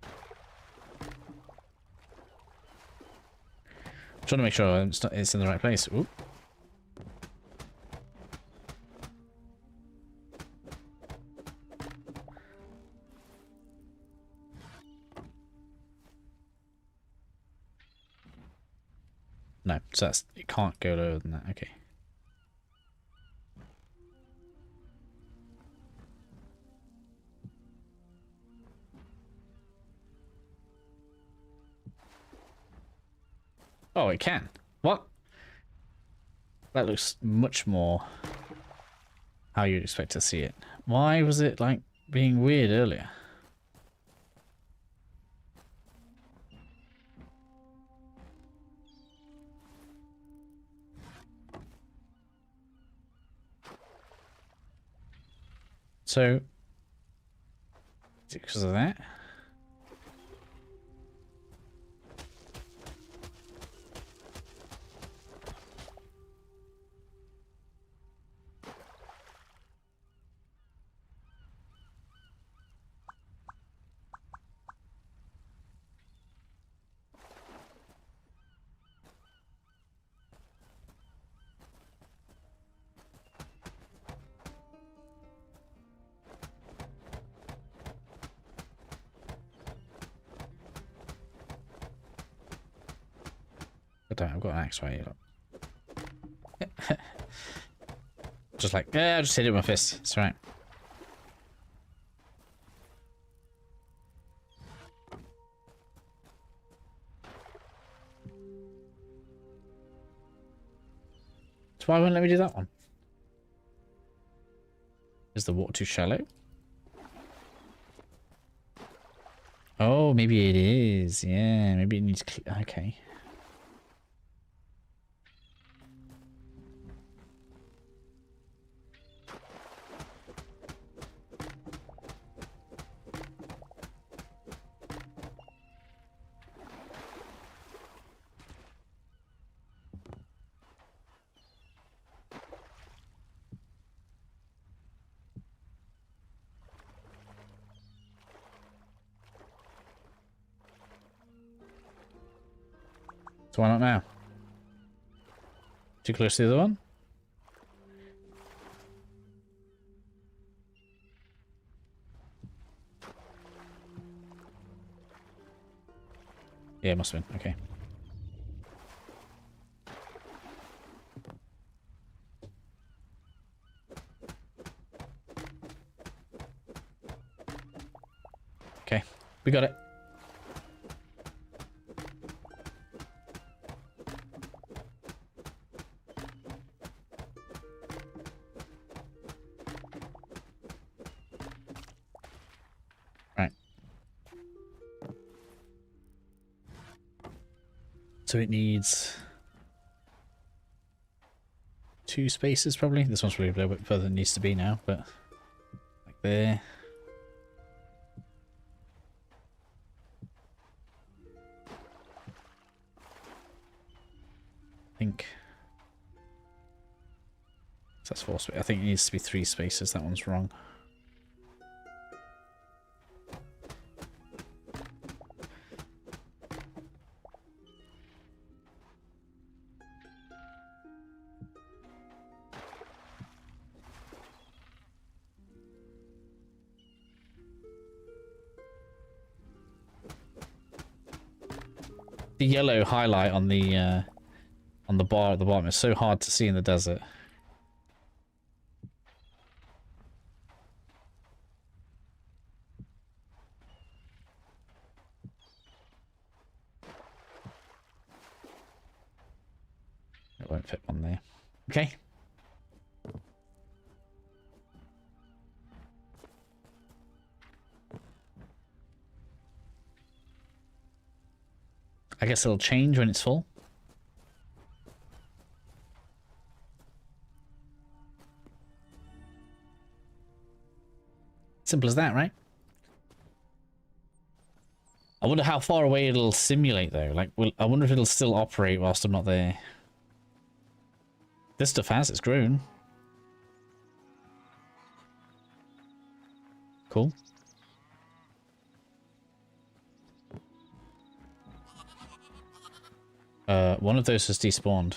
I'm trying to make sure it's in the right place. Oop. No, so it can't go lower than that. Okay. Oh, it can. What? That looks much more how you'd expect to see it. Why was it, like, being weird earlier? So, is it because of that? I don't, I've got an axe right here. Look. Just like, yeah, I just hit it with my fist. It's right. So why won't let me do that one? Is the water too shallow? Oh, maybe it is. Yeah, maybe it needs... Okay. So why not now? Too close to the other one? Yeah, it must have been. Okay. Okay, we got it. Right. So it needs 2 spaces probably. This one's probably a little bit further than it needs to be now, but like there. I think so that's 4 spaces. I think it needs to be 3 spaces. That one's wrong. The yellow highlight on the bar at the bottom is so hard to see in the desert. It won't fit on there. Okay. I guess it'll change when it's full. Simple as that, right? I wonder how far away it'll simulate though. Like, I wonder if it'll still operate whilst I'm not there. This stuff has, it's grown. Cool. One of those has despawned.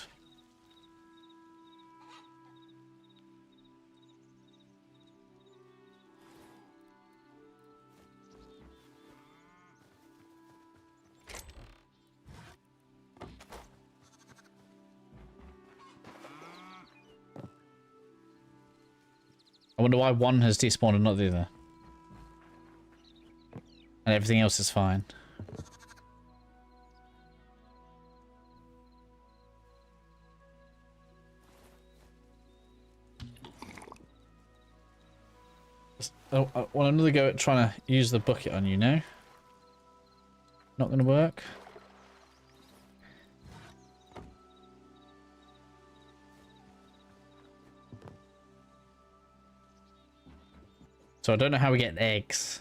I wonder why one has despawned and not the other. And everything else is fine. Oh, I want another go at trying to use the bucket on you now. Not going to work. So I don't know how we get eggs.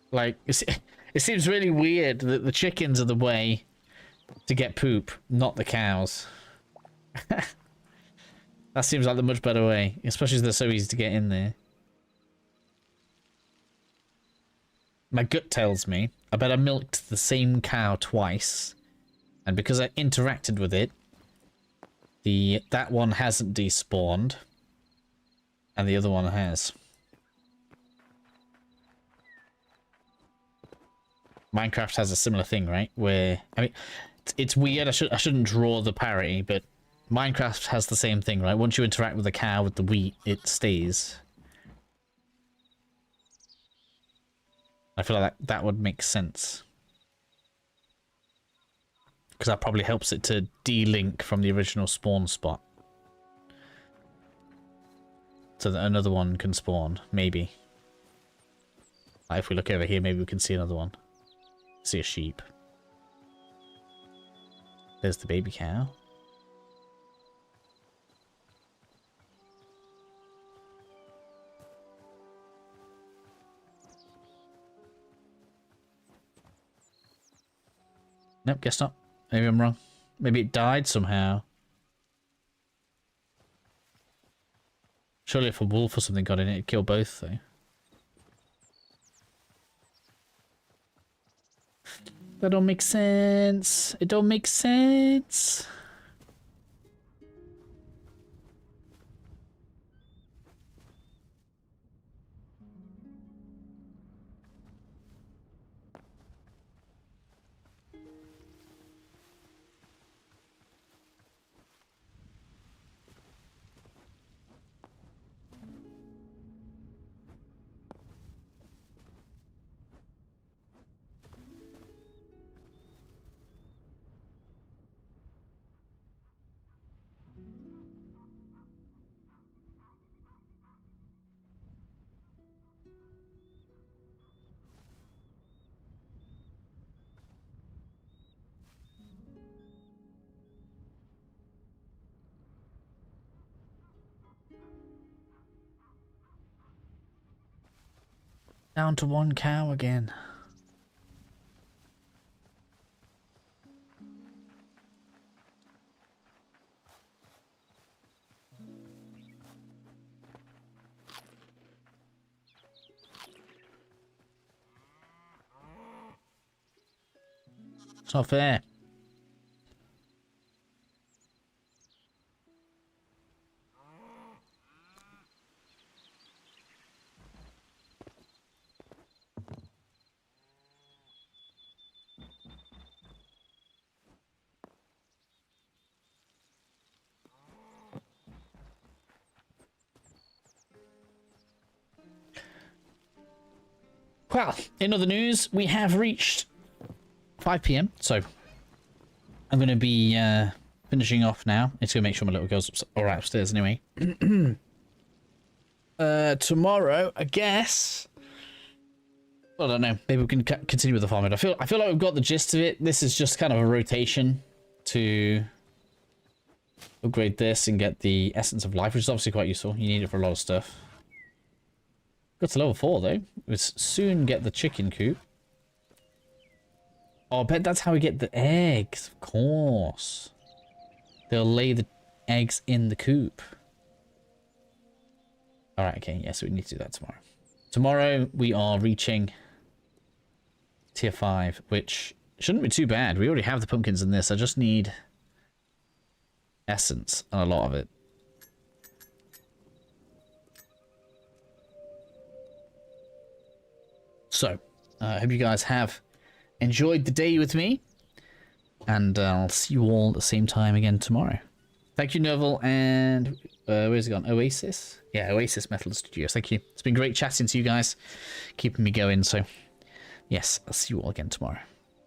Like, it seems really weird that the chickens are the way to get poop, not the cows. That seems like the much better way, especially as they're so easy to get in there. My gut tells me I better milked the same cow twice, and because I interacted with it, that one hasn't despawned, and the other one has. Minecraft has a similar thing, right? Where, I mean, it's weird. I shouldn't draw the parity, but Minecraft has the same thing, right? Once you interact with the cow with the wheat, it stays. I feel like that would make sense. Because that probably helps it to de-link from the original spawn spot. So that another one can spawn, maybe. Like if we look over here, maybe we can see another one. See a sheep. There's the baby cow. Nope, guess not. Maybe I'm wrong. Maybe it died somehow. Surely if a wolf or something got in it, it'd kill both, though. That don't make sense. It don't make sense. Down to one cow again. It's not fair. Well, in other news, we have reached 5 PM, so I'm going to be finishing off now. It's going to make sure my little girl's alright upstairs anyway. Tomorrow, I guess. Well, I don't know. Maybe we can continue with the farming. I feel like we've got the gist of it. This is just kind of a rotation to upgrade this and get the Essence of Life, which is obviously quite useful. You need it for a lot of stuff. Got to level 4 though. We'll soon get the chicken coop. Oh, I bet that's how we get the eggs. Of course. They'll lay the eggs in the coop. Alright, okay. Yeah, so we need to do that tomorrow. Tomorrow we are reaching tier 5, which shouldn't be too bad. We already have the pumpkins in this. I just need essence and a lot of it. So, I hope you guys have enjoyed the day with me, and I'll see you all at the same time again tomorrow. Thank you, Neville, and where's it gone? Oasis? Yeah, Oasis Hypixel Studios. Thank you. It's been great chatting to you guys, keeping me going. So, yes, I'll see you all again tomorrow.